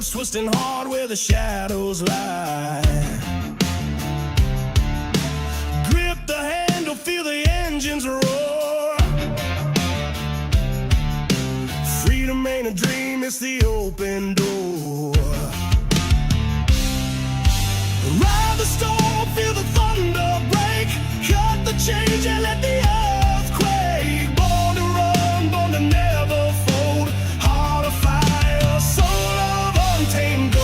roads twisting hard where the shadows lie. Grip the handle, feel the engines roar. Freedom ain't a dream, it's the open door. Ride the storm, feel the thunder break. Cut the change and let the earth quake. Born to run, born to never fold. Heart of fire, soul of untamed gold.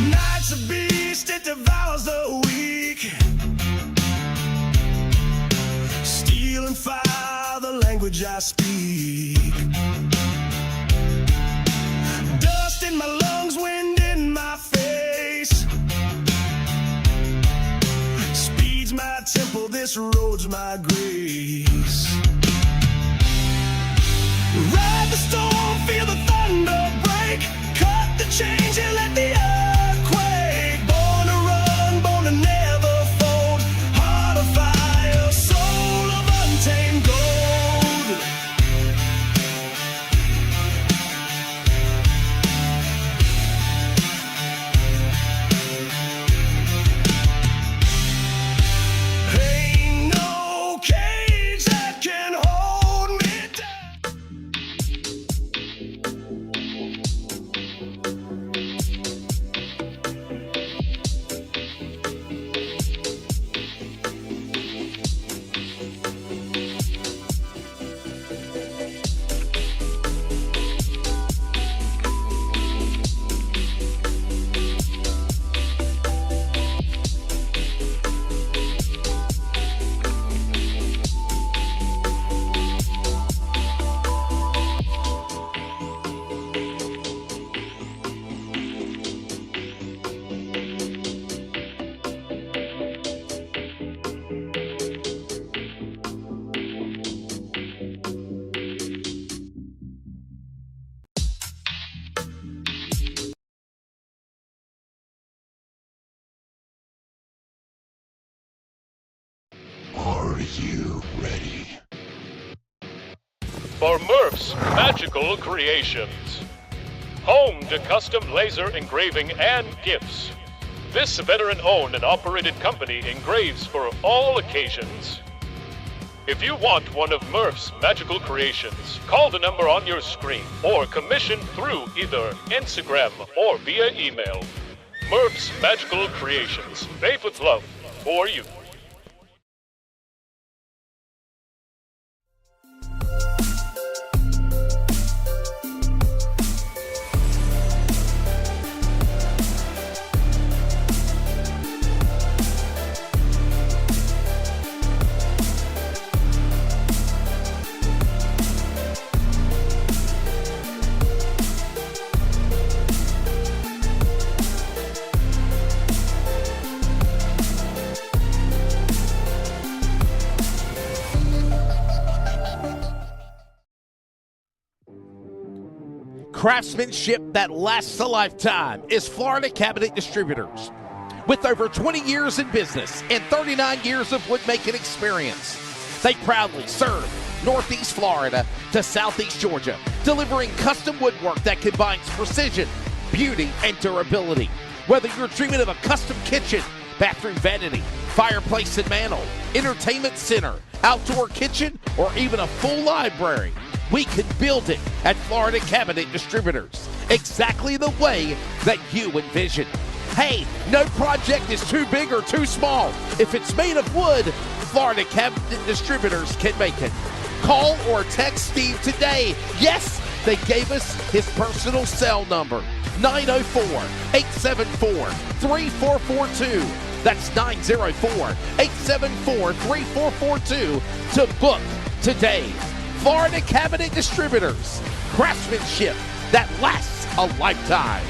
Night's a beast, it devours the weak. Steel and fire, the language I speak. Dust in my lungs, wind in my face. Speed's my temple, this road's my grace. Ride the storm, feel the thunder break. Cut the change and let the earth quake. Born to run, born to never fold. Heart of fire, soul of untamed gold. Ain't no cage that can hold me down. Are you ready? For Murf's Magical Creations. Home to custom laser engraving and gifts. This veteran-owned and operated company engraves for all occasions. If you want one of Murf's Magical Creations, call the number on your screen or commission through either Instagram or via email. Murf's Magical Creations, made with love for you. Craftsmanship that lasts a lifetime is Florida Cabinet Distributors. With over 20 years in business and 39 years of woodmaking experience, they proudly serve Northeast Florida to Southeast Georgia, delivering custom woodwork that combines precision, beauty, and durability. Whether you're dreaming of a custom kitchen, bathroom vanity, fireplace and mantle, entertainment center, outdoor kitchen, or even a full library, we can build it at Florida Cabinet Distributors, exactly the way that you envision. Hey, no project is too big or too small. If it's made of wood, Florida Cabinet Distributors can make it. Call or text Steve today. Yes, they gave us his personal cell number, 904-874-3442. That's 904-874-3442 to book today. Florida Cabinet Distributors, craftsmanship that lasts a lifetime.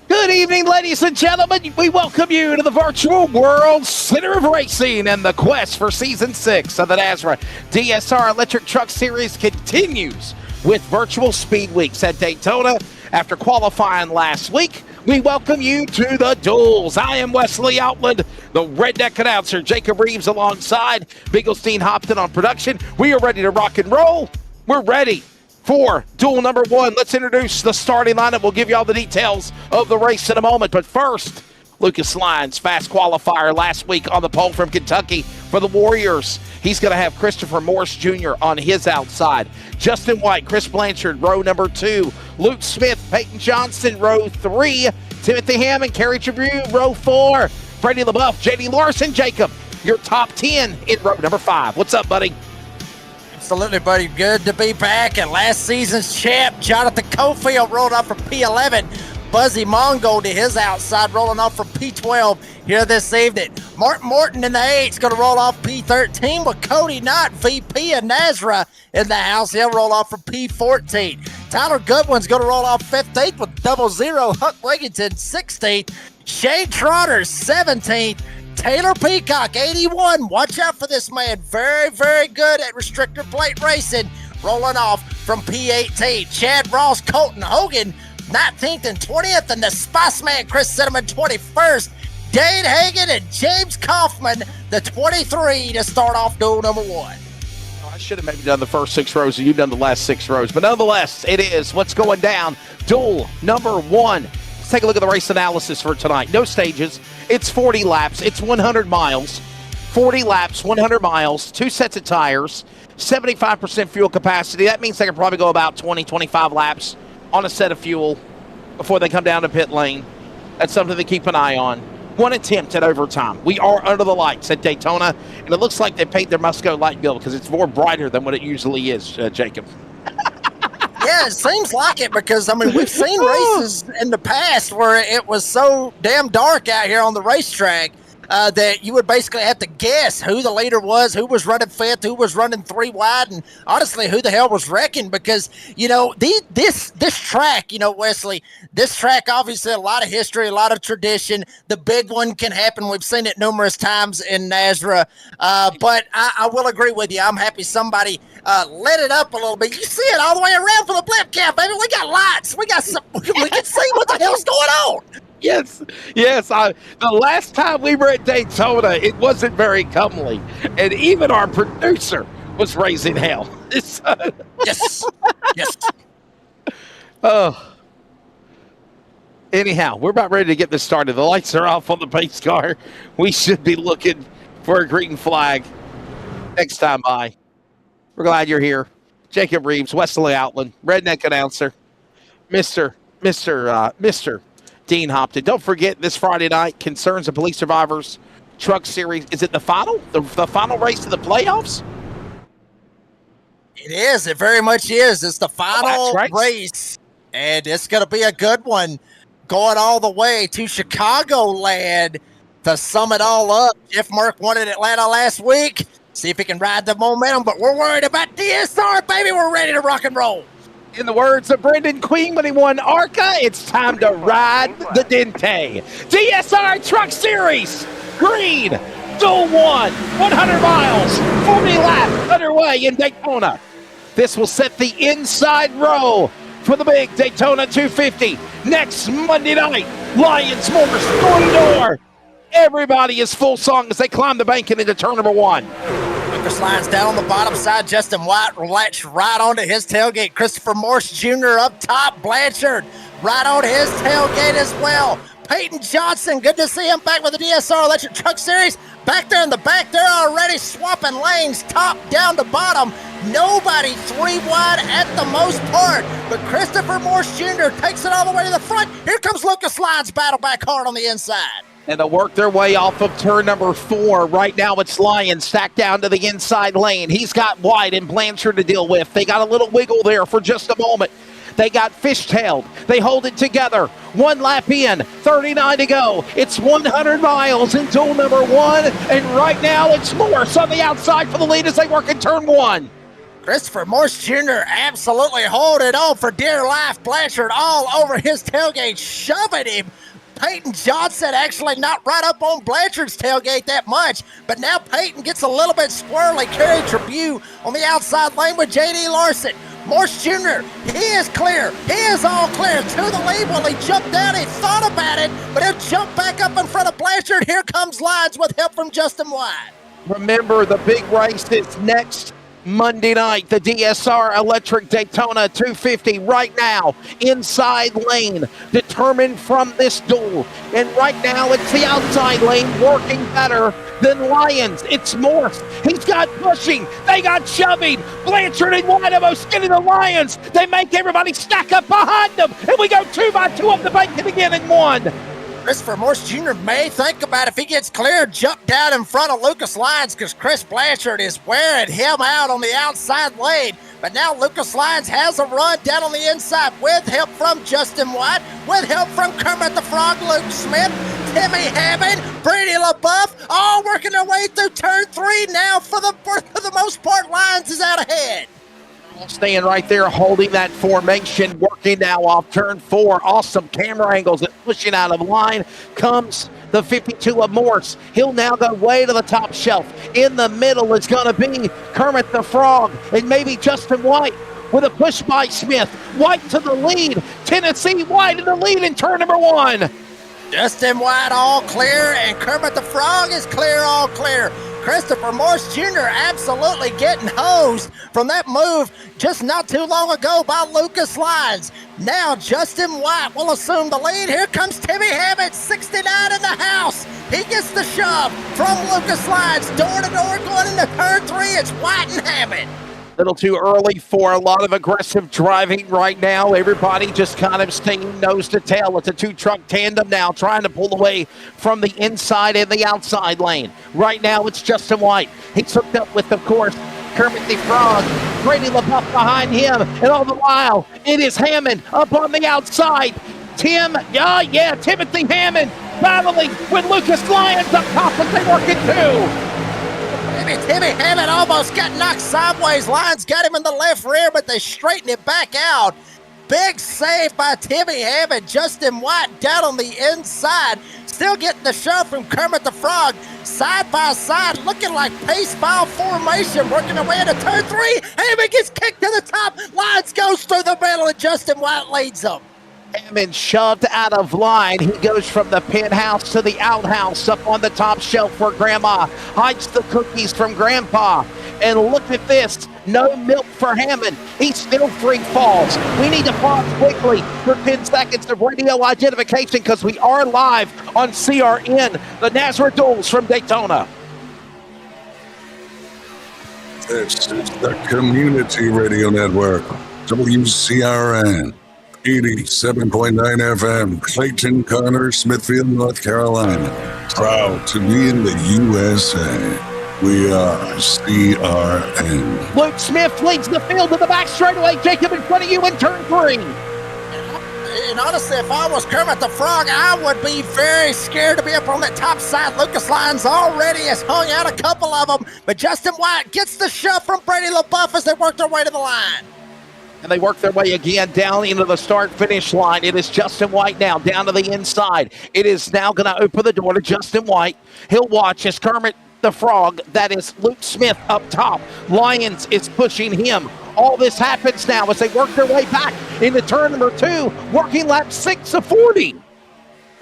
Good evening, ladies and gentlemen. We welcome you to the virtual world center of racing, and the quest for season 6 of the NASRA DSR Electric Truck Series continues with virtual speed weeks at Daytona. After qualifying last week, we welcome you to the Duels. I am Wesley Outland, the redneck announcer. Jacob Reeves alongside Bigglestein Hopton on production. We are ready to rock and roll. We're ready for duel number 1. Let's introduce the starting lineup. We'll give you all the details of the race in a moment. But first, Lucas Lyons, fast qualifier last week on the pole from Kentucky for the Warriors. He's going to have Christopher Morris Jr. on his outside. Justin White, Chris Blanchard, row number 2. Luke Smith, Peyton Johnson, row 3. Timothy Hammond, Kerry Tribune, row 4. Freddie LaBeouf, J.D. Larson, Jacob, your top 10 in row number 5. What's up, buddy? Absolutely, buddy. Good to be back. And last season's champ, Jonathan Cofield, rolled up from P11. Buzzy Mongo to his outside, rolling off from P12 here this evening. Martin Morton in the 8's going to roll off P13 with Cody Knott, VP of NASRA, in the house. He'll roll off from P14. Tyler Goodwin's going to roll off 15th with 00. Huck Wigginton, 16th. Shane Trotter, 17th. Taylor Peacock, 81. Watch out for this man. Very, very good at restrictor plate racing. Rolling off from P18. Chad Ross, Colton Hogan, 19th and 20th. And the Spice Man, Chris Cinnamon, 21st. Dane Hagan and James Kaufman, the 23, to start off duel number 1. I should have maybe done the first 6 rows, and you've done the last 6 rows. But nonetheless, it is what's going down. Duel number 1. Let's take a look at the race analysis for tonight. No stages. It's 40 laps. It's 100 miles. 40 laps, 100 miles, 2 sets of tires, 75% fuel capacity. That means they can probably go about 20, 25 laps on a set of fuel before they come down to pit lane. That's something to keep an eye on. 1 attempt at overtime. We are under the lights at Daytona, and it looks like they paid their Musco light bill because it's more brighter than what it usually is, Jacob. Yeah, it seems like it because, I mean, we've seen races in the past where it was so damn dark out here on the racetrack that you would basically have to guess who the leader was, who was running 5th, who was running 3 wide, and honestly, who the hell was wrecking because, you know, this track, you know, Wesley, this track, obviously a lot of history, a lot of tradition. The big one can happen. We've seen it numerous times in NASRA, but I will agree with you. I'm happy somebody lit it up a little bit. You see it all the way around for the blip cam, baby. We got lights. We got some, we can see what the hell's going on. Yes. The last time we were at Daytona, it wasn't very comely, and even our producer was raising hell. Yes. Oh. Anyhow, we're about ready to get this started. The lights are off on the pace car. We should be looking for a green flag next time by. We're glad you're here. Jacob Reeves, Wesley Outland, redneck announcer, Mr. Dean Hopton. Don't forget this Friday night, Concerns of Police Survivors Truck Series. Is it the final? The final race of the playoffs? It is. It very much is. It's the final right. race, and it's going to be a good one going all the way to Chicagoland to sum it all up. Jeff Murf won in Atlanta last week. See if he can ride the momentum, but we're worried about DSR, baby. We're ready to rock and roll. In the words of Brendan Queen when he won ARCA, it's time to ride the Dente. DSR Truck Series, green, duel 1, 100 miles, 40 laps underway in Daytona. This will set the inside row for the big Daytona 250. Next Monday night, Lions Morris, door to door. Everybody is full song as they climb the bank into turn number 1. Lucas Lyons down on the bottom side. Justin White latched right onto his tailgate. Christopher Morse Jr. up top. Blanchard right on his tailgate as well. Peyton Johnson, good to see him back with the DSR Electric Truck Series. Back there in the back, they're already swapping lanes, top down to bottom. Nobody 3 wide at the most part, but Christopher Morse Jr. takes it all the way to the front. Here comes Lucas Lyons, battle back hard on the inside. And they'll work their way off of turn number 4. Right now it's Lyons stacked down to the inside lane. He's got White and Blanchard to deal with. They got a little wiggle there for just a moment. They got fishtailed. They hold it together. 1 lap in, 39 to go. It's 100 miles in duel number 1. And right now it's Morse on the outside for the lead as they work in turn 1. Christopher Morse Jr. absolutely holding on for dear life. Blanchard all over his tailgate, shoving him Peyton Johnson actually not right up on Blanchard's tailgate that much, but now Peyton gets a little bit squirrely. Kerry Tribute on the outside lane with J.D. Larson. Morse Jr., he is clear. He is all clear to the lead. Well, he jumped down. He thought about it, but he'll jump back up in front of Blanchard. Here comes Lyons with help from Justin White. Remember, the big race is next Monday night, the DSR Electric Daytona 250 right now, inside lane, determined from this duel. And right now, it's the outside lane working better than Lyons. It's Morse. He's got pushing. They got shoving. Blanchard and White almost getting the Lyons. They make everybody stack up behind them. And we go 2 by 2 up the bank again in one. Christopher Morse Jr. may think about if he gets clear, jump down in front of Lucas Lyons because Chris Blanchard is wearing him out on the outside lane. But now Lucas Lyons has a run down on the inside with help from Justin White, with help from Kermit the Frog, Luke Smith, Timmy Hammond, Brady LaBeouf, all working their way through turn 3 now. For the most part, Lyons is out ahead. Staying right there, holding that formation, working now off turn 4. Awesome camera angles and pushing out of line comes the 52 of Morse. He'll now go way to the top shelf. In the middle is going to be Kermit the Frog and maybe Justin White with a push by Smith. White to the lead. Tennessee White in the lead in turn number 1. Justin White all clear, and Kermit the Frog is clear, all clear. Christopher Morse Jr. absolutely getting hosed from that move just not too long ago by Lucas Lyons. Now Justin White will assume the lead. Here comes Timmy Hammond, 69 in the house. He gets the shove from Lucas Lyons. Door to door going into turn 3. It's White and Hammond. Little too early for a lot of aggressive driving right now. Everybody just kind of staying nose to tail. It's a 2-truck tandem now trying to pull away from the inside and the outside lane. Right now it's Justin White. He's hooked up with, of course, Kermit the Frog. Brady LaBeouf behind him. And all the while, it is Hammond up on the outside. Timothy Hammond battling with Lucas Lyons up top as they work it too. Timmy Hammond almost got knocked sideways. Lyons got him in the left rear, but they straightened it back out. Big save by Timmy Hammond. Justin White down on the inside. Still getting the shove from Kermit the Frog. Side by side, looking like pace-ball formation. Working their way into turn 3. Hammond gets kicked to the top. Lyons goes through the middle, and Justin White leads them. Hammond shoved out of line. He goes from the penthouse to the outhouse up on the top shelf where Grandma hides the cookies from Grandpa. And look at this. No milk for Hammond. He still free falls. We need to pause quickly for 10 seconds of radio identification because we are live on CRN, the NASRA Duels from Daytona. This is the Community Radio Network, WCRN. 87.9 FM, Clayton, Connor, Smithfield, North Carolina. Proud to be in the USA. We are CRN. Luke Smith leads the field to the back straightaway. Jacob in front of you in turn 3. And honestly, if I was Kermit the Frog, I would be very scared to be up on that top side. Lucas Lyons already has hung out a couple of them, but Justin White gets the shove from Brady LaBeouf as they work their way to the line. And they work their way again down into the start-finish line. It is Justin White now down to the inside. It is now going to open the door to Justin White. He'll watch as Kermit the Frog, that is Luke Smith up top. Lyons is pushing him. All this happens now as they work their way back into turn number 2, working lap 6 of 40.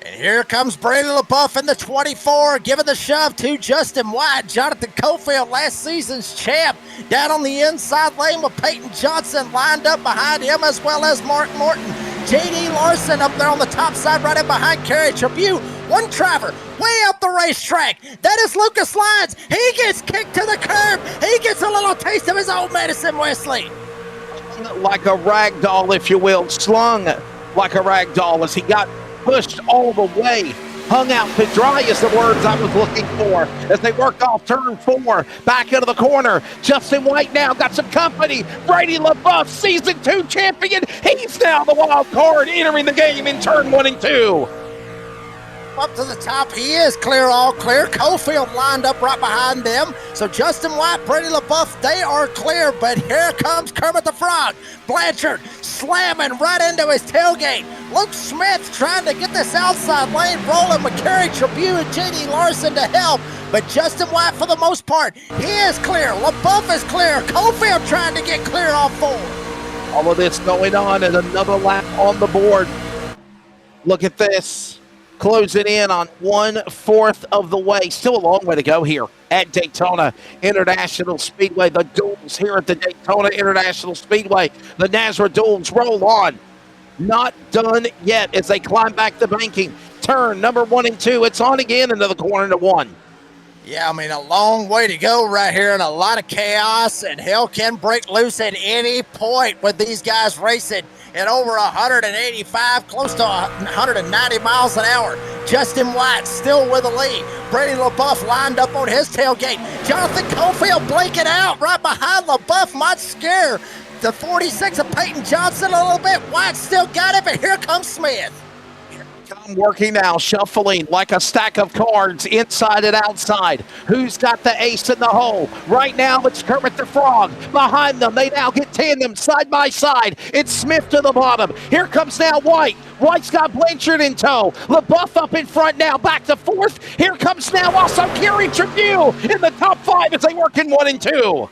And here comes Brady LaBeouf in the 24, giving the shove to Justin White. Jonathan Cofield, last season's champ, down on the inside lane with Peyton Johnson lined up behind him, as well as Mark Morton. J.D. Larson up there on the top side, right in behind Kerry Tribute. One driver way up the racetrack. That is Lucas Lyons. He gets kicked to the curb. He gets a little taste of his own medicine, Wesley. Like a rag doll, if you will, slung like a rag doll as he got pushed all the way, hung out to dry is the words I was looking for as they work off turn 4, back into the corner. Justin White now got some company. Brady LaBeouf, season 2 champion. He's now the wild card entering the game in turn 1 and 2. up to the top. He is clear, all clear. Cofield lined up right behind them. So Justin White, Brady LaBeouf, they are clear. But here comes Kermit the Frog. Blanchard slamming right into his tailgate. Luke Smith trying to get this outside lane rolling. McCary, Tribune, and J.D. Larson to help. But Justin White, for the most part, he is clear. LaBeouf is clear. Cofield trying to get clear off 4. All of this going on and another lap on the board. Look at this. Closing in on 1/4 of the way. Still a long way to go here at Daytona International Speedway. The Duels here at the Daytona International Speedway. The NASRA Duels roll on. Not done yet as they climb back the banking. Turn number 1 and 2. It's on again into the corner to 1. Yeah, I mean, a long way to go right here and a lot of chaos, and hell can break loose at any point with these guys racing at over 185, close to 190 miles an hour. Justin White still with the lead. Brady LaBeouf lined up on his tailgate. Jonathan Cofield blinking out right behind LaBeouf. Might scare the 46 of Peyton Johnson a little bit. White still got it, but here comes Smith. Come working now, shuffling like a stack of cards inside and outside. Who's got the ace in the hole? Right now, it's Kermit the Frog. Behind them, they now get tandem side by side. It's Smith to the bottom. Here comes now White. White's got Blanchard in tow. LaBeouf up in front now, back to 4th. Here comes now also Kerry Tribune in the top 5 as they work in 1 and 2.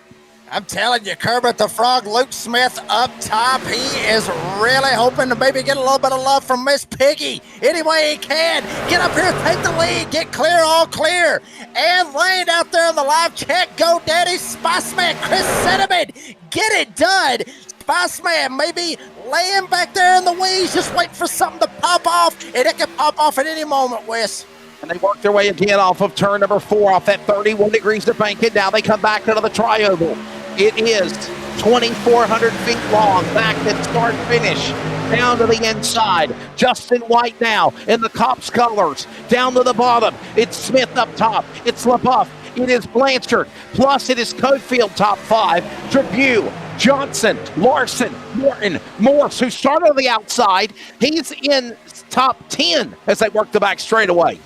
I'm telling you, Kermit the Frog, Luke Smith up top. He is really hoping to maybe get a little bit of love from Miss Piggy. Any way he can. Get up here, take the lead, get clear, all clear. And Lane out there in the live chat. Go Daddy, Spiceman, Chris Cinnamon. Get it done. Spiceman maybe laying back there in the weeds, just waiting for something to pop off. And it can pop off at any moment, Wes. And they work their way again off of turn number 4, off that 31 degrees to bank it. Now they come back into the tri-oval. It is 2,400 feet long, back at start finish, down to the inside. Justin White now in the Cops colors, down to the bottom. It's Smith up top. It's LaBeouf. It is Blanchard. Plus it is Cofield top 5. Tribune, Johnson, Larson, Morton, Morse, who started on the outside. He's in top 10 as they work the back straightaway.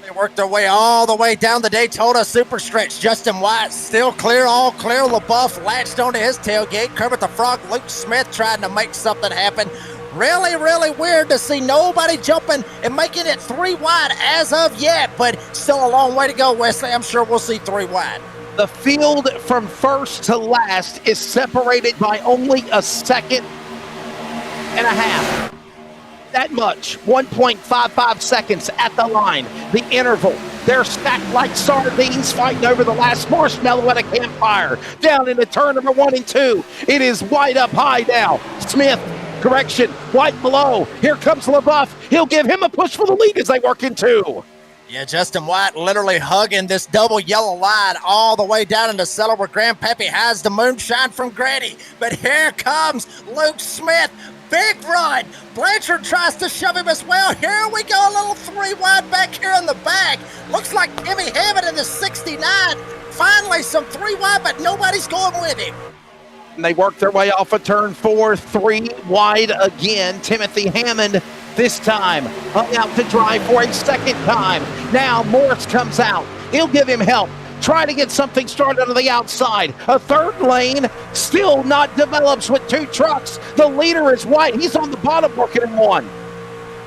They work their way all the way down the Daytona Super Stretch. Justin White still clear, all clear. LaBeouf latched onto his tailgate. Kermit the Frog, Luke Smith trying to make something happen. Really, really weird to see nobody jumping and making it 3 wide as of yet, but still a long way to go, Wesley. I'm sure we'll see 3 wide. The field from first to last is separated by only a second and a half. That much, 1.55 seconds at the line. The interval, they're stacked like sardines fighting over the last marshmallow at a campfire. Down into turn number 1 and 2. It is White up high now. Smith, correction, White below. Here comes LaBeouf. He'll give him a push for the lead as they work in 2. Yeah, Justin White literally hugging this double yellow line all the way down into Cellar where Grandpappy has the moonshine from Granny. But here comes Luke Smith. Big run. Blanchard tries to shove him as well. Here we go, a little 3 wide back here in the back. Looks like Timmy Hammond in the 69. Finally, some 3 wide, but nobody's going with him. And they work their way off of turn 4, 3 wide again. Timothy Hammond this time hung out to drive for a second time. Now Morris comes out. He'll give him help. Try to get something started on the outside. A 3rd lane still not develops with 2 trucks. The leader is White. He's on the bottom working in 1.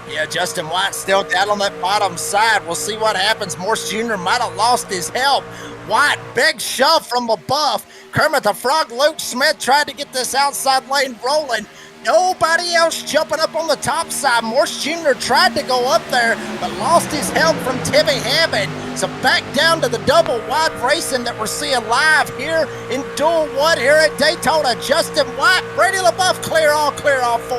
Yeah, Justin White still down on that bottom side. We'll see what happens. Morse Jr. might have lost his help. White, big shove from LaBeouf. Kermit the Frog, Luke Smith tried to get this outside lane rolling. Nobody else jumping up on the top side. Morse Jr. tried to go up there, but lost his help from Timmy Hammond. So back down to the double wide racing that we're seeing live here in Duel 1 here at Daytona. Justin White, Brady LaBeouf, clear all 4.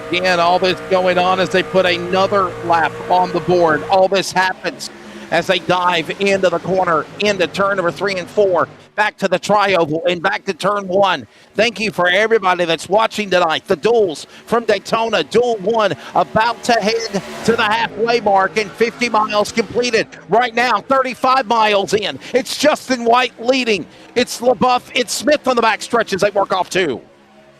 Again, all this going on as they put another lap on the board. All this happens as they dive into the corner, into turn number 3 and 4, back to the tri-oval and back to turn 1. Thank you for everybody that's watching tonight. The Duels from Daytona, Duel 1, about to head to the halfway mark and 50 miles completed. Right now, 35 miles in. It's Justin White leading. It's LaBeouf, it's Smith on the back stretch as they work off 2.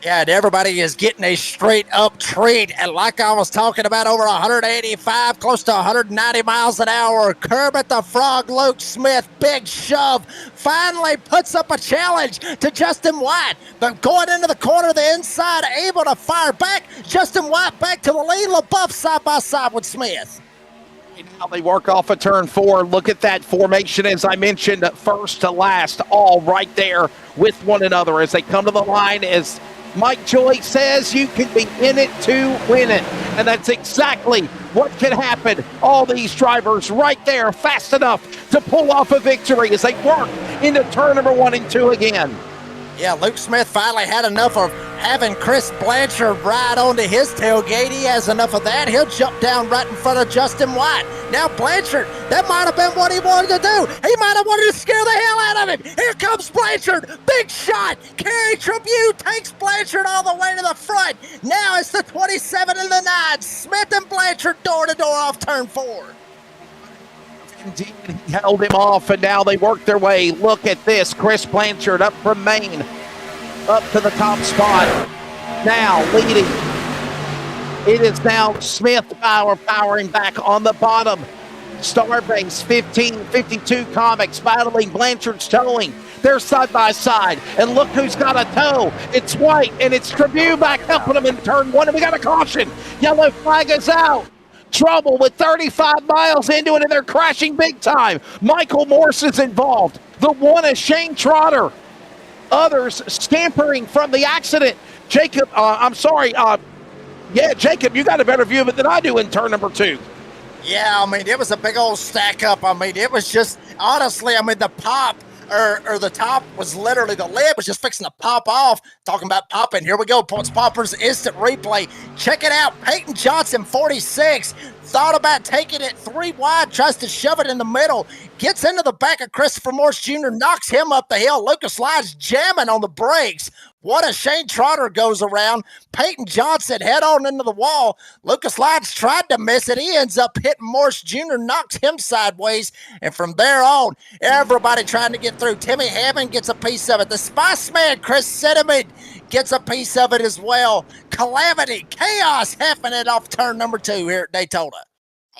Yeah, and everybody is getting a straight up treat. And like I was talking about, over 185, close to 190 miles an hour. Kermit the Frog, Luke Smith, big shove. Finally puts up a challenge to Justin White. But going into the corner, the inside, able to fire back. Justin White back to the lead. LaBeouf side by side with Smith. Now they work off of turn 4. Look at that formation, as I mentioned, first to last, all right there with one another as they come to the line. As Mike Joy says, you can be in it to win it. And that's exactly what can happen. All these drivers right there, fast enough to pull off a victory as they work into turn number 1 and 2 again. Yeah, Luke Smith finally had enough of having Chris Blanchard ride onto his tailgate. He has enough of that. He'll jump down right in front of Justin White. Now Blanchard, that might have been what he wanted to do. He might have wanted to scare the hell out of him. Here comes Blanchard. Big shot. Kerry Tribute takes Blanchard all the way to the front. Now it's the 27 and the 9. Smith and Blanchard door to door off turn 4. Indeed, he held him off, and now they work their way. Look at this. Chris Blanchard up from Maine, up to the top spot. Now leading. It is now Smith powering back on the bottom. Starbase 1552 Comics battling Blanchard's towing. They're side by side, and look who's got a tow. It's White, and it's Tribute back helping him in turn 1, and we got a caution. Yellow flag is out. Trouble with 35 miles into it, and they're crashing big time. Michael Morse is involved. The one is Shane Trotter. Others scampering from the accident. Jacob, Jacob, you got a better view of it than I do in turn number 2. Yeah, I mean, it was a big old stack up. I mean, it was just, honestly, I mean, the pop or the top was literally, the lid was just fixing to pop off. Talking about popping. Here we go. Points Poppers instant replay. Check it out. Peyton Johnson, 46. Thought about taking it 3 wide, tries to shove it in the middle, gets into the back of Christopher Morse Jr., knocks him up the hill. Lucas Lyons jamming on the brakes. What a Shane Trotter goes around. Peyton Johnson head on into the wall. Lucas Lyons tried to miss it. He ends up hitting Morse Jr., knocks him sideways. And from there on, everybody trying to get through. Timmy Hammond gets a piece of it. The Spice Man, Chris Cinnamon, gets a piece of it as well. Calamity, chaos happening off turn number 2 here at Daytona.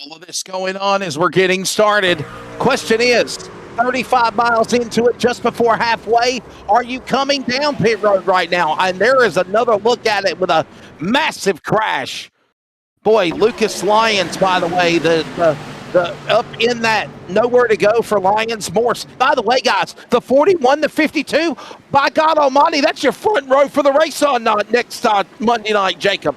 All of this going on as we're getting started. Question is, 35 miles into it, just before halfway, are you coming down pit road right now? And there is another look at it with a massive crash. Boy, Lucas Lyons, by the way, the up in that, nowhere to go for Lyons. Morse, by the way, guys, the 41 to 52, by God almighty, that's your front row for the race on next Monday night, Jacob.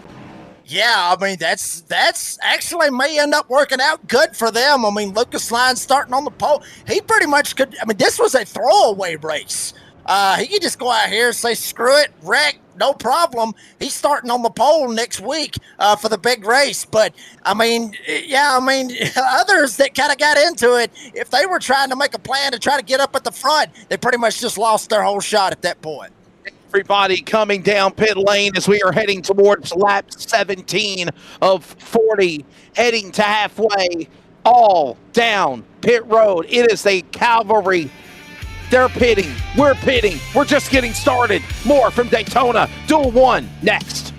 Yeah, I mean, that's actually may end up working out good for them. I mean, Lucas Lyons starting on the pole. He pretty much could, I mean, this was a throwaway race. He could just go out here and say, screw it, wreck, no problem. He's starting on the pole next week for the big race. But, I mean, yeah, I mean, others that kind of got into it, if they were trying to make a plan to try to get up at the front, they pretty much just lost their whole shot at that point. Everybody coming down pit lane as we are heading towards lap 17 of 40, heading to halfway, all down pit road. It is a cavalry. They're pitting. We're pitting. We're just getting started. More from Daytona. Duel 1 next.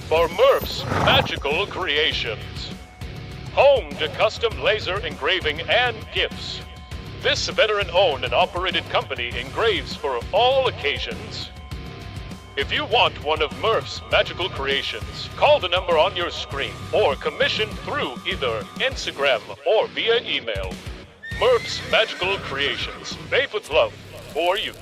For Murf's Magical Creations, home to custom laser engraving and gifts. This veteran-owned and operated company engraves for all occasions. If you want one of Murf's Magical Creations, call the number on your screen or commission through either Instagram or via email. Murf's Magical Creations, made with love for you.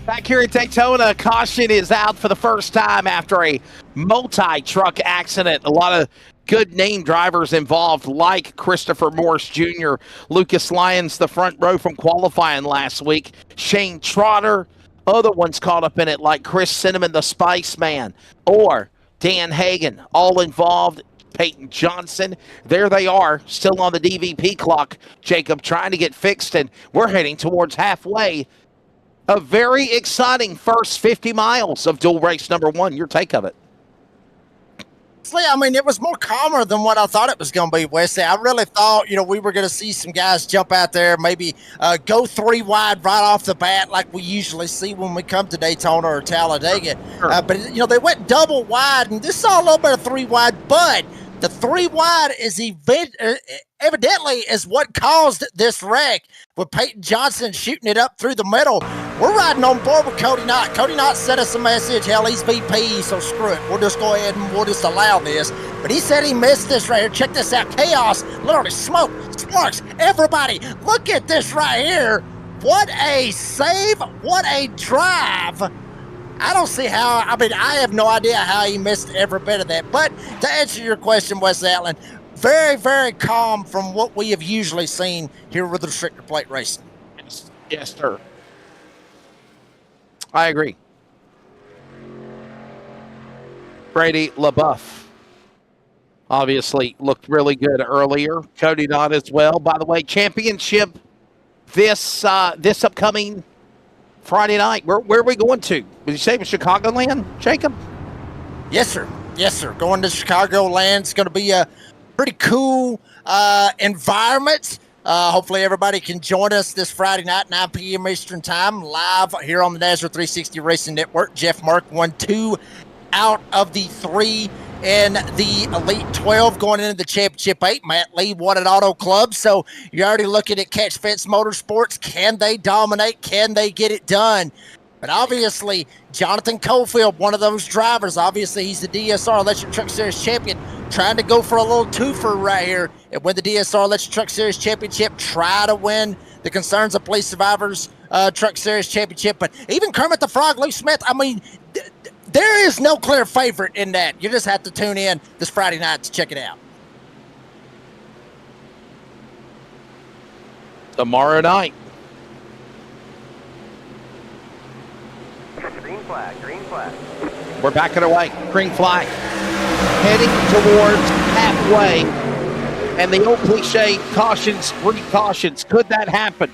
Back here at Daytona, caution is out for the first time after a multi-truck accident. A lot of good name drivers involved, like Christopher Morris Jr., Lucas Lyons, the front row from qualifying last week, Shane Trotter, other ones caught up in it like Chris Cinnamon, the Spice Man, or Dan Hagan, all involved. Peyton Johnson, there they are, still on the DVP clock, Jacob, trying to get fixed, and we're heading towards halfway. A very exciting first 50 miles of dual race number 1. Your take of it? I mean, it was more calmer than what I thought it was going to be, Wesley. I really thought, we were going to see some guys jump out there, maybe go 3 wide right off the bat like we usually see when we come to Daytona or Talladega. Sure. But, they went double wide, and this saw a little bit of 3 wide, but the 3 wide is evidently is what caused this wreck with Peyton Johnson shooting it up through the middle. We're riding on board with Cody Knott. Cody Knott sent us a message. Hell, he's VP, so screw it. We'll just go ahead and we'll just allow this. But he said he missed this right here. Check this out. Chaos, literally smoke, sparks. Everybody, look at this right here. What a save. What a drive. I don't see how, I have no idea how he missed every bit of that. But to answer your question, Wes Allen, very, very calm from what we have usually seen here with the restrictor plate racing. Yes, sir. I agree. Brady LaBeouf obviously looked really good earlier. Cody Knott as well. By the way, championship this upcoming Friday night. Where are we going to? Did you say it was Chicagoland, Jacob? Yes, sir. Yes, sir. Going to Chicagoland. It's going to be a pretty cool environment. Hopefully everybody can join us this Friday night, 9 p.m. Eastern Time, live here on the NASRA 360 Racing Network. Jeff Mark won 2 out of the 3 in the Elite 12 going into the Championship 8. Matt Lee won at Auto Club, so you're already looking at Catch Fence Motorsports. Can they dominate? Can they get it done? But obviously, Jonathan Cofield, one of those drivers, obviously he's the DSR Electric Truck Series champion, trying to go for a little twofer right here and win the DSR Electric Truck Series championship, try to win the Concerns of Police Survivors Truck Series championship. But even Kermit the Frog, Lou Smith, there is no clear favorite in that. You just have to tune in this Friday night to check it out. Tomorrow night. Green flag, green flag. We're backing away. Green flag. Heading towards halfway. And the old cliche, cautions, breed cautions. Could that happen?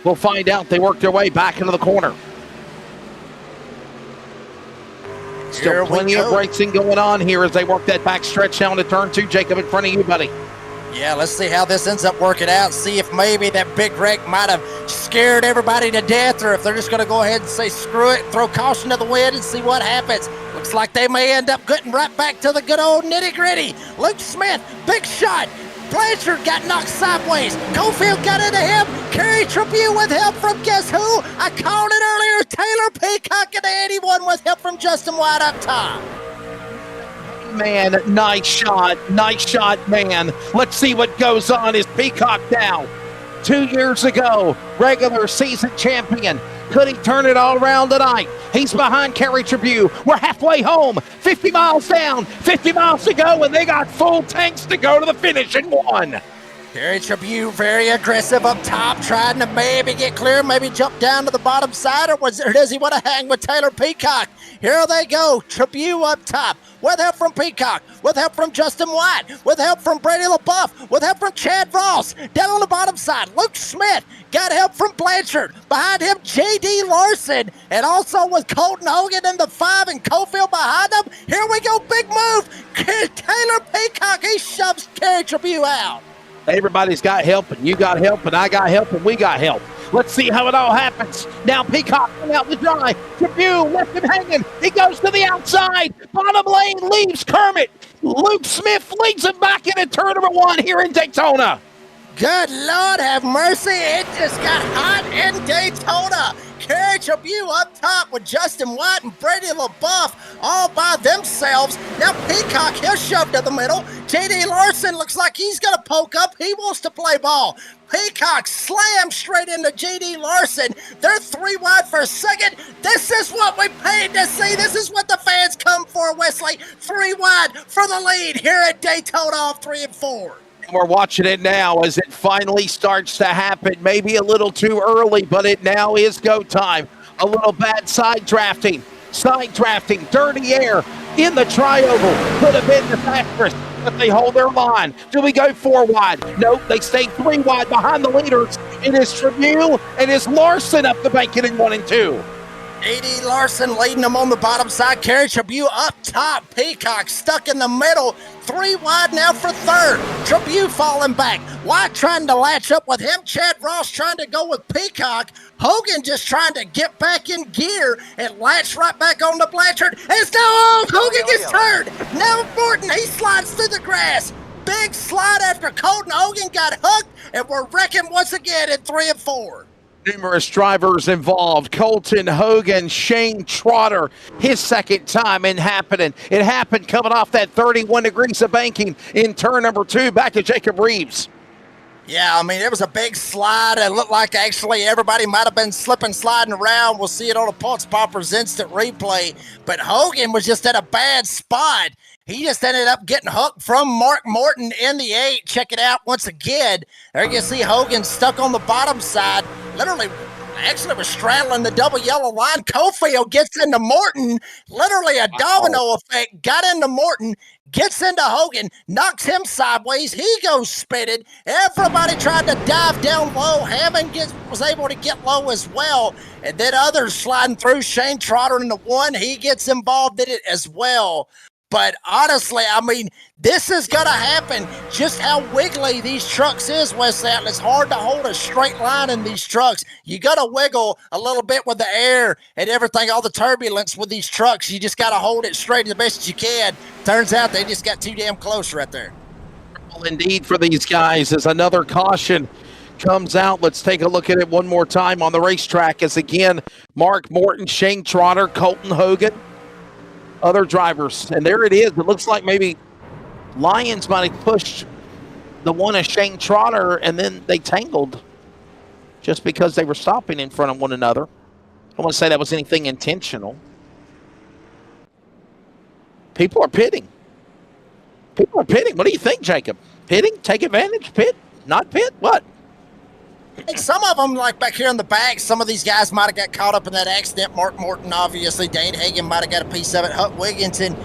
We'll find out. They work their way back into the corner. Still plenty of racing going on here as they work that back stretch down to turn 2. Jacob, in front of you, buddy. Yeah, let's see how this ends up working out. See if maybe that big wreck might have scared everybody to death, or if they're just going to go ahead and say screw it, throw caution to the wind, and see what happens. Looks like they may end up getting right back to the good old nitty-gritty. Luke Smith, big shot. Blanchard got knocked sideways. Cofield got into him. Kerry Tribune with help from guess who? I called it earlier. Taylor Peacock and the 81 with help from Justin White up top. Man, nice shot, man. Let's see what goes on. Is Peacock down? 2 years ago, regular season champion. Could he turn it all around tonight? He's behind Kerry Tribune. We're halfway home. 50 miles down, 50 miles to go, and they got full tanks to go to the finish in 1. Kerry Tribune very aggressive up top, trying to maybe get clear, maybe jump down to the bottom side, or does he want to hang with Taylor Peacock? Here they go, Tribune up top, with help from Peacock, with help from Justin White, with help from Brady LaBeouf, with help from Chad Ross. Down on the bottom side, Luke Smith got help from Blanchard. Behind him, J.D. Larson, and also with Colton Hogan in the 5 and Cofield behind him. Here we go, big move. Taylor Peacock, he shoves Kerry Tribune out. Everybody's got help, and you got help, and I got help, and we got help. Let's see how it all happens. Now Peacock out the dry. Tribune left him hanging. He goes to the outside. Bottom lane leaves Kermit. Luke Smith leads him back into turn number 1 here in Daytona. Good Lord have mercy. It just got hot in Daytona. Carriage of you up top with Justin White and Brady LaBeouf all by themselves. Now Peacock, he'll shove to the middle. JD Larson looks like he's going to poke up. He wants to play ball. Peacock slams straight into JD Larson. They're 3 wide for a second. This is what we paid to see. This is what the fans come for, Wesley. 3 wide for the lead here at Daytona off 3 and 4. We're watching it now as it finally starts to happen. Maybe a little too early, but it now is go time. A little bad side drafting, dirty air in the trioval. Could have been disastrous, but they hold their line. Do we go 4 wide? Nope, they stay 3 wide behind the leaders. It is Tribune and it's Larson up the bank in 1 and 2. JD Larson leading them on the bottom side. Carriage Tribune up top. Peacock stuck in the middle. 3 wide now for third. Tribune falling back. White trying to latch up with him. Chad Ross trying to go with Peacock. Hogan just trying to get back in gear and latch right back on to Blanchard. It's now Hogan gets turned. Now Morton, he slides through the grass. Big slide after Colton Hogan got hooked, and we're wrecking once again at 3 and 4. Numerous drivers involved. Colton Hogan, Shane Trotter, his second time in happening. It happened coming off that 31 degrees of banking in turn number 2. Back to Jacob Reeves. Yeah, I mean, it was a big slide. It looked like actually everybody might have been slipping, sliding around. We'll see it on the Pulse Poppers instant replay. But Hogan was just at a bad spot. He just ended up getting hooked from Mark Morton in the 8. Check it out once again. There you can see Hogan stuck on the bottom side. Literally, actually was straddling the double yellow line. Cofield gets into Morton. Literally a domino effect. Got into Morton. Gets into Hogan. Knocks him sideways. He goes spitted. Everybody tried to dive down low. Hammond was able to get low as well. And then others sliding through. Shane Trotter in the 1. He gets involved in it as well. But honestly, I mean, this is going to happen. Just how wiggly these trucks is, Wesley. It's hard to hold a straight line in these trucks. You got to wiggle a little bit with the air and everything, all the turbulence with these trucks. You just got to hold it straight the best you can. Turns out they just got too damn close right there. Well, indeed for these guys as another caution comes out. Let's take a look at it one more time on the racetrack as again, Mark Morton, Shane Trotter, Colton Hogan, other drivers. And there it is. It looks like maybe Lions might have pushed the one of Shane Trotter and then they tangled just because they were stopping in front of one another. I don't want to say that was anything intentional. People are pitting. What do you think, Jacob? Pitting? Take advantage? Pit? Not pit? What? I think some of them, like back here in the back, some of these guys might have got caught up in that accident. Mark Morton, obviously. Dane Hagan might have got a piece of it. Huck Wigginton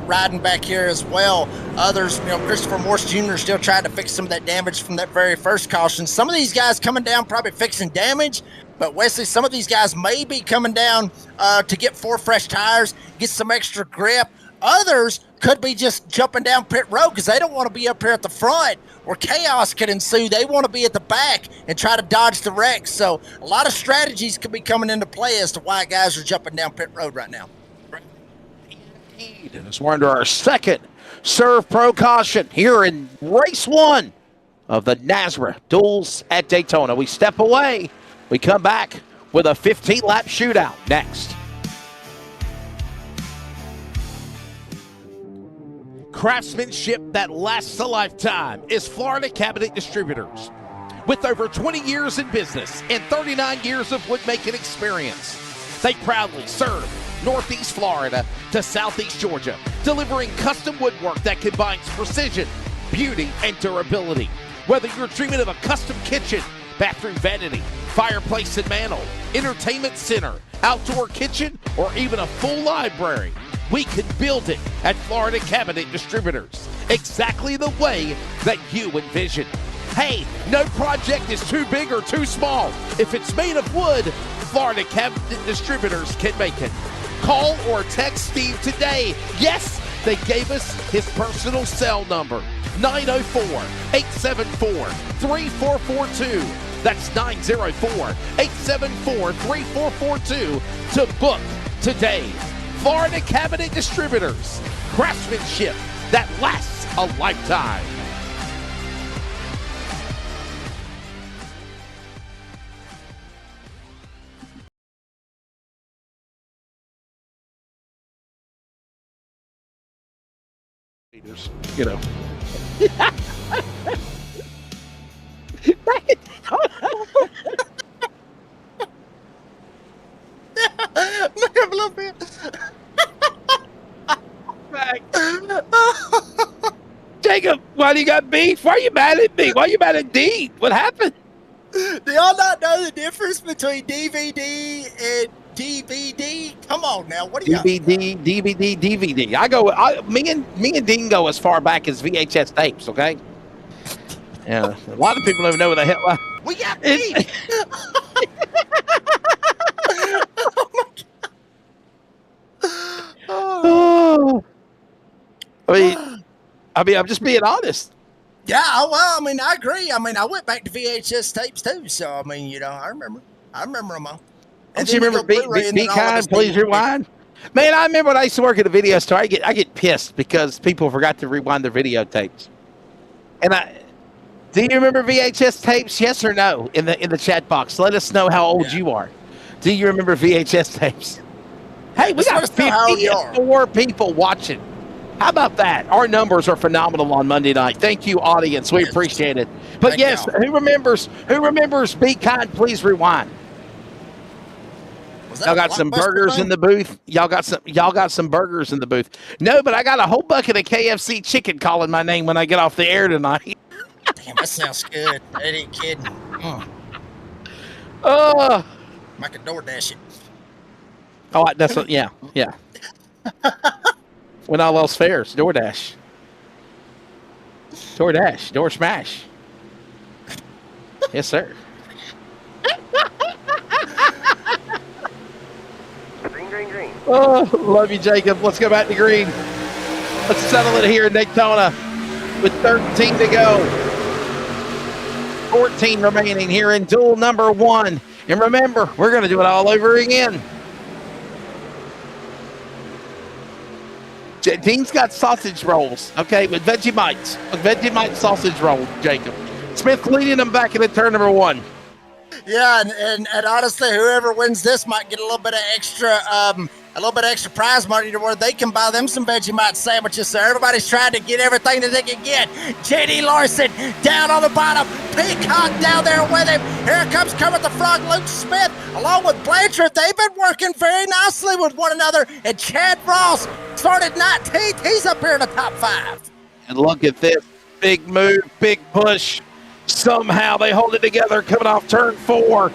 riding back here as well. Others, Christopher Morse Jr. still trying to fix some of that damage from that very first caution. Some of these guys coming down probably fixing damage, but Wesley, some of these guys may be coming down to get 4 fresh tires, get some extra grip. Others could be just jumping down pit road because they don't want to be up here at the front where chaos could ensue. They want to be at the back and try to dodge the wrecks. So a lot of strategies could be coming into play as to why guys are jumping down pit road right now. As we're under our second Serve Pro caution here in race 1 of the NASRA Duels at Daytona. We step away. We come back with a 15-lap shootout next. Craftsmanship that lasts a lifetime is Florida Cabinet Distributors. With over 20 years in business and 39 years of woodmaking experience, they proudly serve Northeast Florida to Southeast Georgia, delivering custom woodwork that combines precision, beauty, and durability. Whether you're dreaming of a custom kitchen, bathroom vanity, fireplace and mantle, entertainment center, outdoor kitchen, or even a full library, we can build it at Florida Cabinet Distributors, exactly the way that you envision. Hey, no project is too big or too small. If it's made of wood, Florida Cabinet Distributors can make it. Call or text Steve today. Yes, they gave us his personal cell number, 904-874-3442. That's 904-874-3442 to book today. Florida Cabinet Distributors, craftsmanship that lasts a lifetime. You know. A little bit. Jacob, why do you got beef? Why are you mad at me? Why are you mad at D? What happened? Do y'all not know the difference between DVD and DVD? Come on now, what do you? DVD. Me and Dean go as far back as VHS tapes. Okay. Yeah, a lot of people don't know what the hell. We got beef. Oh. I mean, I'm just being honest. Yeah, well, I mean, I agree. I mean, I went back to VHS tapes too, so I mean, you know, I remember them all. Don't you remember Be Kind, Please Rewind? Man, I remember when I used to work at a video store. I get pissed because people forgot to rewind their videotapes. And do you remember VHS tapes? Yes or no? In the chat box, let us know how old you are. Do you remember VHS tapes? Hey, we got 54 people watching. How about that? Our numbers are phenomenal on Monday night. Thank you, audience. We appreciate it. But yes, who remembers Be Kind, Please Rewind? Y'all got some burgers in the booth. Y'all got some burgers in the booth. No, but I got a whole bucket of KFC chicken calling my name when I get off the air tonight. Damn, that sounds good. That ain't kidding. I can DoorDash it. Oh, that's what, yeah. When all else fails, DoorDash. Door smash. Yes, sir. Green. Oh, love you, Jacob. Let's go back to green. Let's settle it here in Daytona with 13 to go. 14 remaining here in duel number 1. And remember, we're going to do it all over again. Dean's got sausage rolls, okay, with Vegemite. Vegemite sausage roll, Jacob. Smith leading them back into turn number 1. Yeah, and honestly, whoever wins this might get a little bit of extra prize money to where they can buy them some Vegemite sandwiches. So everybody's trying to get everything that they can get. JD Larson down on the bottom. Peacock down there with him. Here comes Kermit the Frog, Luke Smith, along with Blanchard. They've been working very nicely with one another. And Chad Ross started 19th. He's up here in the top 5. And look at this. Big move, big push. Somehow they hold it together coming off turn 4.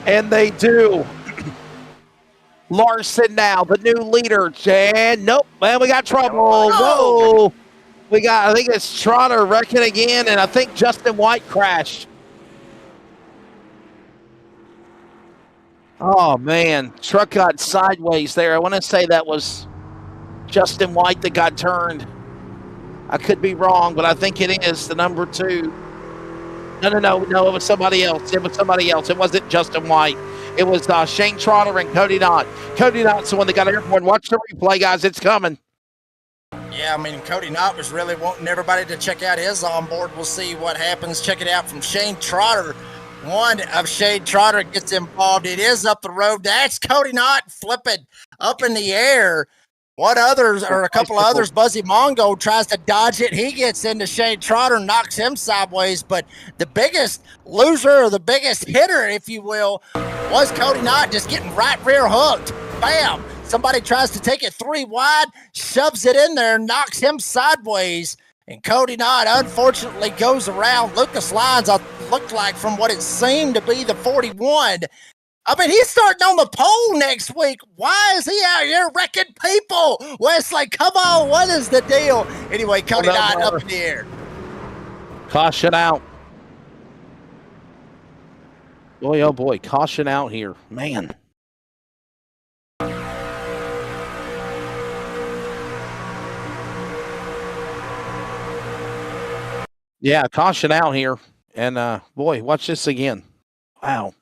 And they do. Larson now, the new leader. And nope, man, we got trouble. Whoa. I think it's Trotter wrecking again, and I think Justin White crashed. Oh, man. Truck got sideways there. I want to say that was Justin White that got turned. I could be wrong, but I think it is the number 2. No, it was somebody else. It wasn't Justin White. It was Shane Trotter and Cody Knott. Cody Knott's the one that got airborne. Watch the replay, guys. It's coming. Yeah, I mean, Cody Knott was really wanting everybody to check out his onboard. We'll see what happens. Check it out from Shane Trotter. One of Shane Trotter gets involved. It is up the road. That's Cody Knott flipping up in the air. A couple of others, Buzzy Mongo tries to dodge it. He gets into Shane Trotter, knocks him sideways. But the biggest loser, or the biggest hitter, if you will, was Cody Knott, just getting right rear hooked. Bam! Somebody tries to take it 3 wide, shoves it in there, knocks him sideways. And Cody Knott, unfortunately, goes around. Lucas Lyons, looked like, from what it seemed to be, the 41. I mean, he's starting on the pole next week. Why is he out here wrecking people? Wesley, come on. What is the deal? Anyway, Cody Knott up in the air. Caution out. Boy, oh boy, caution out here. Man. Yeah, caution out here. And, boy, watch this again. Wow.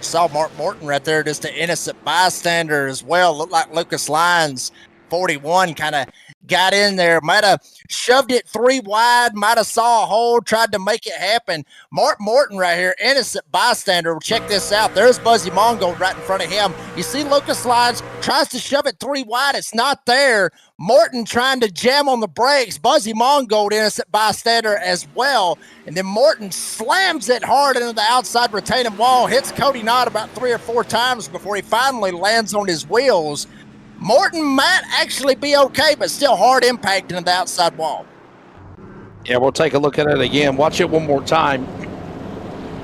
Saw Mark Morton right there, just an innocent bystander as well. Looked like Lucas Lyons, 41, kind of got in there, might have shoved it 3 wide, might have saw a hole, tried to make it happen. Mark Morton right here, innocent bystander. Check this out. There's Buzzy Mongo right in front of him. You see Lucas Lyons tries to shove it 3 wide. It's not there. Morton trying to jam on the brakes. Buzzy Mongo, innocent bystander as well. And then Morton slams it hard into the outside retaining wall, hits Cody Knott about 3 or 4 times before he finally lands on his wheels. Morton might actually be okay, but still hard impact into the outside wall. Yeah, we'll take a look at it again. Watch it one more time.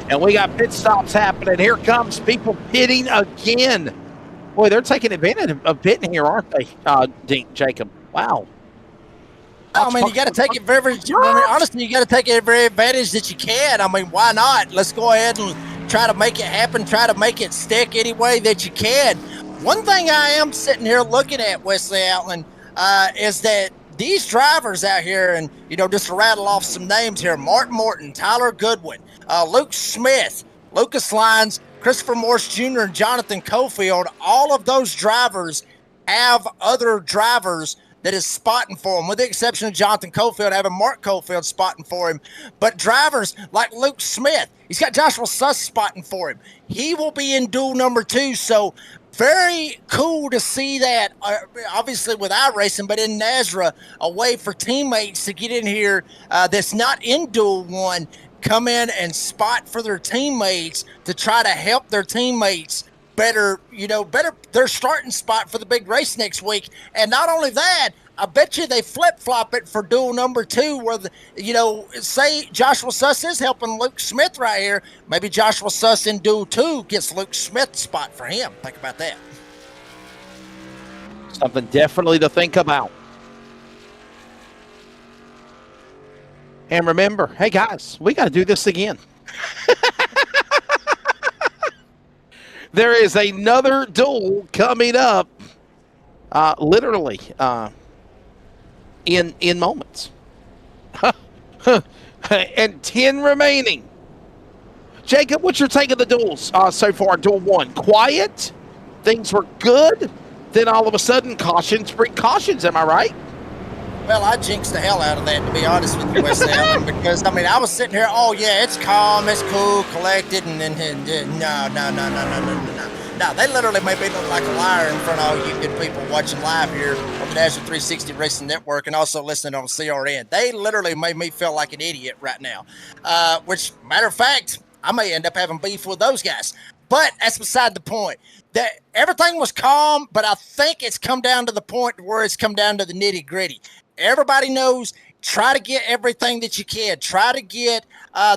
And we got pit stops happening. Here comes people pitting again. Boy, they're taking advantage of pitting here, aren't they, Jacob? Wow. I mean, you got to take it very, honestly, you got to take every advantage that you can. I mean, why not? Let's go ahead and try to make it happen, try to make it stick any way that you can. One thing I am sitting here looking at, Wesley Outland, is that these drivers out here, and, just to rattle off some names here, Mark Morton, Tyler Goodwin, Luke Smith, Lucas Lyons, Christopher Morse Jr., and Jonathan Cofield, all of those drivers have other drivers that is spotting for him, with the exception of Jonathan Cofield having Mark Cofield spotting for him. But drivers like Luke Smith, he's got Joshua Suss spotting for him. He will be in duel number 2, so very cool to see that, obviously with iRacing, but in NASRA, a way for teammates to get in here that's not in duel 1, come in and spot for their teammates to try to help their teammates better their starting spot for the big race next week. And not only that, I bet you they flip-flop it for duel number 2 where, say Joshua Suss is helping Luke Smith right here. Maybe Joshua Suss in duel 2 gets Luke Smith's spot for him. Think about that. Something definitely to think about. And remember, hey guys, we got to do this again. There is another duel coming up, literally, in moments. And 10 remaining. Jacob, what's your take of the duels so far? Duel 1, quiet, things were good, then all of a sudden cautions breed cautions, am I right? Well, I jinxed the hell out of that, to be honest with you, Wesley Allen, because, I was sitting here, oh, yeah, it's calm, it's cool, collected, and no, they literally made me look like a liar in front of all you good people watching live here on the NASRA 360 Racing Network and also listening on CRN. They literally made me feel like an idiot right now, which, matter of fact, I may end up having beef with those guys. But that's beside the point. That everything was calm, but I think it's come down to the point where it's come down to the nitty-gritty. Everybody knows, try to get everything that you can. Try to get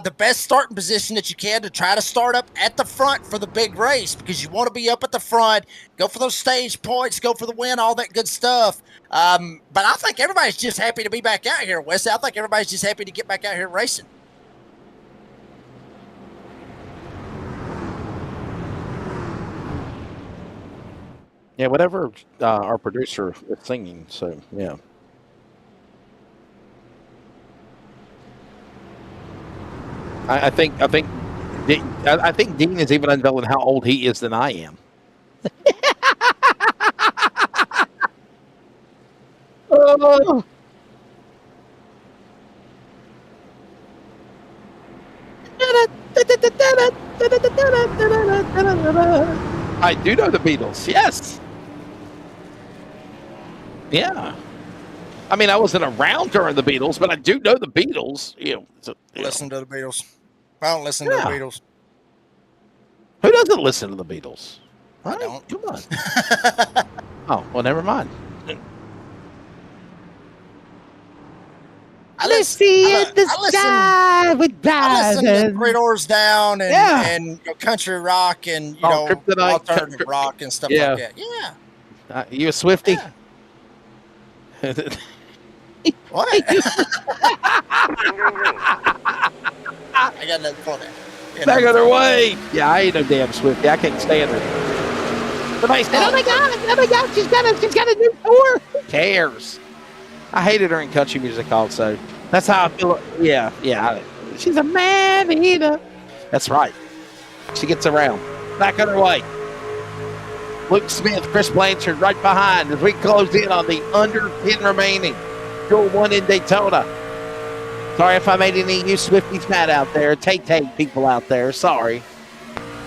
the best starting position that you can to try to start up at the front for the big race, because you want to be up at the front, go for those stage points, go for the win, all that good stuff. But I think everybody's just happy to be back out here, Wesley. I think everybody's just happy to get back out here racing. Yeah, whatever our producer is singing, so yeah. I think Dean is even unveiling how old he is than I am. Oh. I do know the Beatles, yes. Yeah. I mean, I wasn't around during the Beatles, but I do know the Beatles. Listen to the Beatles. I don't listen to the Beatles. Who doesn't listen to the Beatles? I don't. Come on. Oh, well, never mind. I listen to Three Doors Down and country rock and alternative rock and stuff like that. Yeah. You a Swiftie? Yeah. What? I got nothing for that. Back on their way. Yeah, I ain't no damn Swiftie. I can't stand her. Somebody said, "Oh my God, she's got a new tour." Who cares? I hated her in country music also. That's how I feel. Yeah. She's a man eater. That's right. She gets around. Back on her way. Luke Smith, Chris Blanchard right behind as we close in on the under 10 remaining. Duel 1 in Daytona. Sorry if I made any of you Swifties mad out there. Tay people out there. Sorry.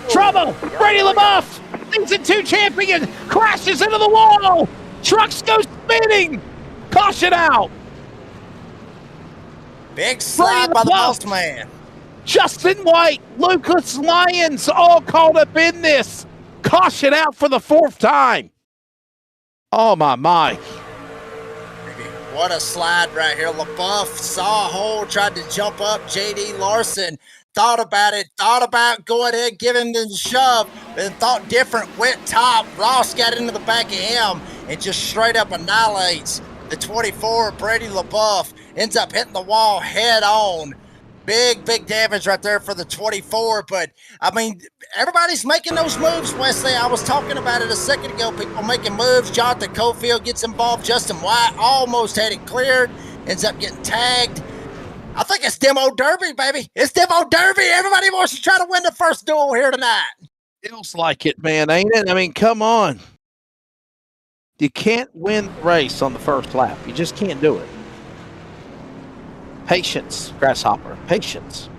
Trouble! Brady LaBeouf, Season 2 champion, crashes into the wall. Trucks go spinning. Caution out. Big slide by the boss man. Justin White, Lucas Lyons, all caught up in this. Caution out for the 4th time. Oh, my. What a slide right here. LaBeouf saw a hole, tried to jump up. J.D. Larson thought about going ahead, giving him the shove, then thought different, went top. Ross got into the back of him and just straight up annihilates the 24. Brady LaBeouf ends up hitting the wall head on. Big damage right there for the 24. But, I mean, everybody's making those moves, Wesley. I was talking about it a second ago. People making moves. Jonathan Cofield gets involved. Justin White almost had it cleared. Ends up getting tagged. I think it's Demo Derby, baby. It's Demo Derby. Everybody wants to try to win the first duel here tonight. Feels like it, man, ain't it? I mean, come on. You can't win the race on the first lap. You just can't do it. Patience, Grasshopper. Patience.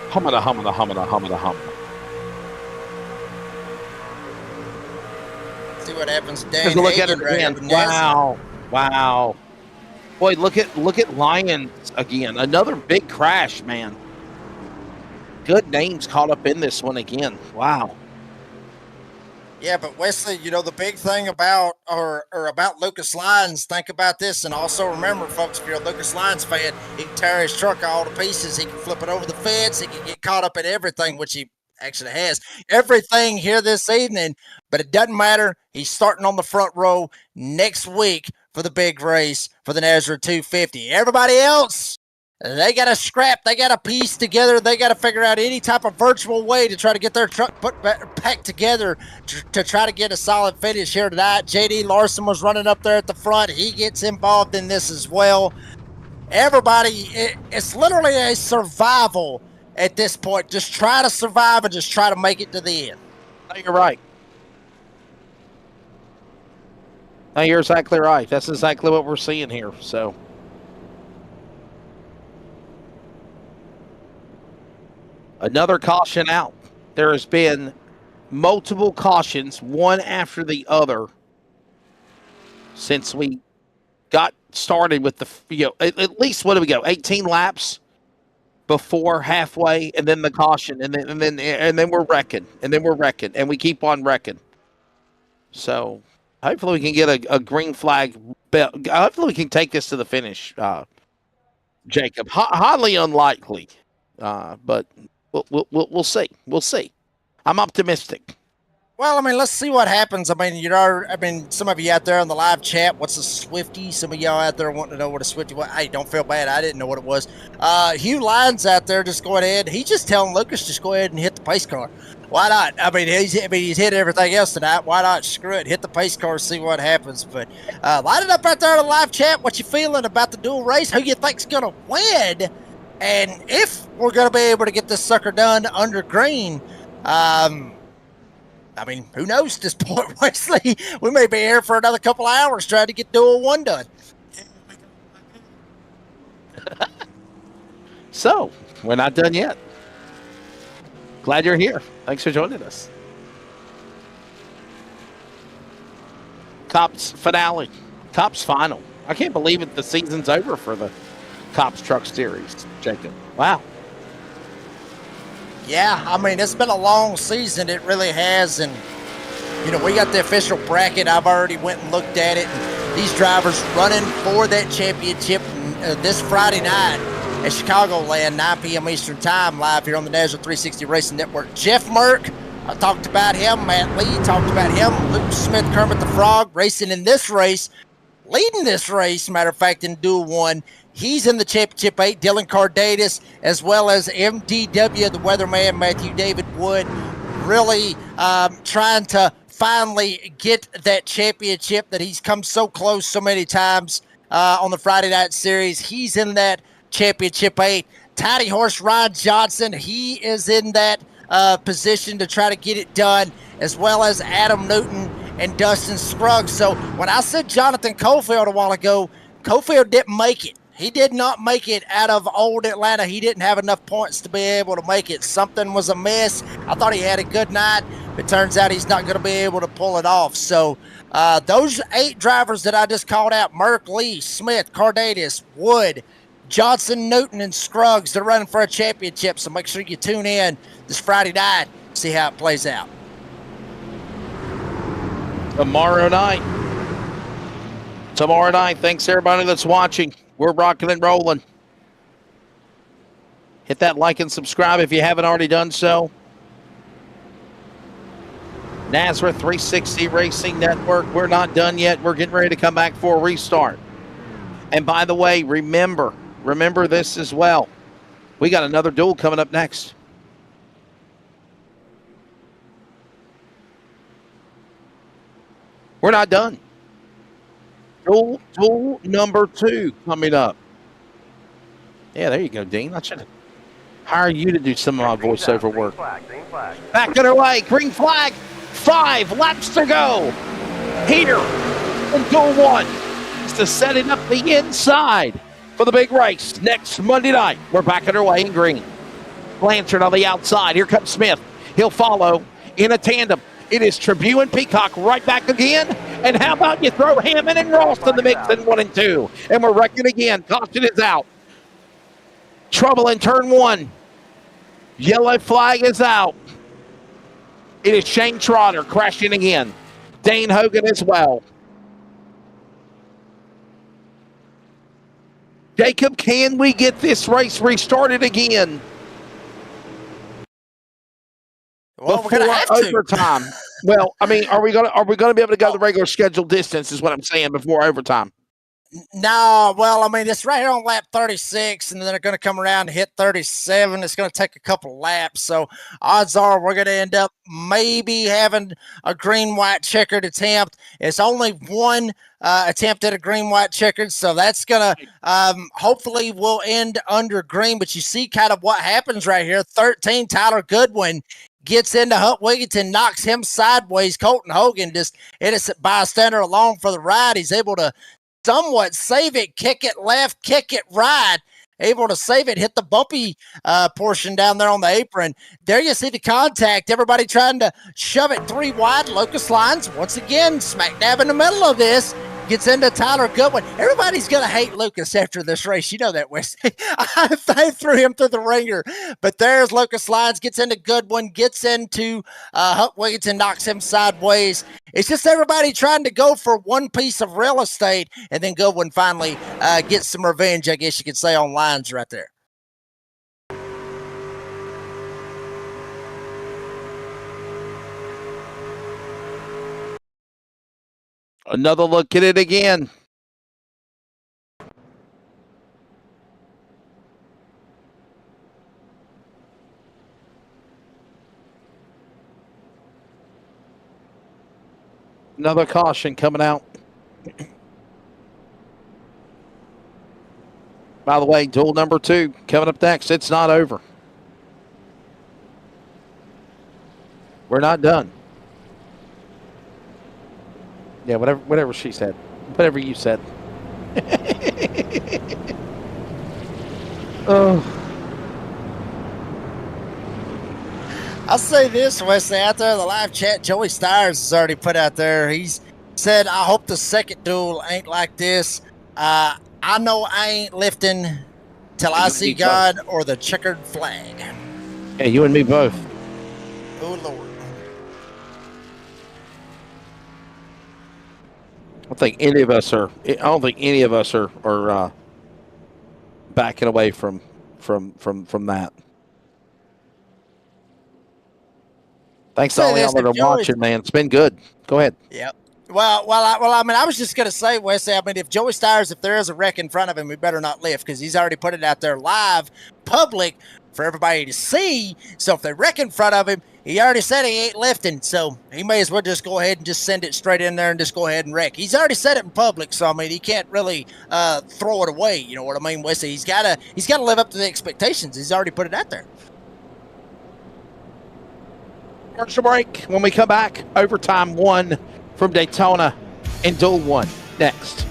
Humada. See what happens. Take a look at it again. Wow. Boy, look at Lyons again. Another big crash, man. Good names caught up in this one again. Wow. Yeah, but Wesley, you know, the big thing about about Lucas Lyons, think about this, and also remember, folks, if you're a Lucas Lyons fan, he can tear his truck all to pieces. He can flip it over the fence. He can get caught up in everything, which he actually has. Everything here this evening, but it doesn't matter. He's starting on the front row next week for the big race for the NASRA 250. Everybody else, they got to scrap. They got to piece together. They got to figure out any type of virtual way to try to get their truck packed together to try to get a solid finish here tonight. J.D. Larson was running up there at the front. He gets involved in this as well. Everybody, it's literally a survival at this point. Just try to survive and just try to make it to the end. No, you're right. No, you're exactly right. That's exactly what we're seeing here. So. Another caution out. There has been multiple cautions, one after the other, since we got started with the, at least, what do we go, 18 laps before halfway, and then the caution, and then we're wrecking, and we keep on wrecking. So hopefully we can get a green flag. Hopefully we can take this to the finish, Jacob. Highly unlikely, but. We'll see. We'll see. I'm optimistic. Well, I mean, let's see what happens. I mean, some of you out there on the live chat, what's a Swifty? Some of y'all out there wanting to know what a Swifty was. Hey, don't feel bad. I didn't know what it was. Hugh Lyons out there, just go ahead. He's just telling Lucas, just go ahead and hit the pace car. Why not? I mean, he's hit everything else tonight. Why not? Screw it. Hit the pace car, see what happens. But light it up out there on the live chat. What you feeling about the dual race? Who you think's going to win? And if we're going to be able to get this sucker done under green, I mean, who knows at this point, Wesley? We may be here for another couple hours trying to get Duel 1 done. So, we're not done yet. Glad you're here. Thanks for joining us. Cops finale. Cops final. I can't believe it. The season's over for the Cops Truck Series, Jacob. Wow. Yeah, I mean, it's been a long season. It really has. And, you know, we got the official bracket. I've already went and looked at it. And these drivers running for that championship this Friday night at Chicagoland, 9 p.m. Eastern Time, live here on the NASRA 360 Racing Network. Jeff Murk, I talked about him. Matt Lee talked about him. Luke Smith, Kermit the Frog, racing in this race, leading this race, matter of fact, in Duel 1. He's in the Championship 8, Dylan Cardatis, as well as MDW, the weatherman, Matthew David Wood, really trying to finally get that championship that he's come so close so many times on the Friday night series. He's in that Championship 8. Tidy horse Ryan Johnson, he is in that position to try to get it done, as well as Adam Newton and Dustin Scruggs. So when I said Jonathan Cofield a while ago, Cofield didn't make it. He did not make it out of Old Atlanta. He didn't have enough points to be able to make it. Something was amiss. I thought he had a good night. It turns out he's not going to be able to pull it off. So those 8 drivers that I just called out, Murf, Lee, Smith, Cardadius, Wood, Johnson, Newton, and Scruggs, they're running for a championship. So make sure you tune in this Friday night, see how it plays out. Tomorrow night. Thanks everybody that's watching. We're rocking and rolling. Hit that like and subscribe if you haven't already done so. NASRA 360 Racing Network. We're not done yet. We're getting ready to come back for a restart. And by the way, remember this as well. We got another duel coming up next. We're not done. Duel number 2 coming up. Yeah, there you go, Dean. I should hire you to do some of my voiceover work. Back underway. Green flag. 5 laps to go. Here in Duel 1 is to setting up the inside for the big race next Monday night. We're back underway in green. Blanchard on the outside. Here comes Smith. He'll follow in a tandem. It is Tribune and Peacock right back again. And how about you throw Hammond and Ross in the mix in 1 and 2. And we're wrecking again. Caution is out. Trouble in turn 1. Yellow flag is out. It is Shane Trotter crashing again. Dane Hogan as well. Jacob, can we get this race restarted again? Well, we're gonna have to. Overtime. Well, I mean, are we gonna be able to go the regular scheduled distance? Is what I'm saying before overtime. No, well, I mean, it's right here on lap 36, and then they're going to come around and hit 37. It's going to take a couple laps, so odds are we're going to end up maybe having a green-white checkered attempt. It's only one attempt at a green-white checkered, so that's going to hopefully will end under green. But you see kind of what happens right here. 13, Tyler Goodwin gets into Hunt Wigginton, knocks him sideways. Colton Hogan just innocent bystander along for the ride. He's able to somewhat save it, kick it left, kick it right, able to save it, hit the bumpy portion down there on the apron. There you see the contact. Everybody trying to shove it 3 wide. Locust Lines, once again, smack dab in the middle of this. Gets into Tyler Goodwin. Everybody's going to hate Lucas after this race. You know that, Wesley. I threw him through the ringer. But there's Locust Lines, gets into Goodwin, gets into Hunt Wigginton, knocks him sideways. It's just everybody trying to go for one piece of real estate, and then Goodwin finally gets some revenge, I guess you could say, on Lines right there. Another look at it again. Another caution coming out. By the way, duel number 2 coming up next. It's not over. We're not done. Yeah, whatever she said. Whatever you said. Oh. I'll say this, Wesley, out there in the live chat, Joey Stiers has already put out there. He's said, I hope the second duel ain't like this. I know I ain't lifting till I see God or the checkered flag. Yeah, you and me both. Oh, Lord. I don't think any of us are backing away from that. Thanks to all y'all that are watching, man. It's been good. Go ahead. Yep. I mean, I was just going to say, Wesley, I mean, if Joey Stires, if there is a wreck in front of him, we better not lift because he's already put it out there live, public, for everybody to see. So if they wreck in front of him, he already said he ain't lifting. So he may as well just go ahead and just send it straight in there and just go ahead and wreck. He's already said it in public. So, I mean, he can't really throw it away. You know what I mean, Wesley? He's got to live up to the expectations. He's already put it out there. Commercial break. When we come back, overtime 1 from Daytona and Duel 1 next.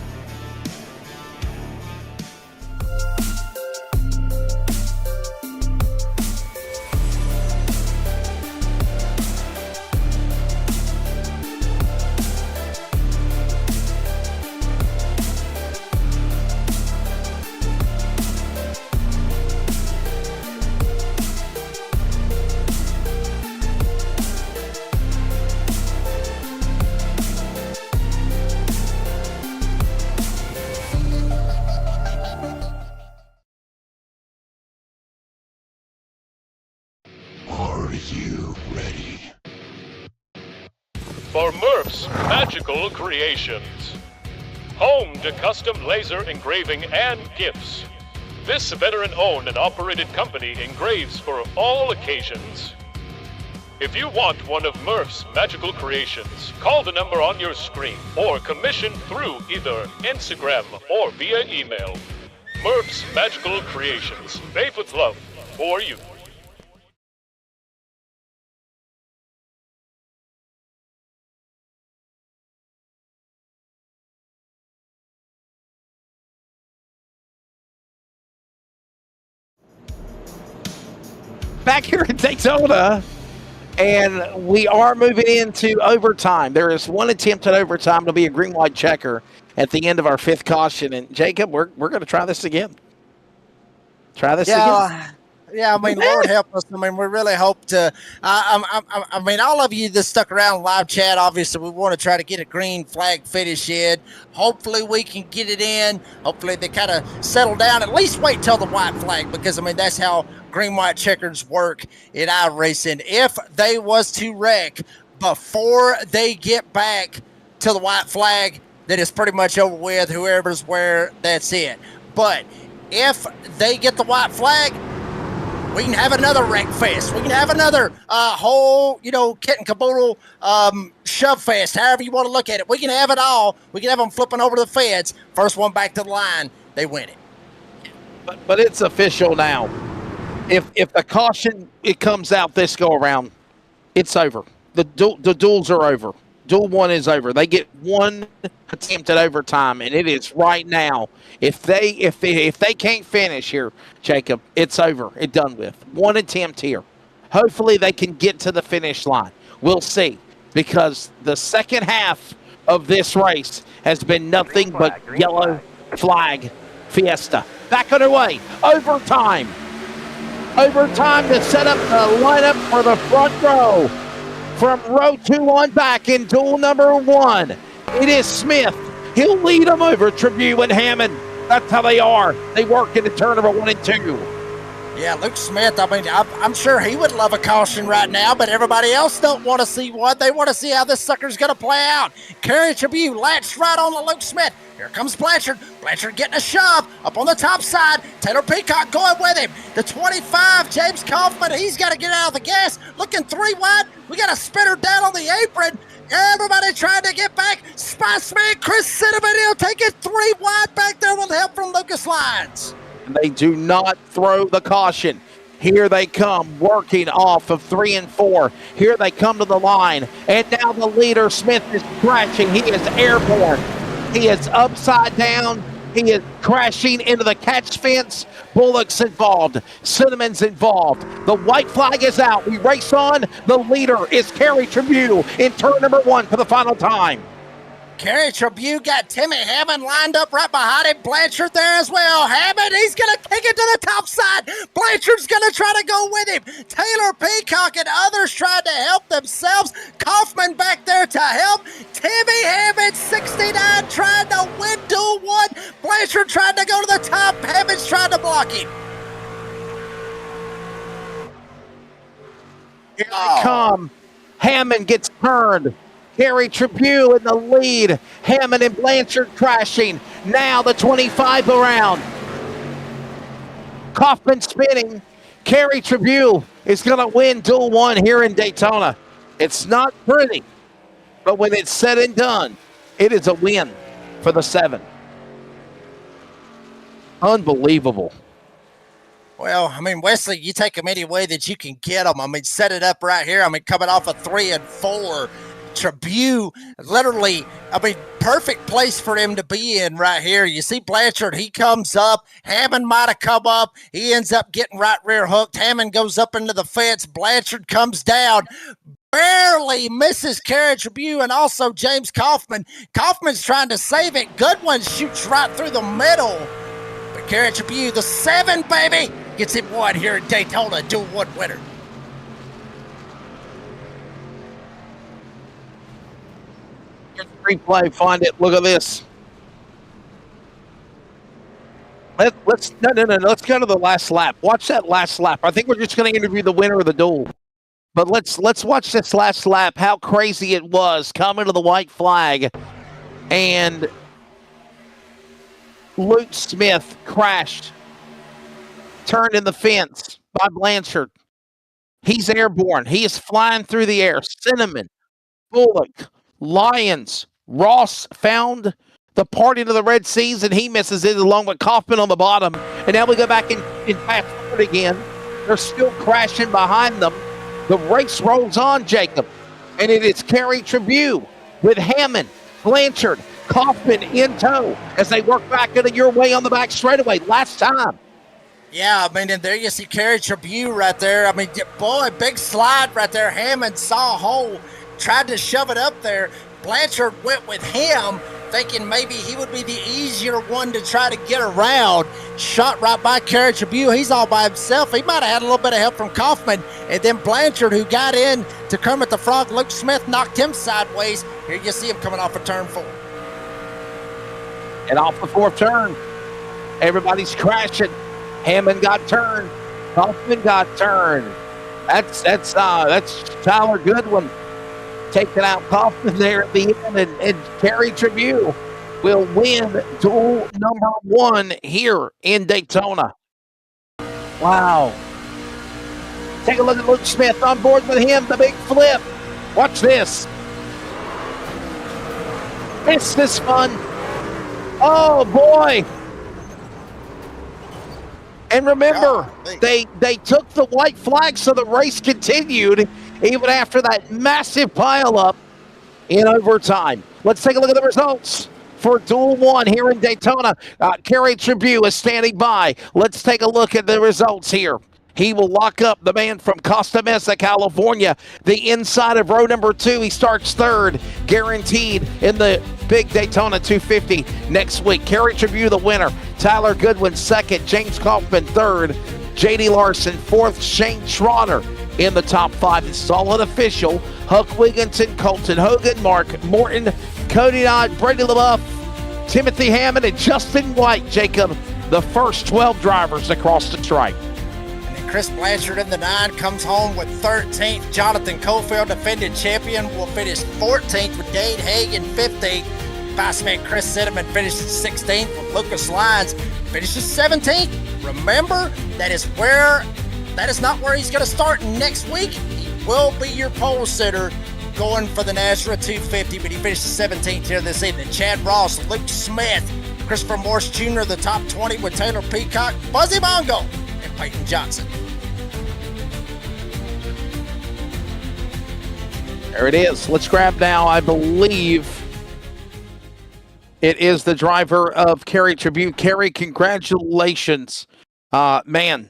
Are you ready? For Murf's Magical Creations. Home to custom laser engraving and gifts. This veteran-owned and operated company engraves for all occasions. If you want one of Murf's Magical Creations, call the number on your screen or commission through either Instagram or via email. Murf's Magical Creations, made with love for you. Back here in Daytona, and we are moving into overtime. There is one attempt at overtime. It'll be a green-white checker at the end of our 5th caution. And Jacob, we're going to try this again. Again. Yeah, I mean, Lord help us. I mean, we really hope to. I mean, all of you that stuck around live chat, obviously, we want to try to get a green flag finish in. Hopefully, we can get it in. Hopefully, they kind of settle down. At least wait till the white flag, because I mean, that's how green-white checkers work in iRacing. If they was to wreck before they get back to the white flag, then it's pretty much over with. Whoever's where, that's it. But if they get the white flag, we can have another wreck fest. We can have another whole, kit and caboodle shove fest, however you want to look at it. We can have it all. We can have them flipping over the feds. First one back to the line, they win it. But it's official now. If the caution it comes out this go around, it's over. The duels are over. Duel 1 is over. They get one attempt at overtime, and it is right now. If they can't finish here, Jacob, it's over. It's done with. One attempt here. Hopefully they can get to the finish line. We'll see, because the second half of this race has been nothing but yellow flag fiesta. Back underway. Overtime. Overtime to set up the lineup for the front row. From row 2 on back in duel number 1, it is Smith. He'll lead them over Tribute and Hammond. That's how they are. They work in the turn number 1 and 2. Yeah, Luke Smith, I mean, I'm sure he would love a caution right now, but everybody else don't want to see one. They want to see how this sucker's going to play out. Kerry Tribute latched right on to Luke Smith. Here comes Blanchard. Blanchard getting a shove up on the top side. Taylor Peacock going with him. The 25, James Kaufman, he's got to get out of the gas. Looking 3 wide. We got a spinner down on the apron. Everybody trying to get back. Spiceman, Chris Cinnamon, he'll take it 3 wide back there with help from Lucas Lyons. They do not throw the caution. Here they come, working off of 3 and 4. Here they come to the line. And now the leader, Smith, is crashing. He is airborne. He is upside down. He is crashing into the catch fence. Bullock's involved. Cinnamon's involved. The white flag is out. We race on. The leader is Kerry Tribute in turn number 1 for the final time. Kerry Tribute got Timmy Hammond lined up right behind him. Blanchard there as well. Hammond, he's going to kick it to the top side. Blanchard's going to try to go with him. Taylor Peacock and others tried to help themselves. Kaufman back there to help. Timmy Hammond, 69, trying to win duel 1. Blanchard tried to go to the top. Hammond's trying to block him. Here they come. Hammond gets turned. Gary Tribune in the lead. Hammond and Blanchard crashing. Now the 25 around. Kaufman spinning. Gary Tribune is going to win Duel 1 here in Daytona. It's not pretty, but when it's said and done, it is a win for the 7. Unbelievable. Well, I mean, Wesley, you take them any way that you can get them. I mean, set it up right here. I mean, coming off of 3 and 4. Tribune, literally, I mean, perfect place for him to be in right here. You see Blanchard, he comes up. Hammond might have come up. He ends up getting right rear hooked. Hammond goes up into the fence. Blanchard comes down. Barely misses Gary Tribune and also James Kaufman. Kaufman's trying to save it. Goodwin shoots right through the middle. But Gary Tribune, the 7, baby, gets it won here in Daytona, Duel 1 winner. Replay, find it. Look at this. Let's go to the last lap. Watch that last lap. I think we're just going to interview the winner of the duel. But let's watch this last lap. How crazy it was coming to the white flag, and Luke Smith crashed, turned in the fence by Blanchard. He's airborne. He is flying through the air. Cinnamon, Bullock, Lyons, Ross found the part into the Red Seas, and he misses it along with Kaufman on the bottom. And now we go back in fast forward again. They're still crashing behind them. The race rolls on, Jacob, and it is Gary Tribune with Hammond, Blanchard, Kaufman in tow as they work back into your way on the back straightaway. Last time. Yeah, I mean, and there you see Gary Tribune right there. I mean, boy, big slide right there. Hammond saw a hole, tried to shove it up there. Blanchard went with him, thinking maybe he would be the easier one to try to get around. Shot right by Gary Tribune. He's all by himself. He might have had a little bit of help from Kaufman. And then Blanchard, who got in to Kermit the Frog, Luke Smith knocked him sideways. Here you see him coming off of turn 4. And off the 4th turn, everybody's crashing. Hammond got turned. Kaufman got turned. That's Tyler Goodwin taking out Kaufman there at the end, and Gary Tribune will win duel number 1 here in Daytona. Wow. Take a look at Luke Smith on board with him, the big flip. Watch this. This is fun. Oh, boy. And remember, they took the white flag, so the race continued even after that massive pileup in overtime. Let's take a look at the results for Duel 1 here in Daytona. Gary Tribune is standing by. Let's take a look at the results here. He will lock up the man from Costa Mesa, California, the inside of row number 2. He starts 3rd, guaranteed in the big Daytona 250 next week. Gary Tribune, the winner. Tyler Goodwin, 2nd. James Kaufman, 3rd. J.D. Larson, 4th. Shane Trotter in the top 5. It's solid official. Huck Wigginton, Colton Hogan, Mark Morton, Cody Dodd, Brady LaBeouf, Timothy Hammond, and Justin White. Jacob, the first 12 drivers across the stripe. Chris Blanchard in the 9 comes home with 13th. Jonathan Cofield, defending champion, will finish 14th with Dade Hagan 15th. Viceman Chris Cinnamon finishes 16th with Lucas Lyons finishes 17th. Remember, that is not where he's going to start next week. He will be your pole sitter going for the NASRA 250, but he finishes 17th here this evening. Chad Ross, Luke Smith, Christopher Morse Jr., the top 20 with Taylor Peacock, Buzzy Mongo, and Peyton Johnson. There it is. Let's grab now, I believe it is the driver of Gary Tribune. Gary, congratulations. Man,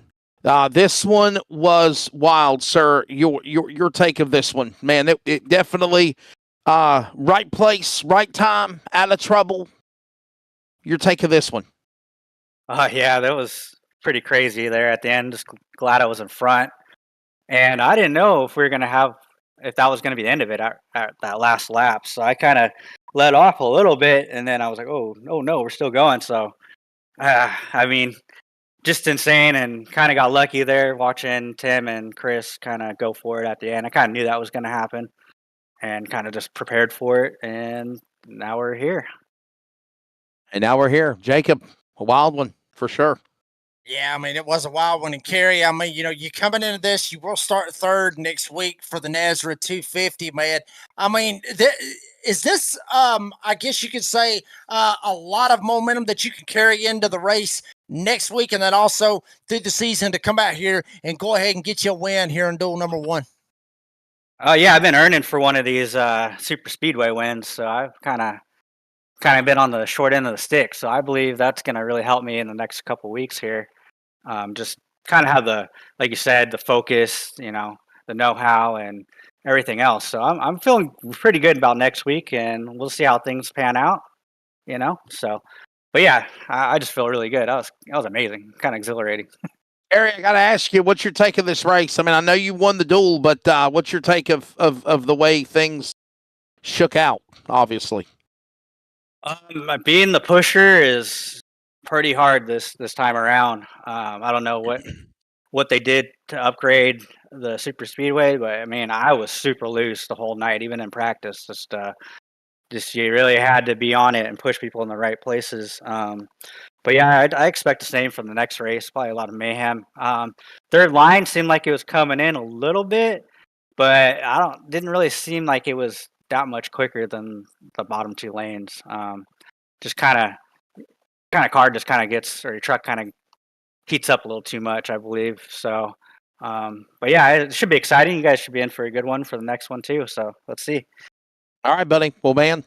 this one was wild, sir. Your take of this one. Man, it definitely right place, right time, out of trouble. Your take of this one. Yeah, that was pretty crazy there at the end. Just glad I was in front. And I didn't know if that was going to be the end of it at that last lap. So I kind of let off a little bit, and then I was like, oh no, we're still going. So, I mean, just insane, and kind of got lucky there watching Tim and Chris kind of go for it at the end. I kind of knew that was going to happen. and kind of just prepared for it. And now we're here. And now we're here. Jacob, a wild one for sure. Yeah, I mean, it was a wild one. And Kerry, I mean, you coming into this, you will start third next week for the NASRA 250, man. I mean, is this, I guess you could say, a lot of momentum that you can carry into the race next week, and then also through the season to come out here and go ahead and get you a win here in duel number 1? Yeah, I've been earning for one of these super speedway wins, so I've kind of been on the short end of the stick. So I believe that's going to really help me in the next couple weeks here. Just kind of have the, like you said, the focus, the know-how and everything else. So I'm feeling pretty good about next week, and we'll see how things pan out, So, but yeah, I just feel really good. That was amazing, kind of exhilarating. Harry, I got to ask you, what's your take of this race? I mean, I know you won the duel, but what's your take of the way things shook out, obviously? Being the pusher is pretty hard this time around. I don't know what they did to upgrade the super speedway, but I mean, I was super loose the whole night, even in practice. Just you really had to be on it and push people in the right places. But yeah, I expect the same from the next race. Probably a lot of mayhem. Third line seemed like it was coming in a little bit, but didn't really seem like it was that much quicker than the bottom 2 lanes. Just kind of car just kind of gets, or your truck kind of heats up a little too much, I believe. So, but yeah, it should be exciting. You guys should be in for a good one for the next one too. So let's see. All right, buddy. Well, man,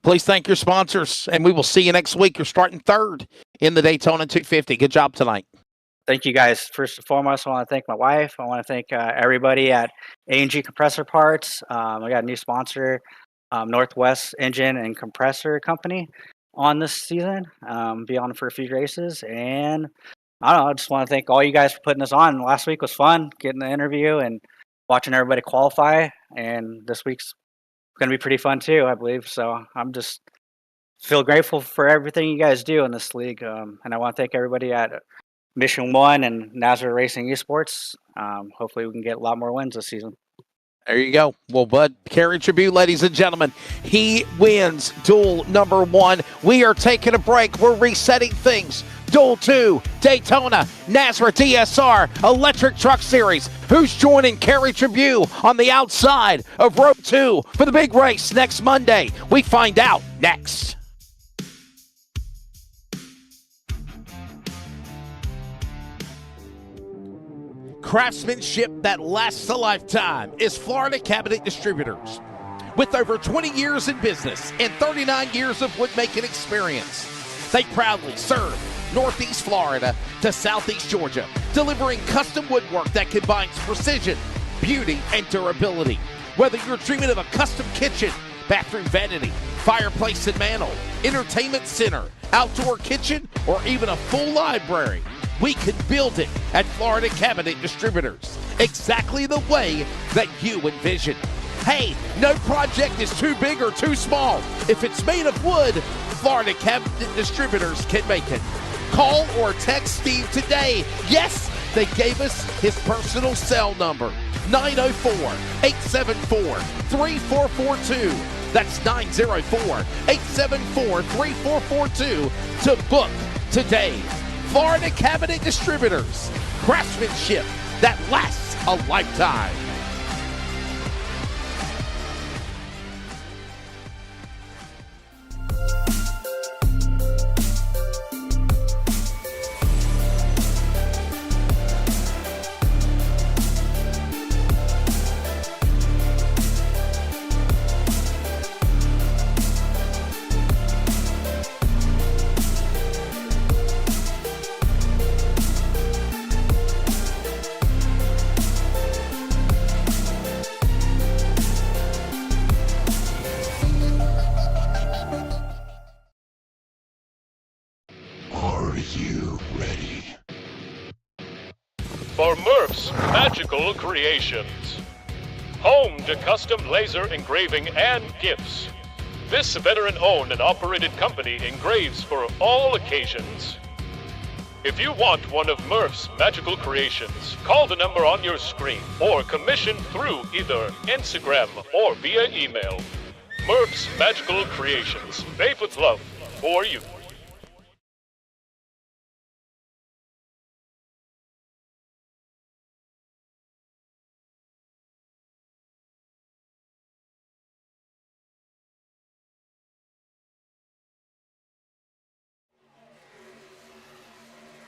please thank your sponsors, and we will see you next week. You're starting third in the Daytona 250. Good job tonight. Thank you, guys. First and foremost, I want to thank my wife. I want to thank everybody at A&G Compressor Parts. We got a new sponsor, Northwest Engine and Compressor Company, on this season. Be on for a few races. And I don't know, I just want to thank all you guys for putting this on. Last week was fun, getting the interview and watching everybody qualify. And this week's going to be pretty fun too, I believe. So I'm just feel grateful for everything you guys do in this league. And I want to thank everybody at Mission 1 and NASRA Racing Esports. Hopefully we can get a lot more wins this season. There you go. Well, Bud, Kerry Tribute, ladies and gentlemen, he wins duel number 1. We are taking a break. We're resetting things. Duel 2, Daytona, NASRA DSR, Electric Truck Series. Who's joining Kerry Tribute on the outside of Row 2 for the big race next Monday? We find out next. Craftsmanship that lasts a lifetime is Florida Cabinet Distributors. With over 20 years in business and 39 years of woodmaking experience, they proudly serve Northeast Florida to Southeast Georgia, delivering custom woodwork that combines precision, beauty, and durability. Whether you're dreaming of a custom kitchen, bathroom vanity, fireplace and mantle, entertainment center, outdoor kitchen, or even a full library, we can build it at Florida Cabinet Distributors, exactly the way that you envision. Hey, no project is too big or too small. If it's made of wood, Florida Cabinet Distributors can make it. Call or text Steve today. Yes, they gave us his personal cell number, 904-874-3442. That's 904-874-3442 to book today. Florida Cabinet Distributors, craftsmanship that lasts a lifetime. For Murf's Magical Creations. Home to custom laser engraving and gifts. This veteran-owned and operated company engraves for all occasions. If you want one of Murf's magical creations, call the number on your screen or commission through either Instagram or via email. Murf's Magical Creations, made with love for you.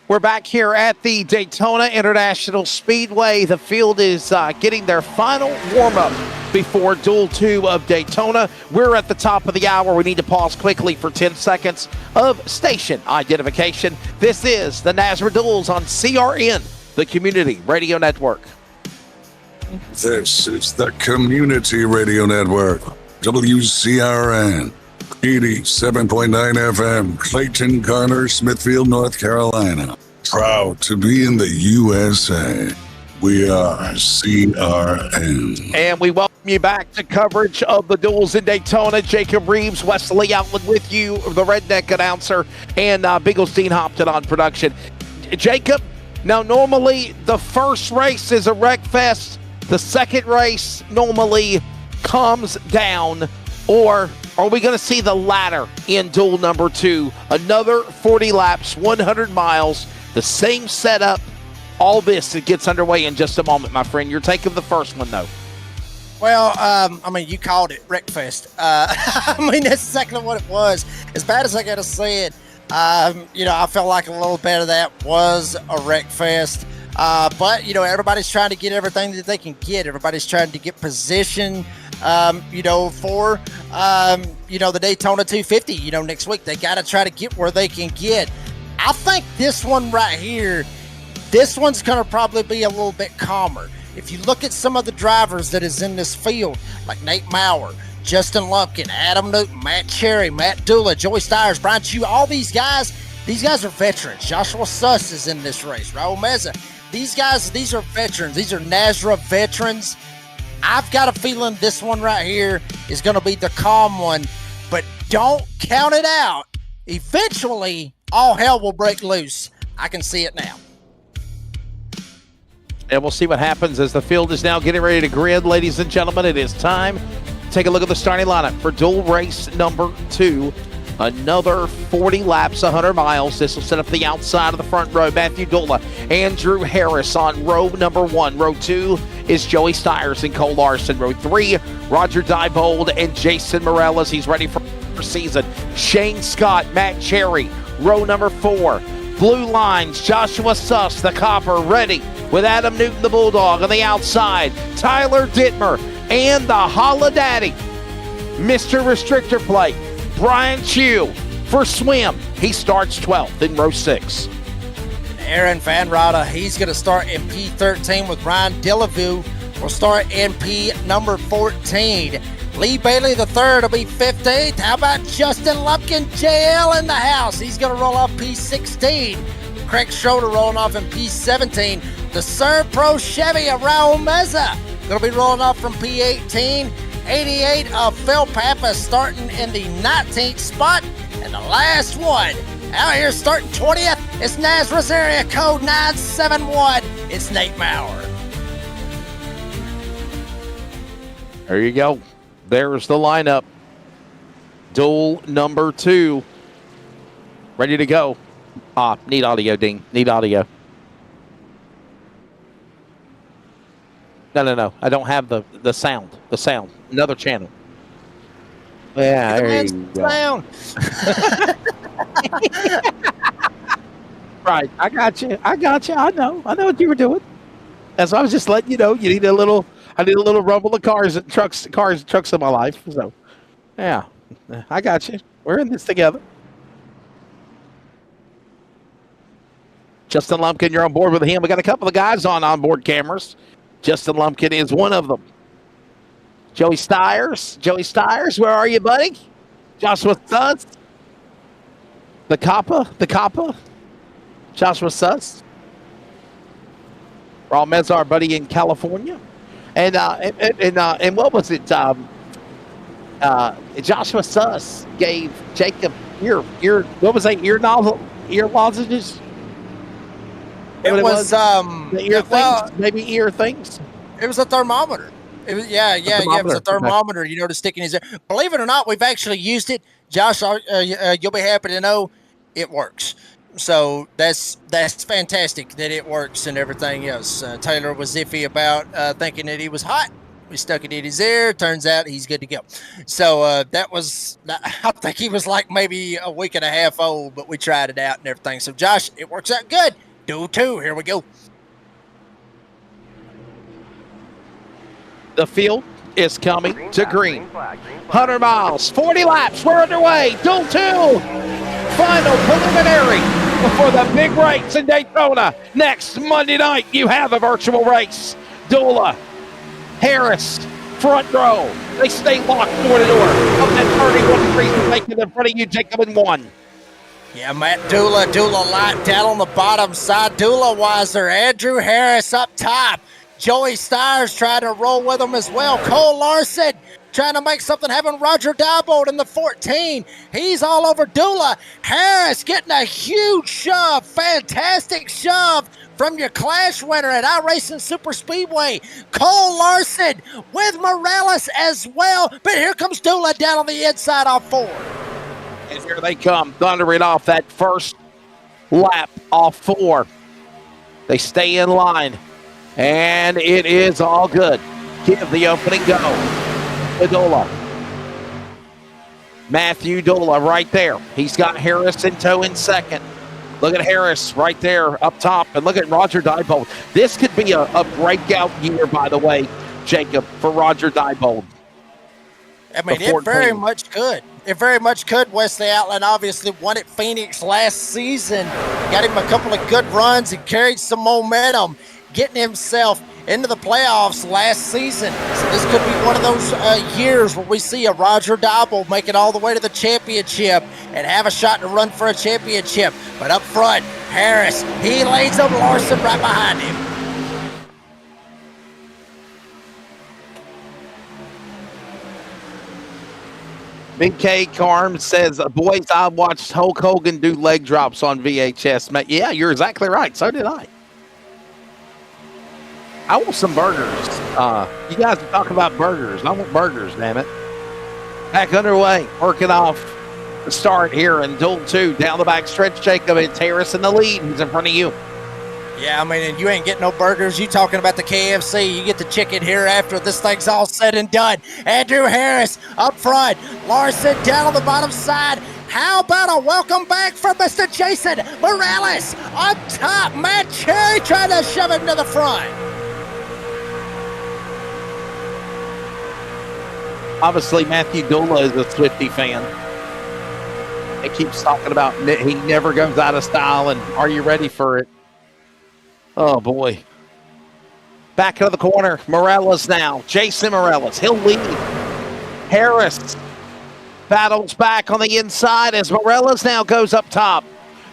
We're back here at the Daytona International Speedway. The field is getting their final warm-up before Duel 2 of Daytona. We're at the top of the hour. We need to pause quickly for 10 seconds of station identification. This is the NASRA Duels on CRN, the Community Radio Network. This is the Community Radio Network, WCRN, 87.9 FM, Clayton, Connor, Smithfield, North Carolina. Proud to be in the USA. We are CRN. And we welcome you back to coverage of the Duels in Daytona. Jacob Reeves, Wesley Outland with you, the Redneck announcer, and Bigglestein Hopton on production. Jacob, now normally the first race is a wreck fest. The second race normally calms down. Or are we going to see the latter in Duel number 2? Another 40 laps, 100 miles, the same setup. All this, it gets underway in just a moment, my friend. You're taking the first one, though. Well, I mean, you called it Wreckfest. I mean, that's exactly what it was. As bad as I got to say it, I felt like a little bit of that was a Wreckfest. But, everybody's trying to get everything that they can get. Everybody's trying to get position, for, the Daytona 250, next week. They got to try to get where they can get. I think this one right here, this one's going to probably be a little bit calmer. If you look at some of the drivers that is in this field, like Nate Maurer, Justin Lumpkin, Adam Newton, Matt Cherry, Matt Dula, Joey Stiers, Brian Chew, all these guys are veterans. Joshua Suss is in this race. Raul Meza. These are veterans. These are NASRA veterans. I've got a feeling this one right here is going to be the calm one, but don't count it out. Eventually, all hell will break loose. I can see it now. And we'll see what happens as the field is now getting ready to grid. Ladies and gentlemen, it is time to take a look at the starting lineup for Duel race number 2. Another 40 laps, 100 miles. This will set up the outside of the front row. Matthew Dula, Andrew Harris on row number 1. Row 2 is Joey Stiers and Cole Larson. Row 3, Roger Diebold and Jason Morel as he's ready for season. Shane Scott, Matt Cherry. Row number 4, blue lines, Joshua Suss, the Copper, ready with Adam Newton, the Bulldog, on the outside. Tyler Dittmer and the Holla Daddy, Mr. Restrictor Plate, Brian Chew for Swim. He starts 12th in row 6. Aaron Van Rada, he's going to start in P13 with Ryan Delavu. Will start in P number 14. Lee Bailey the third will be 15th. How about Justin Lumpkin, JL in the house? He's going to roll off P16. Craig Schroeder rolling off in P17. The Serve Pro Chevy of Raul Meza going to be rolling off from P18. 88 of Phil Pappas starting in the 19th spot. And the last one out here starting 20th is NASRA's area code 971. It's Nate Maurer. There you go. There's the lineup. Duel number 2. Ready to go. Need audio, Dean. Need audio. No. I don't have the sound. The sound. Another channel. Yeah, there you go. Sound. Right. I got you. I know what you were doing. As I was just letting you know, I need a little rumble of cars and trucks in my life. So, yeah, I got you. We're in this together. Justin Lumpkin, you're on board with him. We got a couple of guys on board cameras. Justin Lumpkin is one of them. Joey Stiers, where are you, buddy? Joshua Suss. The Kappa. Joshua Suss. Raul Meza, our buddy in California. And what was it? Joshua Suss gave Jacob ear lozenges. It what was, the ear well, things? Maybe ear things? it was a thermometer. It was, yeah. It was a thermometer, okay. thermometer, to stick in his ear. Believe it or not, we've actually used it. Josh, you'll be happy to know it works. So that's fantastic that it works and everything else. Taylor was iffy about thinking that he was hot. We stuck it in his ear. Turns out he's good to go. So that was, I think he was like maybe a week and a half old, but we tried it out and everything. So Josh, it works out good. Duel 2, here we go. The field is coming to green. 100 miles, 40 laps. We're underway. Duel 2. Final preliminary before the big race in Daytona. Next Monday night, you have a virtual race. Dula, Harris, front row. They stay locked door to door. Up that 31 degrees, making in front of you, Jacob, in 1. Yeah, Matt Dula light down on the bottom side. Dula Wiser, Andrew Harris up top. Joey Stires trying to roll with him as well. Cole Larson trying to make something happen. Roger Diebold in the 14. He's all over Dula. Harris getting a huge shove. Fantastic shove from your Clash winner at iRacing Super Speedway. Cole Larson with Morales as well. But here comes Dula down on the inside off 4. And here they come, thundering off that first lap off 4. They stay in line. And it is all good. Give the opening go to Dula. Matthew Dula right there. He's got Harris in tow in second. Look at Harris right there up top. And look at Roger Diebold. This could be a breakout year, by the way, Jacob, for Roger Diebold. I mean, it very much could. It very much could. Wesley Outland obviously won at Phoenix last season. Got him a couple of good runs and carried some momentum, getting himself into the playoffs last season. So this could be one of those years where we see a Roger Diebold make it all the way to the championship and have a shot to run for a championship. But up front, Harris, he lays up Larson right behind him. Big K Carm says, boys, I watched Hulk Hogan do leg drops on VHS. Yeah, you're exactly right. So did I. I want some burgers. You guys are talking about burgers. I want burgers, damn it. Back underway, working off the start here in Duel 2. Down the back stretch, Jacob. It's Harris in the lead. He's in front of you. Yeah, I mean, and you ain't getting no burgers. You talking about the KFC. You get the chicken here after this thing's all said and done. Andrew Harris up front. Larson down on the bottom side. How about a welcome back from Mr. Jason Morales on top. Matt Cherry trying to shove it into the front. Obviously, Matthew Dula is a Swiftie fan. He keeps talking about he never goes out of style, and are you ready for it? Oh, boy. Back into the corner. Morales now. Jason Morales. He'll lead. Harris battles back on the inside as Morales now goes up top.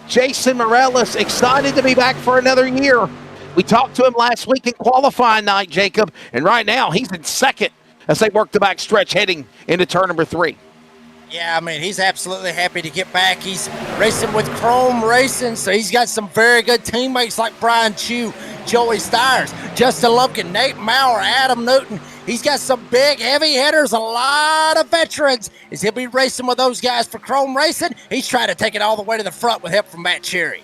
Jason Morales excited to be back for another year. We talked to him last week in qualifying night, Jacob, and right now he's in second as they work the back stretch heading into turn number 3. Yeah, I mean, he's absolutely happy to get back. He's racing with Chrome Racing, so he's got some very good teammates like Brian Chu, Joey Stires, Justin Lumpkin, Nate Maurer, Adam Newton. He's got some big, heavy hitters, a lot of veterans. As he'll be racing with those guys for Chrome Racing, he's trying to take it all the way to the front with help from Matt Cherry.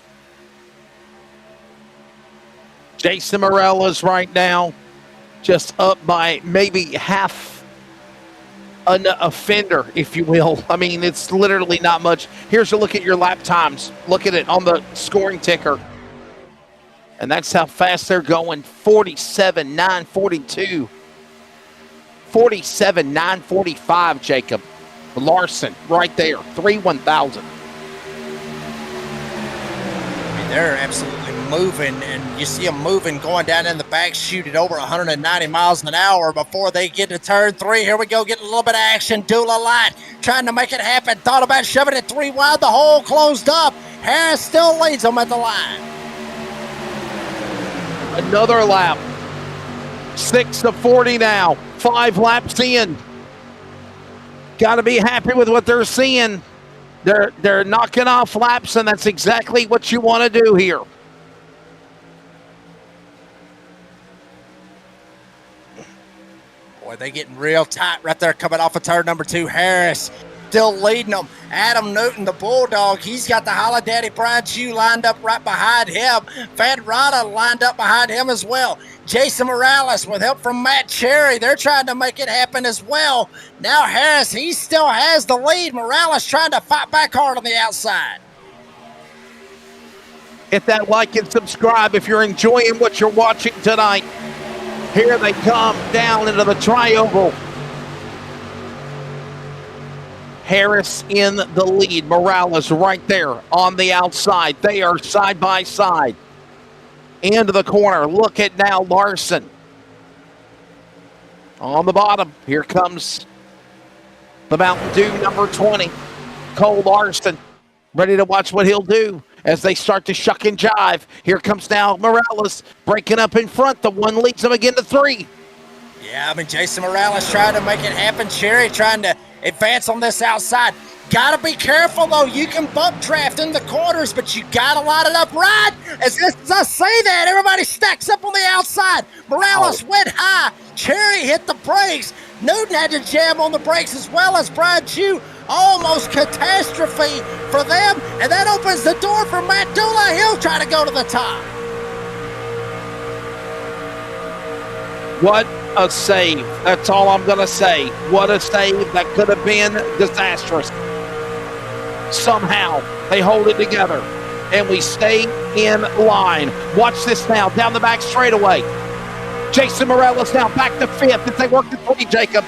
Jason Morales right now just up by maybe half an offender, if you will. I mean, it's literally not much. Here's a look at your lap times. Look at it on the scoring ticker. And that's how fast they're going. 47.942. 47.945, Jacob. Larson right there. 3-1,000. They're absolutely moving, and you see them moving, going down in the back chute at over 190 miles an hour before they get to turn 3. Here we go, getting a little bit of action. Dula Light trying to make it happen. Thought about shoving it 3 wide. The hole closed up. Harris still leads them at the line. Another lap. 6 to 40 now. 5 laps in. Got to be happy with what they're seeing. They're knocking off laps, and that's exactly what you want to do here. Boy, they getting real tight right there coming off of turn number 2. Harris still leading them. Adam Newton, the Bulldog, he's got the Holla Daddy Brian Chew lined up right behind him. Van Rada lined up behind him as well. Jason Morales with help from Matt Cherry. They're trying to make it happen as well. Now Harris, he still has the lead. Morales trying to fight back hard on the outside. Hit that like and subscribe if you're enjoying what you're watching tonight. Here they come down into the tri-oval. Harris in the lead. Morales right there on the outside. They are side by side. Into the corner. Look at now Larson. On the bottom. Here comes the Mountain Dew number 20. Cole Larson. Ready to watch what he'll do as they start to shuck and jive. Here comes now Morales breaking up in front. The one leads him again to 3. Yeah, I mean, Jason Morales trying to make it happen. Cherry trying to advance on this outside. Got to be careful, though. You can bump draft in the corners, but you got to line it up right. As I say that, everybody stacks up on the outside. Morales went high. Cherry hit the brakes. Newton had to jam on the brakes as well as Brian Chew. Almost catastrophe for them, and that opens the door for Matt Dula. He'll try to go to the top. What a save. That's all I'm going to say. What a save. That could have been disastrous. Somehow, they hold it together, and we stay in line. Watch this now, down the back straightaway. Jason Morales now back to 5th as they work the 3, Jacob.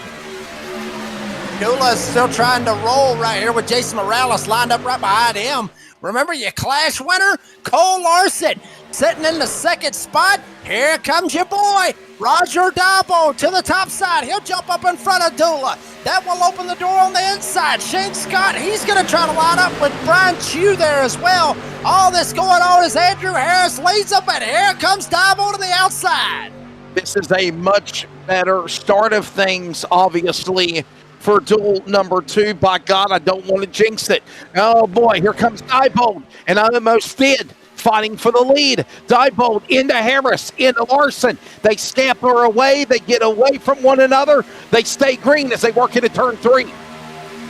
Dula's still trying to roll right here with Jason Morales lined up right behind him. Remember your Clash winner, Cole Larson, sitting in the 2nd spot. Here comes your boy, Roger Dabo, to the top side. He'll jump up in front of Dula. That will open the door on the inside. Shane Scott, he's going to try to line up with Brian Chew there as well. All this going on as Andrew Harris leads up, and here comes Dabo to the outside. This is a much better start of things, obviously, for duel number 2. By God, I don't want to jinx it. Oh boy, here comes Diebold, and I almost did. Fighting for the lead. Diebold into Harris, into Larson. They scamper away. They get away from one another. They stay green as they work into turn 3.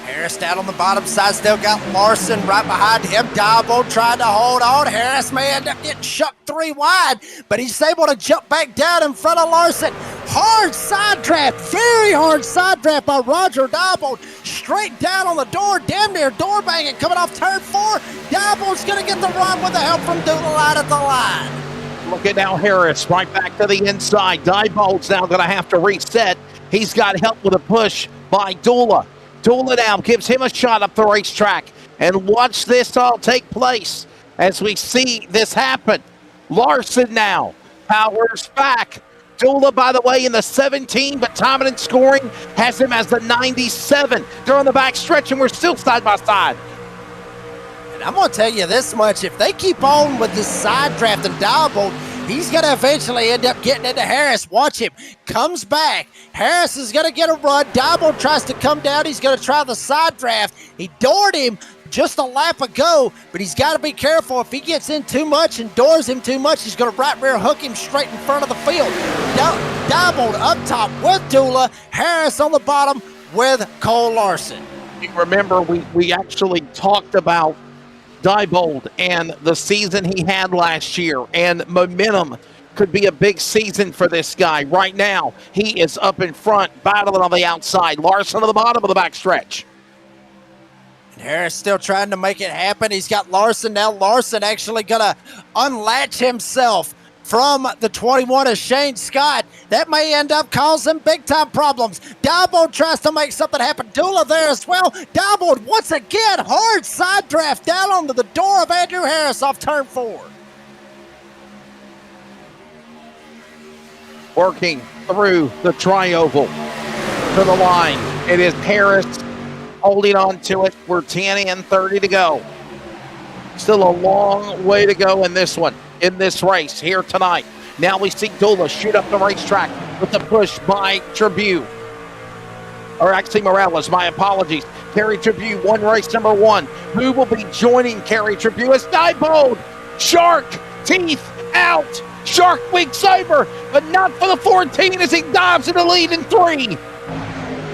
Harris down on the bottom side, still got Larson right behind him. Diebold trying to hold on. Harris may end up getting shucked 3 wide, but he's able to jump back down in front of Larson. Hard side draft, very hard side draft by Roger Diebold. Straight down on the door, damn near door banging, coming off turn 4. Diebold's going to get the run with the help from Doodle at the line. Look at now Harris right back to the inside. Diebold's now going to have to reset. He's got help with a push by Dula. Dula now gives him a shot up the racetrack. And watch this all take place as we see this happen. Larson now powers back. Dula, by the way, in the 17, but timing and scoring has him as the 97. They're on the back stretch, and we're still side by side. And I'm going to tell you this much. If they keep on with this side draft and Diebold, he's going to eventually end up getting into Harris. Watch him. Comes back. Harris is going to get a run. Diebold tries to come down. He's going to try the side draft. He doored him just a lap ago, but he's got to be careful. If he gets in too much and doors him too much, he's going to right rear hook him straight in front of the field. Diebold up top with Dula. Harris on the bottom with Cole Larson. You remember we actually talked about Diebold and the season he had last year, and momentum could be a big season for this guy. Right now, he is up in front, battling on the outside. Larson on the bottom of the backstretch. And Harris still trying to make it happen. He's got Larson now. Larson actually going to unlatch himself from the 21 of Shane Scott. That may end up causing big-time problems. Diebold tries to make something happen. Dula there as well. Diebold, once again, hard side draft down onto the door of Andrew Harris off turn 4. Working through the tri-oval to the line. It is Harris holding on to it. We're 10 and 30 to go. Still a long way to go in this one, in this race here tonight. Now we see Dula shoot up the racetrack with the push by Tribute. Or actually Morales, my apologies. Kerry Tribute won race number 1. Who will be joining Kerry Tribute? It's Diebold. Shark teeth out. Shark Week's over, but not for the 14 as he dives in the lead in 3.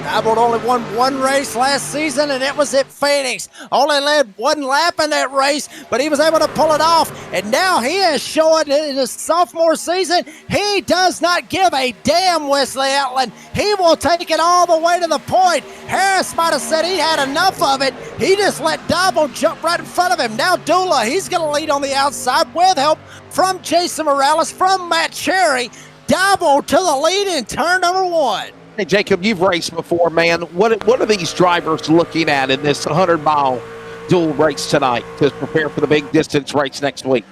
Diebold only won one race last season, and it was at Phoenix. Only led one lap in that race, but he was able to pull it off. And now he is showing in his sophomore season, he does not give a damn, Wesley Outland. He will take it all the way to the point. Harris might have said he had enough of it. He just let Diebold jump right in front of him. Now Dula, he's going to lead on the outside with help from Jason Morales, from Matt Cherry. Diebold to the lead in turn number 1. Hey, Jacob, you've raced before, man. What are these drivers looking at in this 100-mile dual race tonight to prepare for the big distance race next week?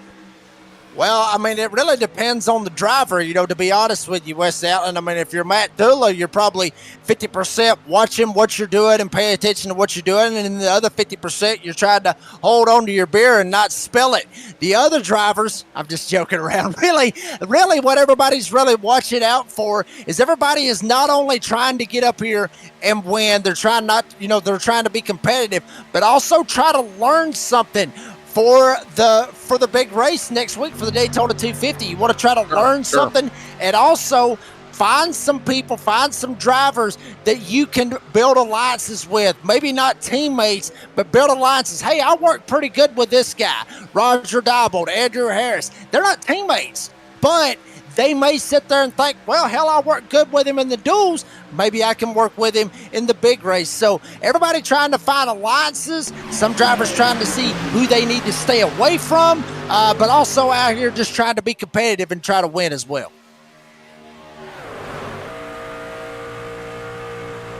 Well, I mean, it really depends on the driver, to be honest with you, Wes Outland. I mean, if you're Matt Dula, you're probably 50% watching what you're doing and pay attention to what you're doing. And in the other 50%, you're trying to hold on to your beer and not spill it. The other drivers, I'm just joking around, really what everybody's really watching out for is everybody is not only trying to get up here and win, they're trying they're trying to be competitive, but also try to learn something for the big race next week for the Daytona 250. You want to try to learn something and also find some people, find some drivers that you can build alliances with. Maybe not teammates, but build alliances. Hey, I work pretty good with this guy, Roger Diebold, Andrew Harris. They're not teammates, but they may sit there and think, well, hell, I work good with him in the duels. Maybe I can work with him in the big race. So everybody trying to find alliances. Some drivers trying to see who they need to stay away from, but also out here just trying to be competitive and try to win as well.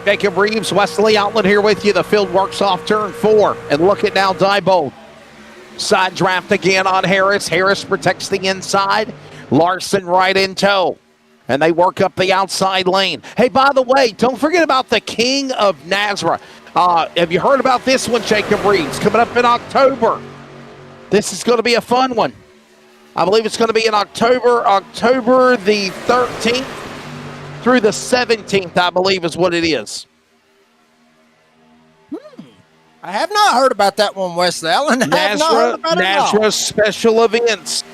Jacob Reeves, Wesley Outland here with you. The field works off turn 4. And look at now Diebold. Side draft again on Harris. Harris protects the inside. Larson right in tow. And they work up the outside lane. Hey, by the way, don't forget about the King of NASRA. Have you heard about this one, Jacob Reeves? Coming up in October. This is going to be a fun one. I believe it's going to be in October the 13th through the 17th, I believe is what it is. I have not heard about that one, Wesley Allen. NASRA special events.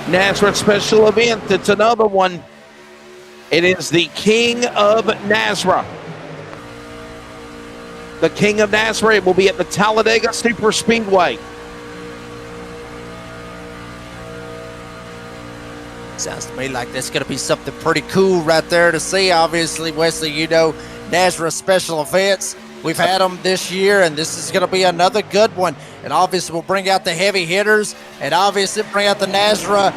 NASRA special event. It's another one. It is the King of NASRA. The King of NASRA. It will be at the Talladega Super Speedway. Sounds to me like that's going to be something pretty cool right there to see. Obviously, Wesley, NASRA special events. We've had them this year, and this is going to be another good one. And obviously, we'll bring out the heavy hitters, and obviously bring out the NASRA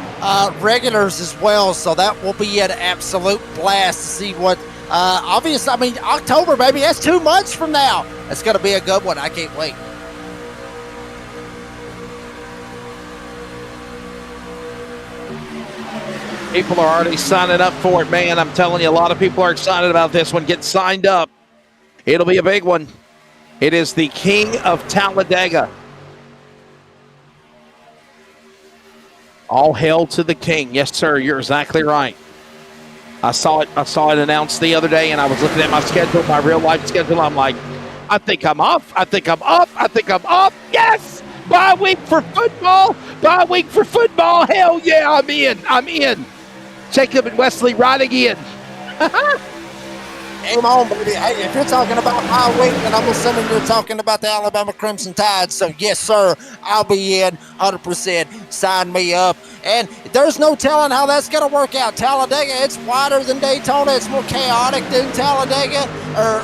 regulars as well. So that will be an absolute blast to see what. October, baby, that's 2 months from now. That's going to be a good one. I can't wait. People are already signing up for it, man. I'm telling you, a lot of people are excited about this one. Get signed up. It'll be a big one. It is the King of Talladega. All hail to the King. Yes, sir. You're exactly right. I saw it announced the other day, and I was looking at my schedule, my real life schedule. I'm like, I think I'm off. I think I'm up. I think I'm off. Yes! Bye week for football. Bye week for football. Hell yeah, I'm in. I'm in. Jacob and Wesley riding in. Game on, baby. Hey, if you're talking about my week, then I'm assuming you're talking about the Alabama Crimson Tide. So, yes, sir, I'll be in 100%. Sign me up. And there's no telling how that's going to work out. Talladega, it's wider than Daytona. It's more chaotic than Talladega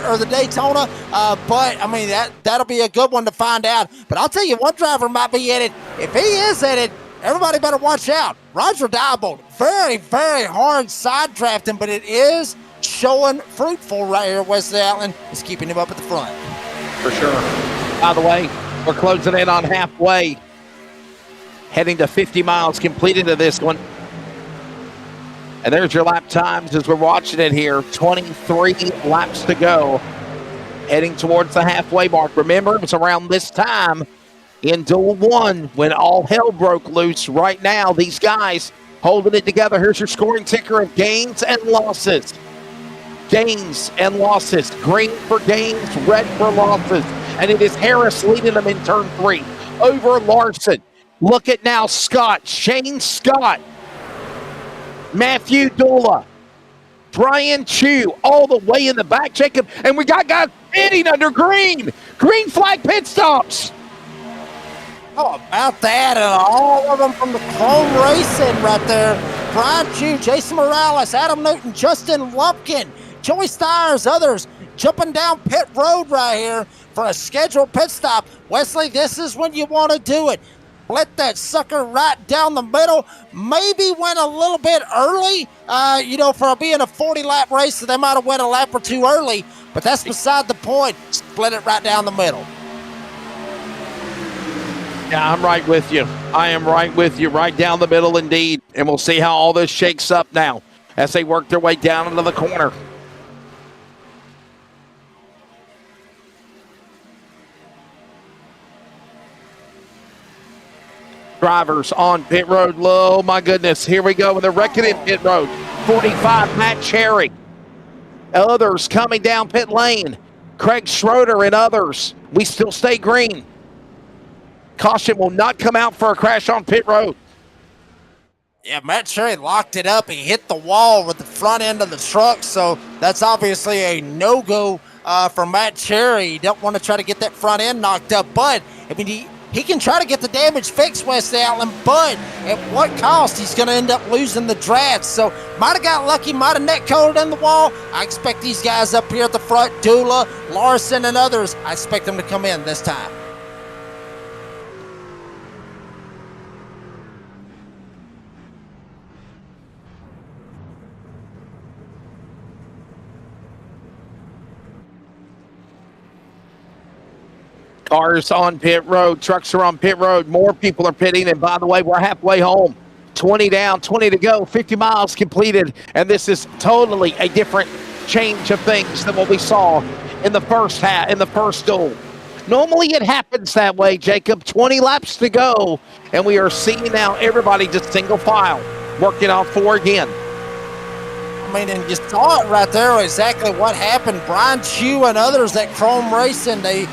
or the Daytona. But, I mean, that'll be a good one to find out. But I'll tell you, one driver might be in it. If he is in it, everybody better watch out. Roger Diebold, very, very hard side drafting, but it is showing fruitful right here. Wesley Allen is keeping him up at the front. For sure. By the way, we're closing in on halfway. Heading to 50 miles completed to this one. And there's your lap times as we're watching it here. 23 laps to go. Heading towards the halfway mark. Remember, it was around this time in Duel 1 when all hell broke loose. Right now, these guys holding it together. Here's your scoring ticker of gains and losses. Gains and losses. Green for gains, red for losses. And it is Harris leading them in turn 3 over Larson. Look at now Scott, Shane Scott, Matthew Dula, Brian Chu, all the way in the back, Jacob. And we got guys pitting under green flag pit stops. How about that? And all of them from the Chrome Racing right there. Brian Chu, Jason Morales, Adam Newton, Justin Lumpkin, Joey Stiers, others jumping down pit road right here for a scheduled pit stop. Wesley, this is when you want to do it. Split that sucker right down the middle. Maybe went a little bit early, for being a 40-lap race, so they might have went a lap or two early, but that's beside the point. Split it right down the middle. Yeah, I'm right with you. I am right with you, right down the middle indeed. And we'll see how all this shakes up now as they work their way down into the corner. Drivers on pit road. Oh, my goodness. Here we go with the wrecking in pit road. 45, Matt Cherry. Others coming down pit lane. Craig Schroeder and others. We still stay green. Caution will not come out for a crash on pit road. Yeah, Matt Cherry locked it up. He hit the wall with the front end of the truck, so that's obviously a no-go for Matt Cherry. You don't want to try to get that front end knocked up, but, I mean, he can try to get the damage fixed, Wesley Outland, but at what cost? He's going to end up losing the draft. So might have got lucky, might have net coded in the wall. I expect these guys up here at the front, Dula, Larson, and others, I expect them to come in this time. Cars on pit road, trucks are on pit road, more people are pitting, and by the way, we're halfway home. 20 down, 20 to go, 50 miles completed, and this is totally a different change of things than what we saw in the first duel. Normally it happens that way, Jacob. 20 laps to go, and we are seeing now everybody just single file, working on four again. I mean, and you saw it right there, exactly what happened. Brian Chu and others at Chrome Racing, they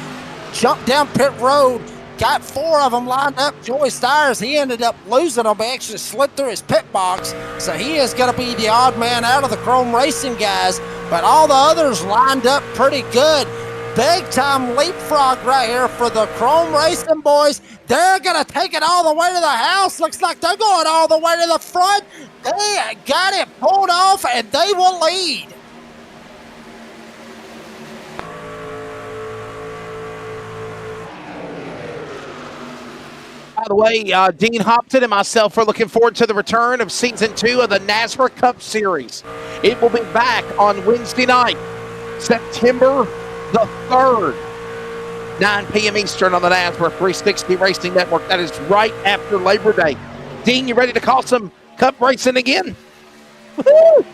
jumped down pit road, got four of them lined up. Joey Stiers, he ended up losing them. He actually slid through his pit box, so he is going to be the odd man out of the Chrome Racing guys, but all the others lined up pretty good. Big time leapfrog right here for the Chrome Racing boys. They're going to take it all the way to the house. Looks like they're going all the way to the front. They got it pulled off, and they will lead. By the way, Dean Hopton and myself are looking forward to the return of Season 2 of the NASRA Cup Series. It will be back on Wednesday night, September the 3rd, 9 p.m. Eastern on the NASRA 360 Racing Network. That is right after Labor Day. Dean, you ready to call some Cup racing again? Woo-hoo!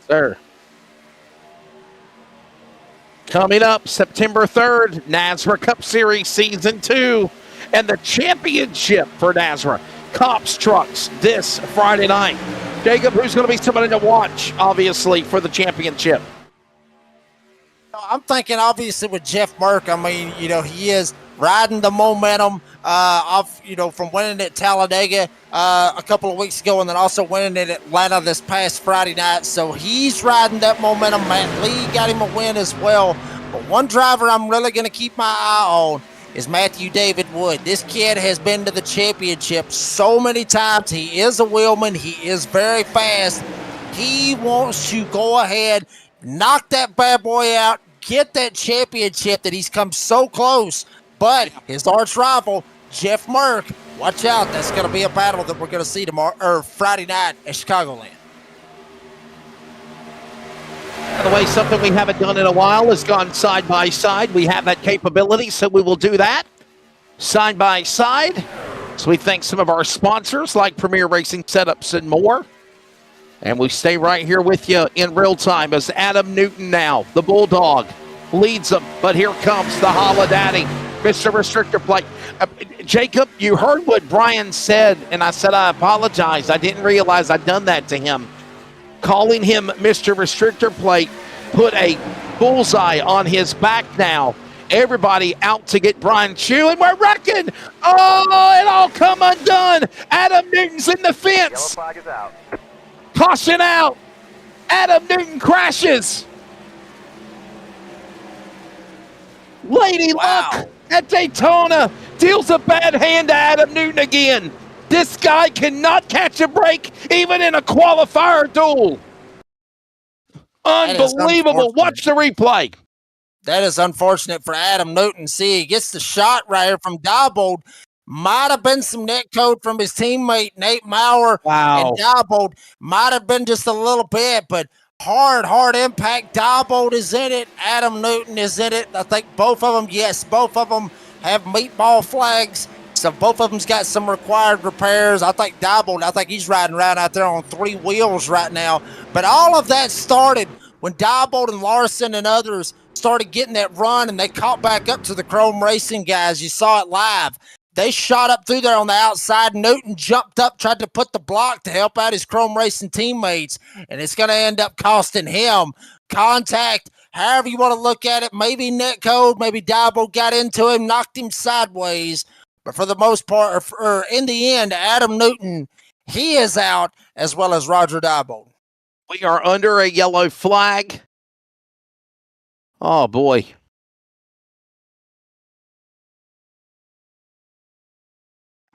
Sir. Coming up September 3rd, NASRA Cup Series Season 2 and the championship for NASRA Cops Trucks this Friday night. Jacob, who's going to be somebody to watch, obviously, for the championship? I'm thinking, obviously, with Jeff Murf. I mean, he is riding the momentum from winning at Talladega a couple of weeks ago and then also winning at Atlanta this past Friday night. So he's riding that momentum. Matt Lee got him a win as well. But one driver I'm really going to keep my eye on is Matthew David Wood. This kid has been to the championship so many times. He is a wheelman. He is very fast. He wants to go ahead, knock that bad boy out, get that championship that he's come so close. But his arch rival, Jeff Murf, watch out. That's going to be a battle that we're going to see Friday night at Chicagoland. By the way, something we haven't done in a while is gone side by side. We have that capability, so we will do that side by side. So we thank some of our sponsors like Premier Racing Setups and more. And we stay right here with you in real time as Adam Newton now, the Bulldog, leads them. But here comes the Holla Daddy, Mr. Restrictor Plate. Jacob, you heard what Brian said, and I said I apologize. I didn't realize I'd done that to him. calling him Mr. Restrictor Plate put a bullseye on his back now. Everybody out to get Brian Chew, and we're wrecking. Oh, it all come undone. Adam Newton's in the fence. Yellow flag is out. Caution out. Adam Newton crashes. Lady Luck at Daytona deals a bad hand to Adam Newton again. This guy cannot catch a break even in a qualifier duel. Unbelievable. Watch the replay. That is unfortunate for Adam Newton. See, he gets the shot right here from Diebold. Might have been some net code from his teammate, Nate Maurer. Wow. And Diebold might have been just a little bit, but hard impact. Diebold is in it. Adam Newton is in it. I think both of them, yes, both of them have meatball flags. So both of them's got some required repairs. I think Diebold, he's riding around out there on 3 wheels right now. But all of that started when Diebold and Larson and others started getting that run, and they caught back up to the Chrome Racing guys. You saw it live. They shot up through there on the outside. Newton jumped up, tried to put the block to help out his Chrome Racing teammates, and it's going to end up costing him contact. However you want to look at it, maybe net code, maybe Diebold got into him, knocked him sideways. But for the most part, or in the end, Adam Newton, he is out, as well as Roger Diebold. We are under a yellow flag. Oh, boy.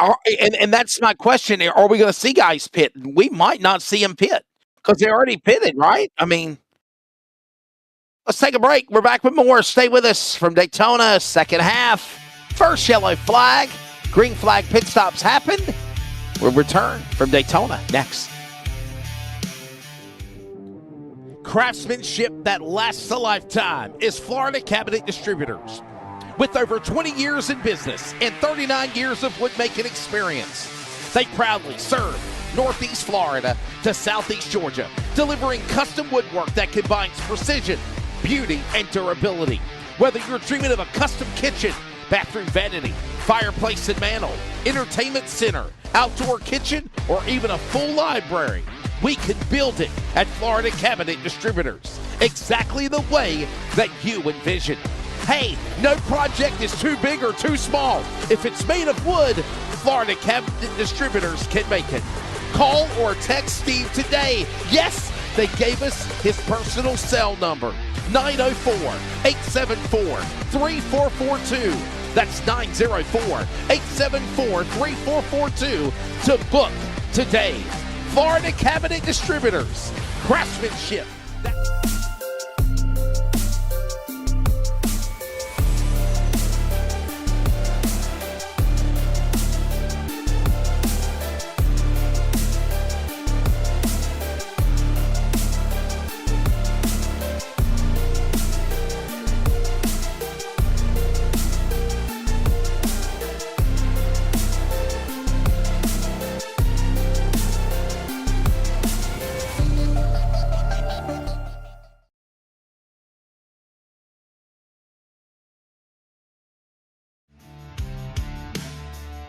And that's my question. Are we going to see guys pit? We might not see them pit because they already pitted, right? I mean, let's take a break. We're back with more. Stay with us from Daytona, second half. First yellow flag. Green flag pit stops happened. We'll return from Daytona next. Craftsmanship that lasts a lifetime is Florida Cabinet Distributors. With over 20 years in business and 39 years of woodmaking experience, they proudly serve Northeast Florida to Southeast Georgia, delivering custom woodwork that combines precision, beauty, and durability. Whether you're dreaming of a custom kitchen, bathroom vanity, fireplace and mantle, entertainment center, outdoor kitchen, or even a full library, we can build it at Florida Cabinet Distributors, exactly the way that you envision. Hey, no project is too big or too small. If it's made of wood, Florida Cabinet Distributors can make it. Call or text Steve today. Yes, they gave us his personal cell number, 904-874-3442. That's 904-874-3442 to book today. Florida Cabinet Distributors, craftsmanship.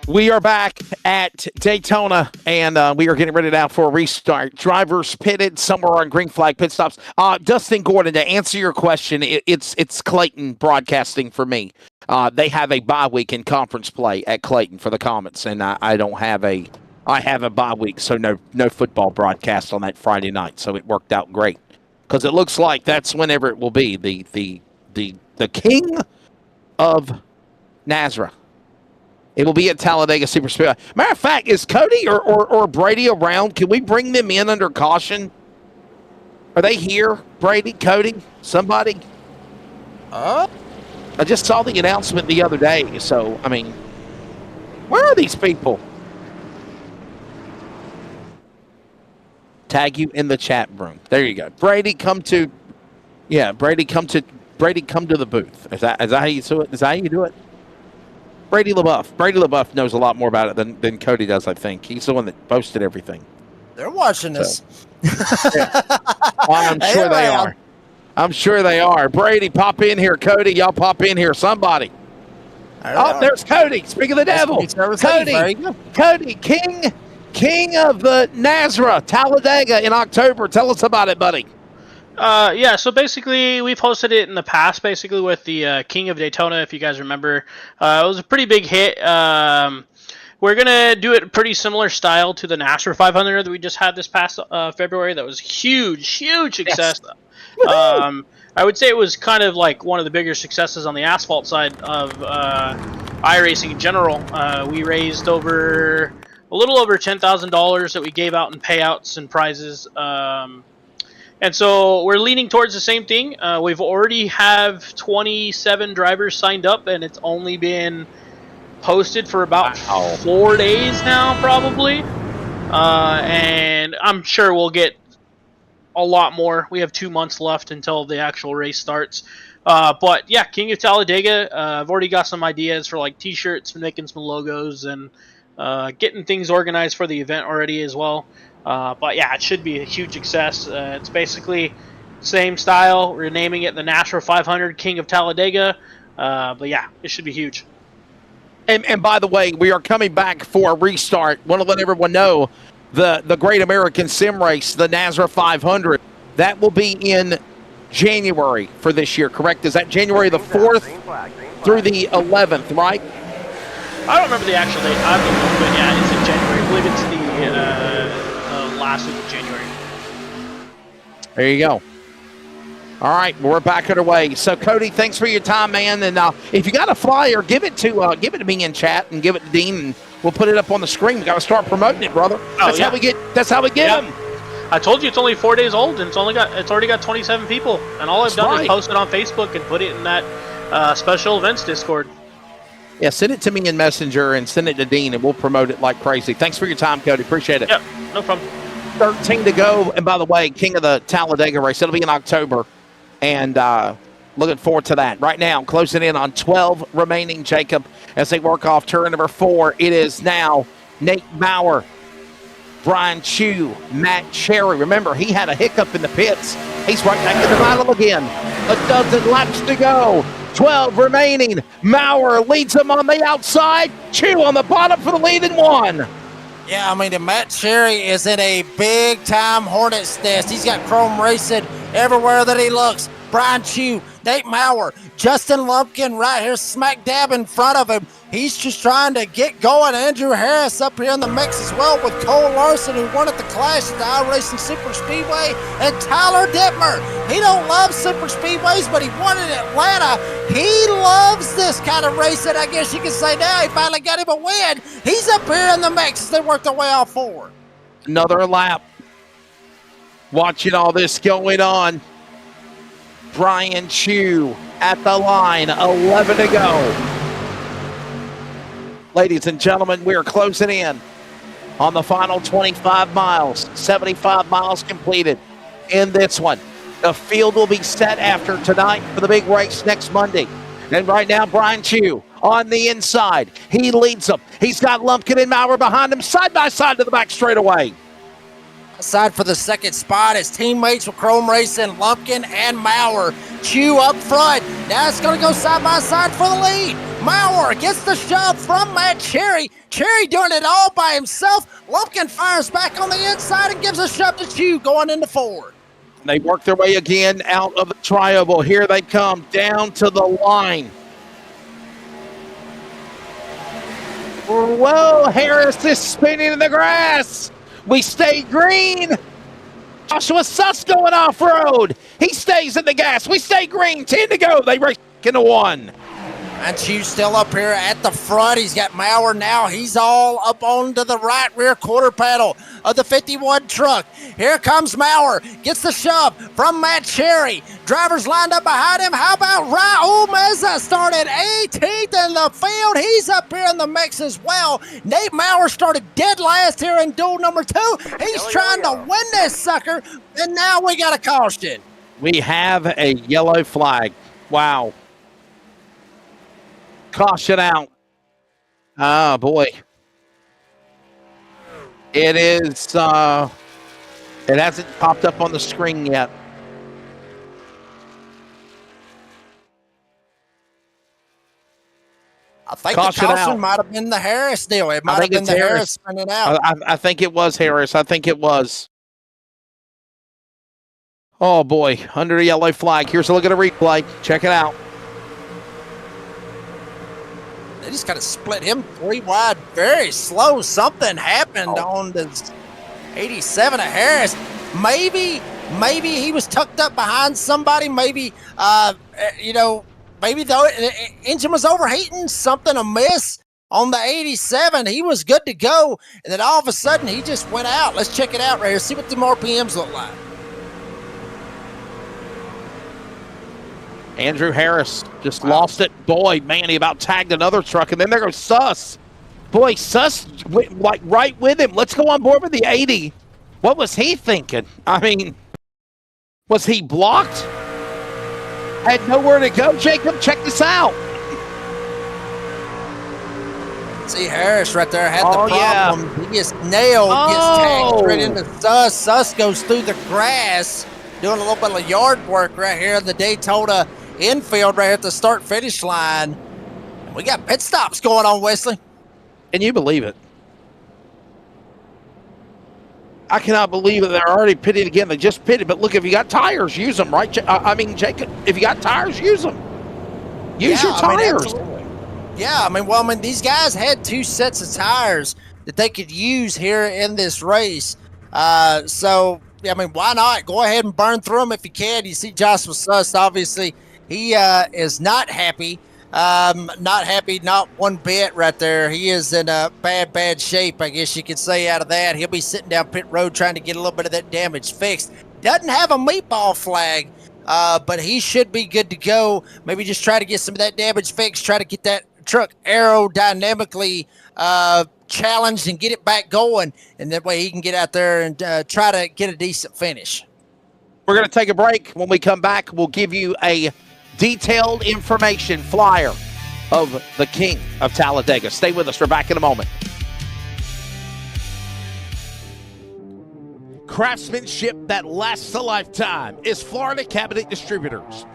We are back at Daytona, and we are getting ready now for a restart. Drivers pitted somewhere on green flag pit stops. Dustin Gordon, to answer your question, it's Clayton broadcasting for me. They have a bye week in conference play at Clayton for the Comets, and I don't have a. I have a bye week, so no football broadcast on that Friday night. So it worked out great because it looks like that's whenever it will be the king of NASRA. It will be at Talladega Super Speedway. Matter of fact, is Cody or Brady around? Can we bring them in under caution? Are they here? Brady, Cody, somebody? I just saw the announcement the other day. So, I mean, where are these people? Tag you in the chat room. There you go. Brady, come to the booth. Is that how you do it? Is that how you do it? Brady LaBeouf. Brady LaBeouf knows a lot more about it than Cody does, I think. He's the one that posted everything. They're watching us. Yeah. I'm sure they are. I'm sure they are. Brady, pop in here. Cody, y'all pop in here. Somebody. Oh, there's Cody. Speak of the devil. Cody, King King of the NASRA, Talladega in October. Tell us about it, buddy. Yeah, so basically we've hosted it in the past, basically with the King of Daytona, if you guys remember. It was a pretty big hit. We're going to do it pretty similar style to the NASRA 500 that we just had this past February. That was huge success. Yes. I would say it was kind of like one of the bigger successes on the asphalt side of iRacing in general. We raised a little over $10,000 that we gave out in payouts and prizes. And so we're leaning towards the same thing. We've already have 27 drivers signed up, and it's only been posted for about 4 days now, probably. And I'm sure we'll get a lot more. We have 2 months left until the actual race starts. But yeah, King of Talladega, I've already got some ideas for like t-shirts, making some logos, and getting things organized for the event already as well. But yeah, it should be a huge success. It's basically same style. We're naming it the NASRA 500 King of Talladega. But yeah, it should be huge. And by the way, we are coming back for a restart. Want to let everyone know the Great American Sim Race, the NASRA 500, that will be in January for this year, correct? Is that January the 4th through the 11th, right? I don't remember the actual date. I don't know, but yeah, it's in January. I believe it's the last week of January. There you go. All right, we're back underway. So, Cody, thanks for your time, man. And if you got a flyer, give it to me in chat and give it to Dean, and we'll put it up on the screen. We got to start promoting it, brother. That's how we get. That's how we get them. I told you it's only 4 days old, and it's already got 27 people. And all I've done is post it on Facebook and put it in that special events Discord. Yeah, send it to me in Messenger and send it to Dean, and we'll promote it like crazy. Thanks for your time, Cody. Appreciate it. Yep, no problem. 13 to go. And by the way, King of the Talladega race, it'll be in October. And looking forward to that. Right now, closing in on 12 remaining, Jacob, as they work off turn number 4. It is now Nate Bauer, Brian Chu, Matt Cherry. Remember, he had a hiccup in the pits. He's right back in the battle again. A dozen laps to go. 12 remaining. Maurer leads them on the outside. Chu on the bottom for the lead in 1. Yeah, I mean, Matt Cherry is in a big-time Hornets nest. He's got chrome racing everywhere that he looks. Brian Chu, Nate Maurer, Justin Lumpkin right here smack dab in front of him. He's just trying to get going. Andrew Harris up here in the mix as well with Cole Larson, who won at the Clash at the iRacing Super Speedway, and Tyler Dittmer. He don't love super speedways, but he won in Atlanta. He loves this kind of racing. I guess you could say now he finally got him a win. He's up here in the mix as they work their way off forward. Another lap. Watching all this going on. Brian Chu at the line, 11 to go. Ladies and gentlemen, we are closing in on the final 25 miles, 75 miles completed in this one. The field will be set after tonight for the big race next Monday. And right now, Brian Chu on the inside. He leads them. He's got Lumpkin and Maurer behind him, side by side to the back straightaway. Aside for the second spot, his teammates with Chrome Racing, Lumpkin and Maurer. Chu up front. Now it's going to go side by side for the lead. Maurer gets the shove from Matt Cherry. Cherry doing it all by himself. Lumpkin fires back on the inside and gives a shove to Chu going into forward. They work their way again out of the tri-oval. Here they come down to the line. Whoa, Harris is spinning in the grass. We stay green. Joshua Suss going off-road. He stays in the gas. We stay green. 10 to go. They race into 1. And Chu's still up here at the front. He's got Maurer now. He's all up onto the right rear quarter panel of the 51 truck. Here comes Maurer. Gets the shove from Matt Cherry. Drivers lined up behind him. How about Raul Meza started 18th in the field. He's up here in the mix as well. Nate Maurer started dead last here in duel number 2. He's trying to win this sucker. And now we got a caution. We have a yellow flag. Wow. Caution out. Oh, boy. It is, it hasn't popped up on the screen yet. I think Caution the caution out. might have been the Harris deal. It might have think been it's the Harris. Harris spinning out. I think it was Harris. I think it was. Oh, boy. Under the yellow flag. Here's a look at a replay. Check it out. They just kind of split him 3 wide, very slow. Something happened on the 87 of Harris. Maybe he was tucked up behind somebody. Maybe, maybe the engine was overheating. Something amiss on the 87. He was good to go, and then all of a sudden he just went out. Let's check it out right here. See what the RPMs look like. Andrew Harris just lost it. Boy, man, he about tagged another truck, and then there goes Suss. Boy, Suss went like right with him. Let's go on board with the 80. What was he thinking? I mean, was he blocked? Had nowhere to go. Jacob, check this out. See Harris right there had Oh, the yeah. problem. He gets nailed, gets tagged straight into Suss. Suss goes through the grass, doing a little bit of yard work right here in the Daytona infield right here at the start-finish line. We got pit stops going on, Wesley. Can you believe it? I cannot believe it. They're already pitting again. They just pitted, but look, if you got tires, use them, right? Jacob, if you got tires, use them. Use your tires. These guys had 2 sets of tires that they could use here in this race. Why not? Go ahead and burn through them if you can. You see Joshua Suss, obviously, he is not happy. Not one bit right there. He is in a bad shape, I guess you could say, out of that. He'll be sitting down pit road trying to get a little bit of that damage fixed. Doesn't have a meatball flag, but he should be good to go. Maybe just try to get some of that damage fixed, try to get that truck aerodynamically challenged and get it back going, and that way he can get out there and try to get a decent finish. We're going to take a break. When we come back, we'll give you a detailed information flyer of the King of Talladega. Stay with us. We're back in a moment. Craftsmanship that lasts a lifetime is Florida Cabinet Distributors.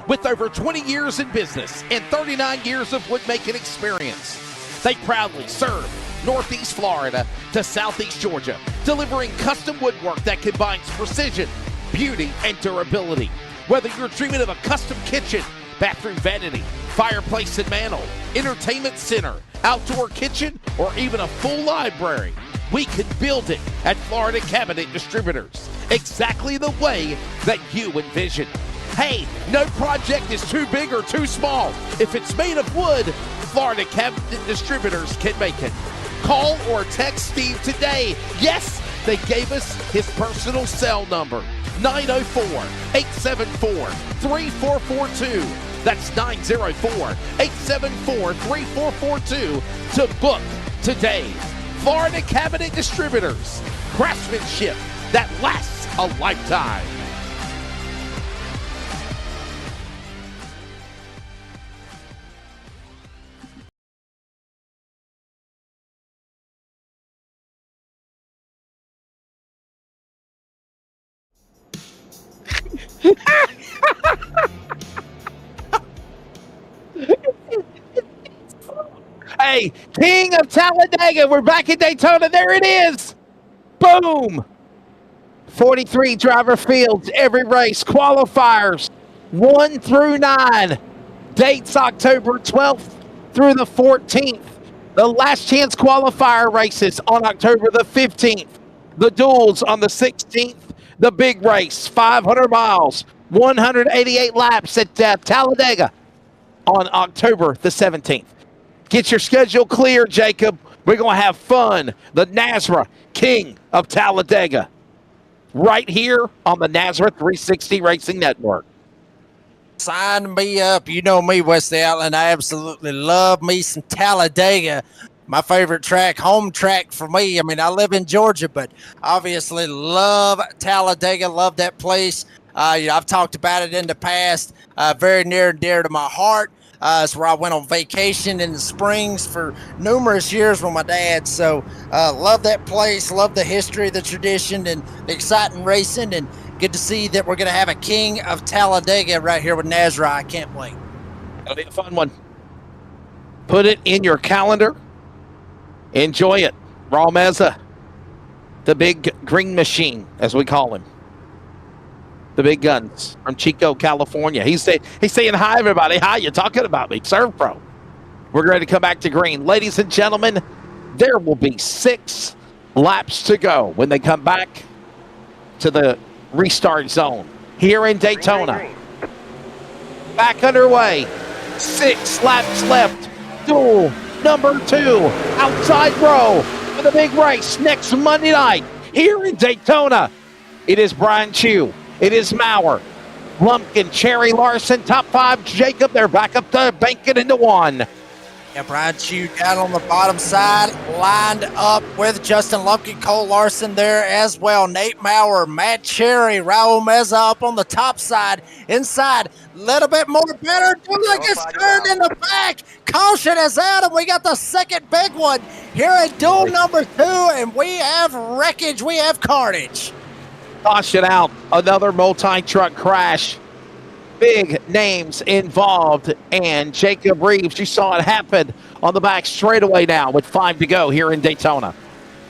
With over 20 years in business and 39 years of woodmaking experience, they proudly serve Northeast Florida to Southeast Georgia, delivering custom woodwork that combines precision, beauty, and durability. Whether you're dreaming of a custom kitchen, bathroom vanity, fireplace and mantel, entertainment center, outdoor kitchen, or even a full library, we can build it at Florida Cabinet Distributors, exactly the way that you envision. Hey, no project is too big or too small. If it's made of wood, Florida Cabinet Distributors can make it. Call or text Steve today. Yes, they gave us his personal cell number, 904-874-3442. That's 904-874-3442 to book today. Florida Cabinet Distributors, craftsmanship that lasts a lifetime. Hey, King of Talladega, we're back in Daytona. There it is. Boom. 43 driver fields, every race, qualifiers 1 through 9. Dates October 12th through the 14th. The last chance qualifier races on October the 15th. The duels on the 16th. The big race, 500 miles, 188 laps at Talladega on October the 17th. Get your schedule clear, Jacob. We're going to have fun. The NASRA King of Talladega. Right here on the NASRA 360 Racing Network. Sign me up. You know me, Wesley Outland. I absolutely love me some Talladega. My favorite track, home track for me. I mean, I live in Georgia, but obviously love Talladega. Love that place. I've talked about it in the past. Very near and dear to my heart. It's where I went on vacation in the Springs for numerous years with my dad. So love that place, love the history, the tradition, and the exciting racing. And good to see that we're going to have a King of Talladega right here with NASRA. I can't wait. It'll be a fun one. Put it in your calendar. Enjoy it. Raul Meza, the big green machine, as we call him. The big guns from Chico, California. He's saying hi, everybody. Hi, you talking about me? Serve Pro. We're ready to come back to green. Ladies and gentlemen, there will be 6 laps to go when they come back to the restart zone here in Daytona. Back underway. 6 laps left. Duel number 2. Outside row for the big race next Monday night here in Daytona. It is Brian Chew. It is Maurer, Lumpkin, Cherry Larson, top 5. Jacob, they're back up to banking into 1. Yeah, Brian Chew down on the bottom side, lined up with Justin Lumpkin, Cole Larson there as well. Nate Maurer, Matt Cherry, Raul Meza up on the top side. Inside, a little bit more better. Dula gets turned in the back. Caution is out, and we got the second big one here at duel number 2, and we have wreckage. We have carnage. Caution out. Another multi-truck crash. Big names involved, and Jacob Reeves, you saw it happen on the back straightaway now with 5 to go here in Daytona.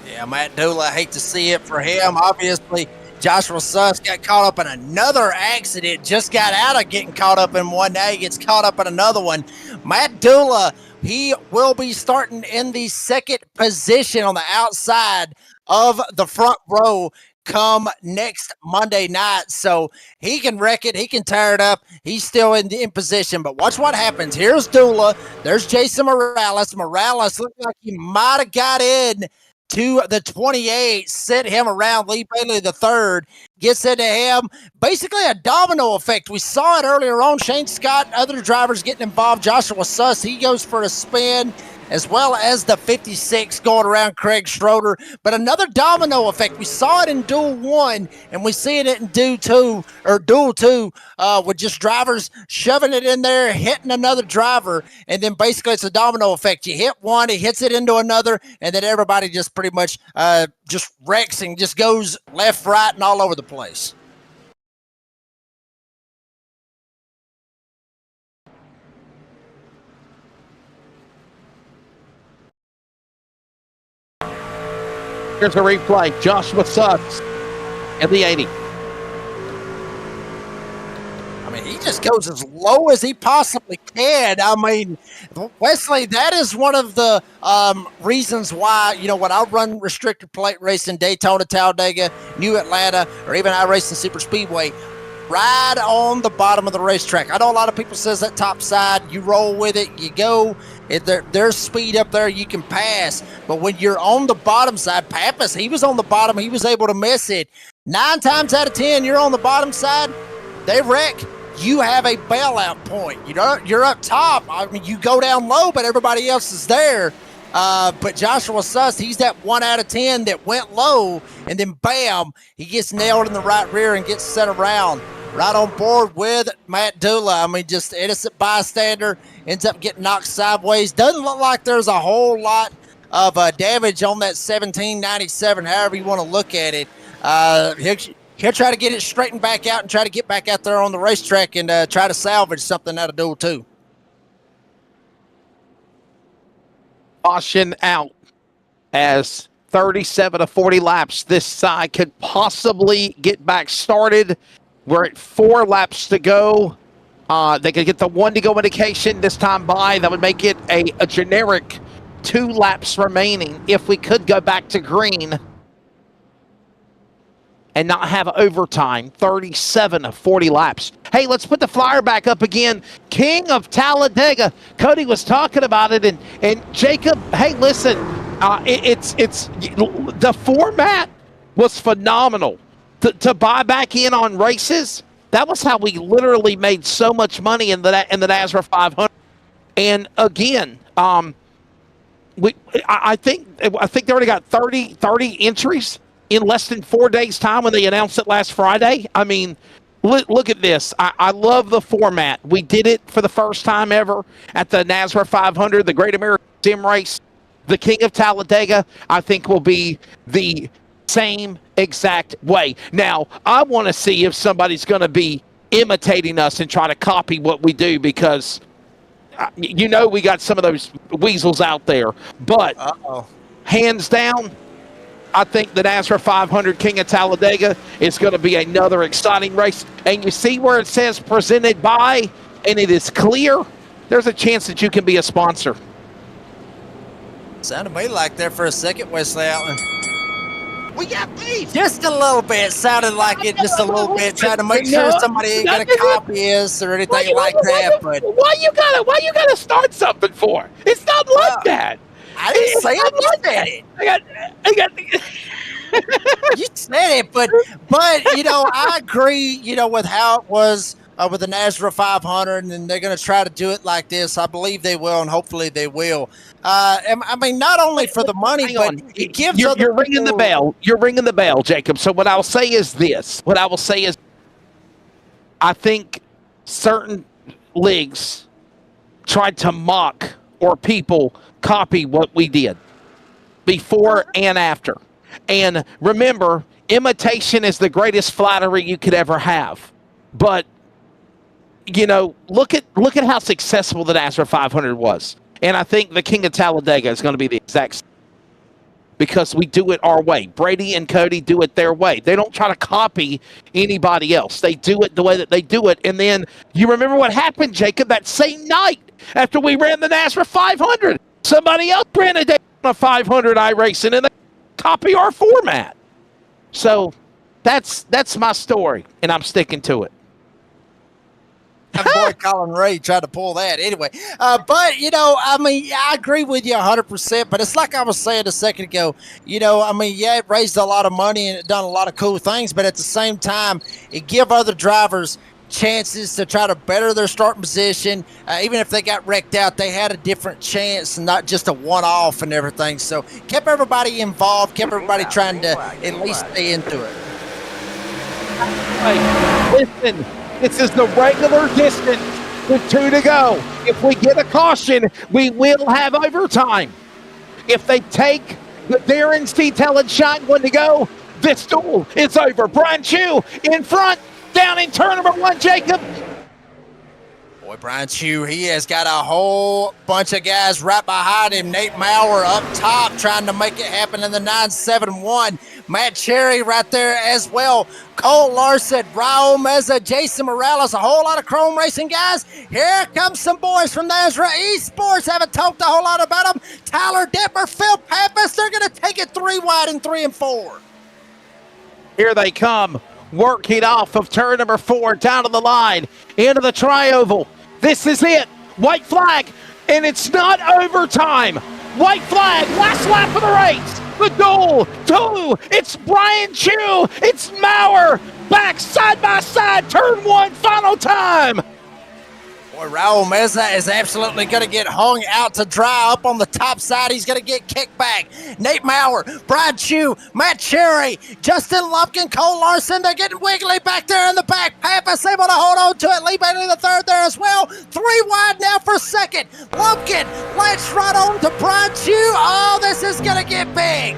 Yeah, Matt Dula, hate to see it for him. Obviously, Joshua Suss got caught up in another accident, just got out of getting caught up in one. Now he gets caught up in another one. Matt Dula, he will be starting in the second position on the outside of the front row come next Monday night, so he can wreck it, he can tear it up, he's still in position. But watch what happens. Here's Dula, there's Jason Morales. Morales looked like he might have got in to the 28, sent him around. Lee Bailey the third gets into him. Basically a domino effect. We saw it earlier on. Shane Scott, other drivers getting involved. Joshua Suss, he goes for a spin, as well as the 56 going around Craig Schroeder. But another domino effect. We saw it in Duel 1, and we see it in Duel 2, with just drivers shoving it in there, hitting another driver, and then basically it's a domino effect. You hit one, it hits it into another, and then everybody just pretty much just wrecks and just goes left, right, and all over the place. Here's a replay. Joshua Suss in the 80. I mean, he just goes as low as he possibly can. I mean, Wesley, that is one of the reasons why, when I run restricted plate racing, Daytona, Talladega, New Atlanta, or even I race in Super Speedway, right on the bottom of the racetrack. I know a lot of people says that top side, you roll with it, you go. There's speed up there, you can pass. But when you're on the bottom side, Pappas, he was on the bottom, he was able to miss it. 9 times out of 10, you're on the bottom side, they wreck. You have a bailout point. You're up top. I mean, you go down low, but everybody else is there. But Joshua Suss, he's that 1 out of 10 that went low, and then bam, he gets nailed in the right rear and gets set around. Right on board with Matt Dula. I mean, just innocent bystander, ends up getting knocked sideways. Doesn't look like there's a whole lot of damage on that 1797, however you want to look at it. He'll try to get it straightened back out and try to get back out there on the racetrack and try to salvage something out of Duel 2. Caution out as 37 to 40 laps this side could possibly get back started. We're at 4 laps to go. They could get the 1 to go indication this time by. That would make it a generic 2 laps remaining if we could go back to green and not have overtime. 37 to 40 laps. Hey, let's put the flyer back up again. King of Talladega. Cody was talking about it, and Jacob, hey, listen, it's the format was phenomenal. To buy back in on races, that was how we literally made so much money in the NASRA 500. And again, I think they already got 30 entries in less than 4 days' time when they announced it last Friday. I mean, look at this. I love the format. We did it for the first time ever at the NASRA 500, the Great American Sim Race. The King of Talladega, I think, will be the same exact way. Now, I want to see if somebody's going to be imitating us and try to copy what we do, because you know we got some of those weasels out there, but hands down, I think the NASRA 500 King of Talladega is going to be another exciting race. And you see where it says presented by, and it is clear, there's a chance that you can be a sponsor. Sounded to me like there for a second, Wesley Outland. We got beef. Just a little bit. Sounded like it just a little bit. Trying to make sure somebody ain't gonna copy us or anything like that. But why you gotta start something for? It's not like that. I didn't say it. You said it. I got You said it, but you know, I agree. You know, with how it was with the NASRA 500, and they're going to try to do it like this. I believe they will, and hopefully they will. I mean, not only for the money, but it gives. You're ringing the bell. You're ringing the bell, Jacob. So what I'll say is this. What I will say is, I think certain leagues tried to mock or people copy what we did before and after. And remember, imitation is the greatest flattery you could ever have. But you know, look at how successful the NASRA 500 was. And I think the King of Talladega is going to be the exact same, because we do it our way. Brady and Cody do it their way. They don't try to copy anybody else. They do it the way that they do it. And then you remember what happened, Jacob, that same night after we ran the NASRA 500. Somebody else ran a Daytona 500 iRacing, and they copy our format. So that's my story, and I'm sticking to it. My boy Colin Ray tried to pull that anyway. But, you know, I mean, I agree with you 100%, but it's like I was saying a second ago. You know, I mean, yeah, it raised a lot of money and it done a lot of cool things, but at the same time, it give other drivers chances to try to better their starting position. Even if they got wrecked out, they had a different chance, not just a one-off and everything. So kept everybody involved, kept everybody trying to at least stay into it. Hey, listen. This is the regular distance with 2 to go. If we get a caution, we will have overtime. If they take the Darren's detail and shine 1 to go, this duel is over. Brian Chu in front, down in turn number 1, Jacob. Boy, Brian Chu, he has got a whole bunch of guys right behind him. Nate Maurer up top trying to make it happen in the 971. Matt Cherry right there as well. Cole Larson, Raul Meza, Jason Morales, a whole lot of chrome racing guys. Here comes some boys from NASRA Esports. Haven't talked a whole lot about them. Tyler Detmer, Phil Pappas, they're going to take it 3 wide in 3 and 4. Here they come. Working off of turn number 4, down to the line, into the tri-oval. This is it. White flag, and it's not overtime. White flag, last lap of the race. The duel, 2, it's Brian Chu, it's Maurer, back side by side, turn 1, final time. Boy, Raul Meza is absolutely going to get hung out to dry up on the top side. He's going to get kicked back. Nate Maurer, Brian Chu, Matt Cherry, Justin Lumpkin, Cole Larson, they're getting wiggly back there in the back. Pappas able to hold on to it. Lee Bailey the third there as well. 3 wide now for second. Lumpkin, let's run on to Brian Chu. Oh, this is going to get big.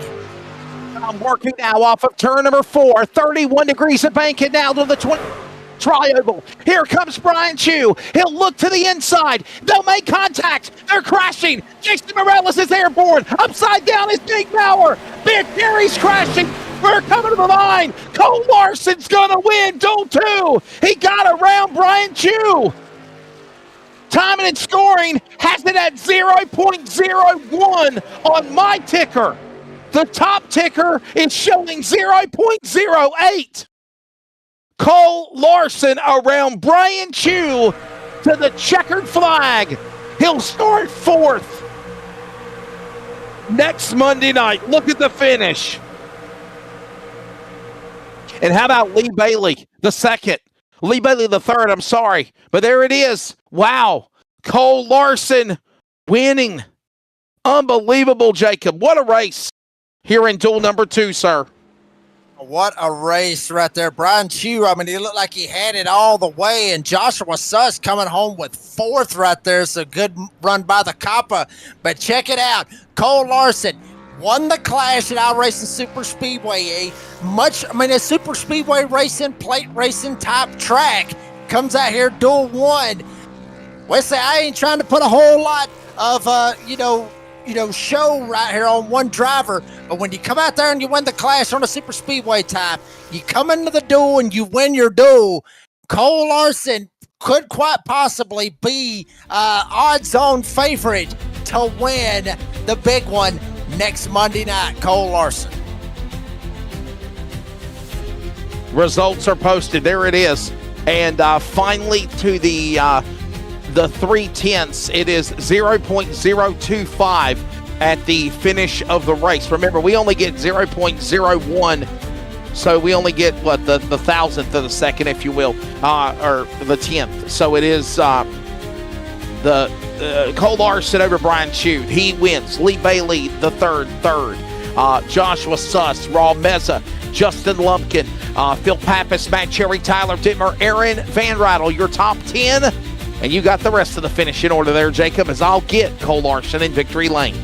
I'm working now off of turn number 4, 31 degrees of banking now to the 20. Tri-oval. Here comes Brian Chu. He'll look to the inside. They'll make contact. They're crashing. Jason Morales is airborne. Upside down is Big Maurer. Big Gary's crashing. We're coming to the line. Cole Larson's going to win. Duel 2. He got around Brian Chu. Timing and scoring has it at 0.01 on my ticker. The top ticker is showing 0.08. Cole Larson around Brian Chu to the checkered flag. He'll start 4th next Monday night. Look at the finish. And how about Lee Bailey, the second? Lee Bailey, the third, I'm sorry. But there it is. Wow. Cole Larson winning. Unbelievable, Jacob. What a race here in duel number 2, sir. What a race right there. Brian Chu, I mean, he looked like he had it all the way, and Joshua Suss coming home with 4th right there. So good run by the Kappa. But check it out. Cole Larson won the Clash at iRacing Super Speedway. A Super Speedway racing, plate racing type track. Comes out here, duel 1. Wesley, I ain't trying to put a whole lot of, show right here on one driver, but when you come out there and you win the clash on a super speedway time, you come into the duel and you win your duel. Cole Larson could quite possibly be odds-on favorite to win the big one next Monday night. Cole Larson. Results are posted. There it is. And finally to the 3/10, it is 0.025 at the finish of the race. Remember, we only get 0.01, so we only get the thousandth of the second, if you will, or the 10th. So it is the Cole Larson over Brian Chute. He wins. Lee Bailey the third. Joshua Suss, Raw Meza, Justin Lumpkin, Phil Pappas, Matt Cherry, Tyler Dittmer, Aaron Van Rattle, your top 10. And you got the rest of the finish in order there, Jacob, as I'll get Cole Larson in victory lane.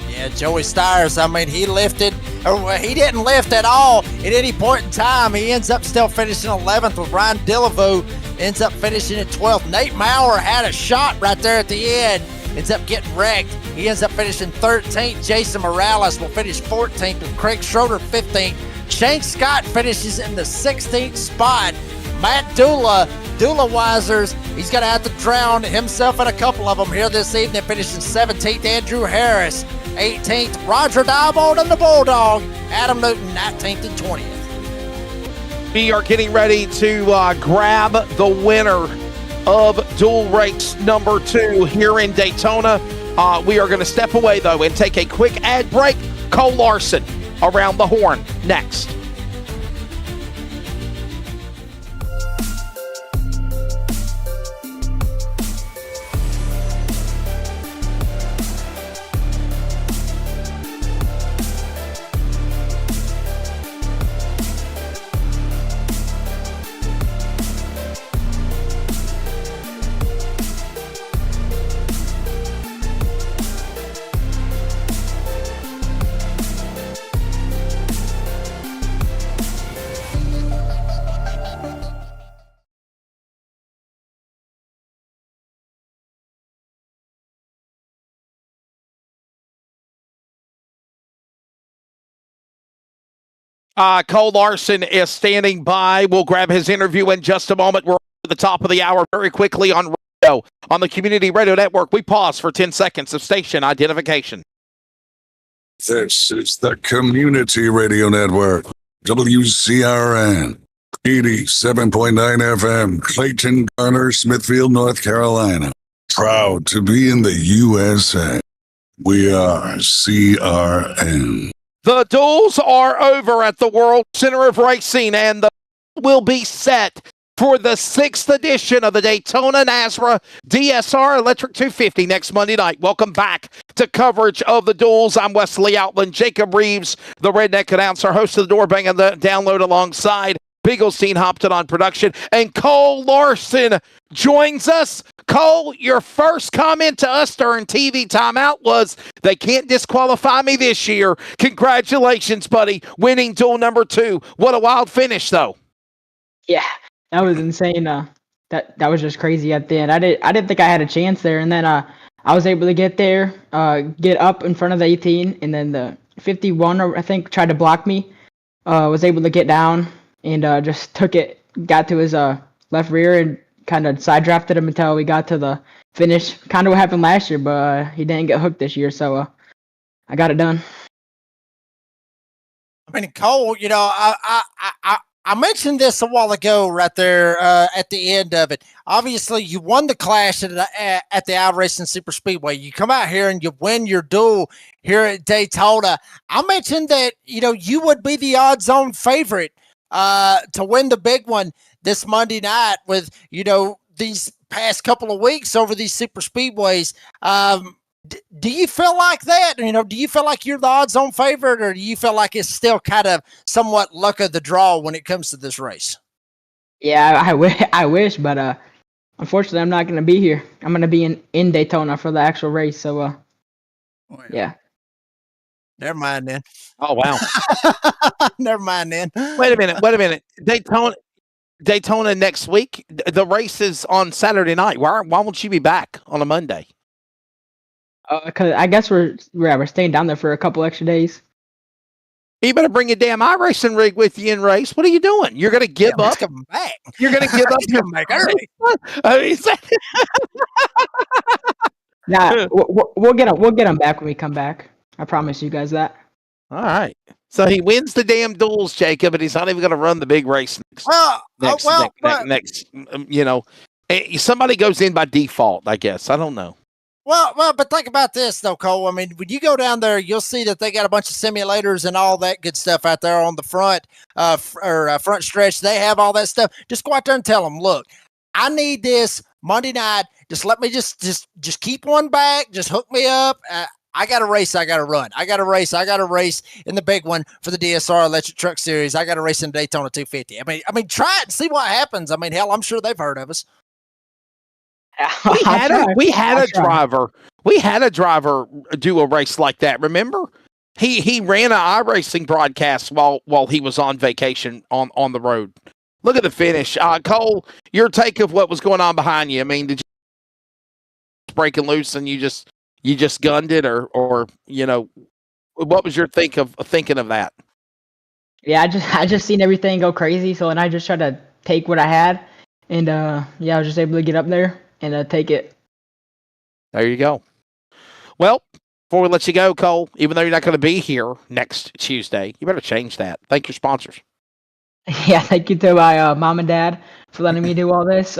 Yeah, Joey Stires, he lifted, or he didn't lift at all at any point in time. He ends up still finishing 11th, with Ryan Dillavo ends up finishing at 12th. Nate Maurer had a shot right there at the end, ends up getting wrecked. He ends up finishing 13th. Jason Morales will finish 14th, with Craig Schroeder 15th. Shane Scott finishes in the 16th spot. Matt Dula Wisers, he's going to have to drown himself in a couple of them here this evening, finishing 17th. Andrew Harris, 18th. Roger Diamond and the Bulldog, Adam Newton, 19th and 20th. We are getting ready to grab the winner of Duel Race number 2 here in Daytona. We are going to step away, though, and take a quick ad break. Cole Larson around the horn next. Cole Larson is standing by. We'll grab his interview in just a moment. We're at the top of the hour very quickly on radio, on the Community Radio Network. We pause for 10 seconds of station identification. This is the Community Radio Network, WCRN, 87.9 FM, Clayton, Garner, Smithfield, North Carolina. Proud to be in the USA. We are CRN. The duels are over at the World Center of Racing, and the will be set for the 6th edition of the Daytona NASRA DSR Electric 250 next Monday night. Welcome back to coverage of the duels. I'm Wesley Outland. Jacob Reeves, the redneck announcer, host of the Door Bang and the Download, alongside Bigglestein Hopton on production, and Cole Larson joins us. Cole, your first comment to us during TV timeout was, they can't disqualify me this year. Congratulations, buddy, winning duel number 2. What a wild finish, though. Yeah, that was insane. That was just crazy at the end. I didn't think I had a chance there, and then I was able to get there, get up in front of the 18, and then the 51, I think, tried to block me. Was able to get down and just got to his left rear and kind of side drafted him until we got to the finish. Kind of what happened last year, but he didn't get hooked this year, so I got it done. I mean, Cole, I mentioned this a while ago right there at the end of it. Obviously, you won the clash at the iRacing Super Speedway. You come out here and you win your duel here at Daytona. I mentioned that, you would be the odds-on favorite to win the big one this Monday night with, these past couple of weeks over these super speedways. Do you feel like that? Do you feel like you're the odds-on favorite, or do you feel like it's still kind of somewhat luck of the draw when it comes to this race? Yeah, I wish, but unfortunately, I'm not going to be here. I'm going to be in Daytona for the actual race, so yeah. Never mind then. Oh, wow. Never mind then. Wait a minute. Daytona. Daytona next week. The race is on Saturday night. Why won't you be back on a Monday? Cause I guess we're staying down there for a couple extra days. You better bring your damn iRacing rig with you and race. What are you doing? You're going to give up? Come back. You're going to give up your back early. I mean, Nah, we'll get him back when we come back. I promise you guys that. all right. So he wins the damn duels, Jacob, and he's not even going to run the big race next. You know, somebody goes in by default, I guess. I don't know. Well, but think about this though, Cole. I mean, when you go down there, you'll see that they got a bunch of simulators and all that good stuff out there on the front front stretch. They have all that stuff. Just go out there and tell them, look, I need this Monday night. Just let me just keep one back. Just hook me up. I got a race. I got to run. I got a race. I got a race in the big one for the DSR Electric Truck Series. I got a race in Daytona 250. I mean, try it and see what happens. I mean, hell, I'm sure they've heard of us. We had a driver do a race like that. Remember, he ran an iRacing broadcast while he was on vacation on the road. Look at the finish, Cole. Your take of what was going on behind you. I mean, did you breaking loose and you just gunned it, or you know, what was your thinking of that? Yeah, I just seen everything go crazy. So and I just tried to take what I had, and I was just able to get up there and take it. There you go. Well, before we let you go, Cole, even though you're not going to be here next Tuesday, you better change that. Thank your sponsors. Yeah, thank you to my mom and dad for letting me do all this.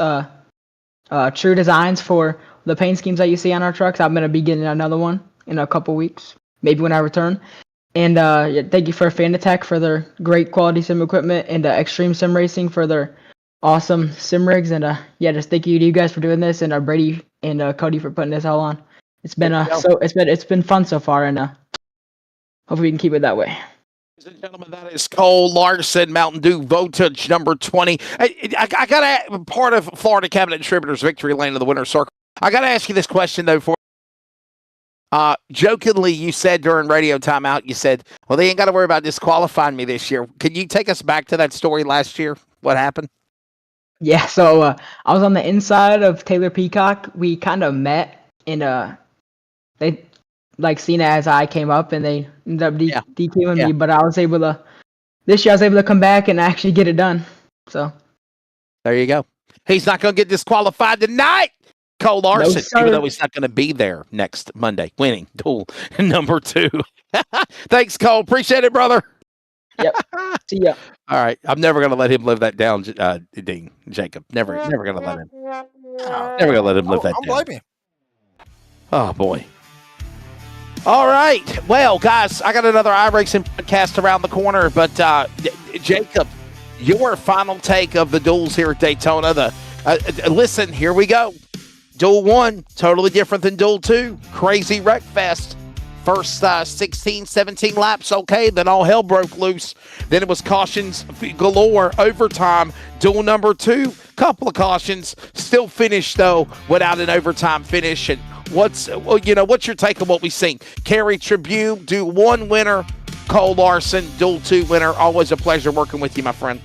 True Designs for the paint schemes that you see on our trucks. I'm going to be getting another one in a couple weeks, maybe when I return. And thank you for Fanatec for their great quality sim equipment, and Extreme Sim Racing for their awesome sim rigs. And just thank you to you guys for doing this, and Brady and Cody for putting this all on. It's been it's been fun so far, and hopefully we can keep it that way. Ladies and gentlemen, that is Cole Larson, Mountain Dew Voltage number 20. I got to part of Florida Cabinet Distributors Victory Lane of the Winner's Circle. I got to ask you this question though. Jokingly, you said during radio timeout, you said, "Well, they ain't got to worry about disqualifying me this year." Can you take us back to that story last year? What happened? Yeah, so I was on the inside of Taylor Peacock. We kind of met, and they Cena as I came up, and they ended up DQing me. But this year I was able to come back and actually get it done. So there you go. He's not going to get disqualified tonight. Cole Larson, even though he's not going to be there next Monday, winning duel number 2. Thanks, Cole. Appreciate it, brother. Yep. See ya. All right. I'm never going to let him live that down, Dean, Jacob. Never going to let him. Never going to let him live that down. Blame you. Oh, boy. All right. Well, guys, I got another iRacing podcast around the corner, but Jacob, your final take of the duels here at Daytona. Listen, here we go. Duel 1, totally different than Duel 2. Crazy wreck fest. First 16, 17 laps, okay. Then all hell broke loose. Then it was cautions galore, overtime. Duel number 2, couple of cautions. Still finished, though, without an overtime finish. And what's your take on what we've seen? Kerry Tribune, Duel 1 winner. Cole Larson, Duel 2 winner. Always a pleasure working with you, my friend.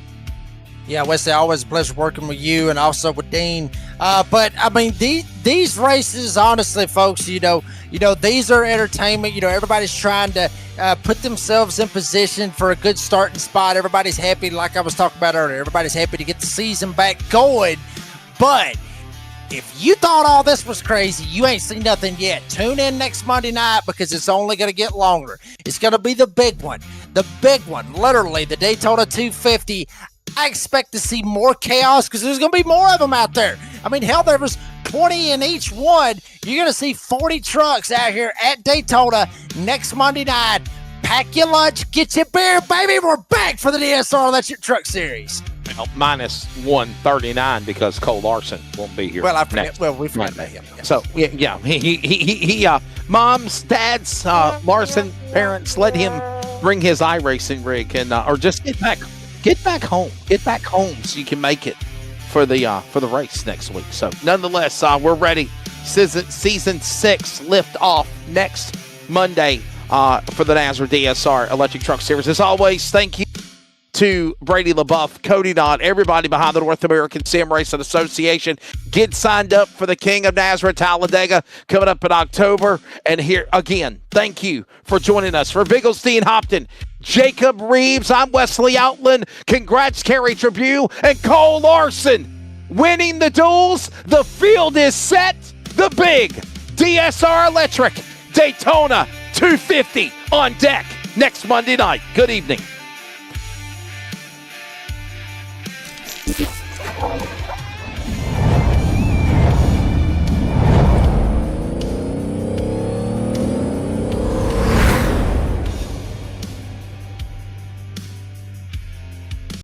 Yeah, Wesley, always a pleasure working with you and also with Dean. But I mean, these races, honestly, folks, you know, these are entertainment. You know, everybody's trying to put themselves in position for a good starting spot. Everybody's happy, like I was talking about earlier. Everybody's happy to get the season back going. But if you thought all this was crazy, you ain't seen nothing yet. Tune in next Monday night because it's only going to get longer. It's going to be the big one. The big one, literally, the Daytona 250. I expect to see more chaos because there's going to be more of them out there. I mean, hell, there was 20 in each one. You're going to see 40 trucks out here at Daytona next Monday night. Pack your lunch, get your beer, baby. We're back for the DSR Electric Truck Series. Well, minus 139 because Cole Larson won't be here. Well, I forget. Well, we forgot about him. So he moms, dads, Larson parents, let him bring his iRacing rig and or just get back home so you can make it for the race next week. So nonetheless, we're ready. Season 6 lift off next Monday for the NASRA DSR Electric Truck Series. As always, thank you to Brady LaBeouf, Cody Dodd, everybody behind the North American Sim Racing Association. Get signed up for the King of NASRA Talladega coming up in October. And here again, thank you for joining us. For Bigglestein Hopton, Jacob Reeves, I'm Wesley Outland. Congrats, Kerry Tribune and Cole Larson. Winning the duels, the field is set. The big DSR Electric Daytona 250 on deck next Monday night. Good evening.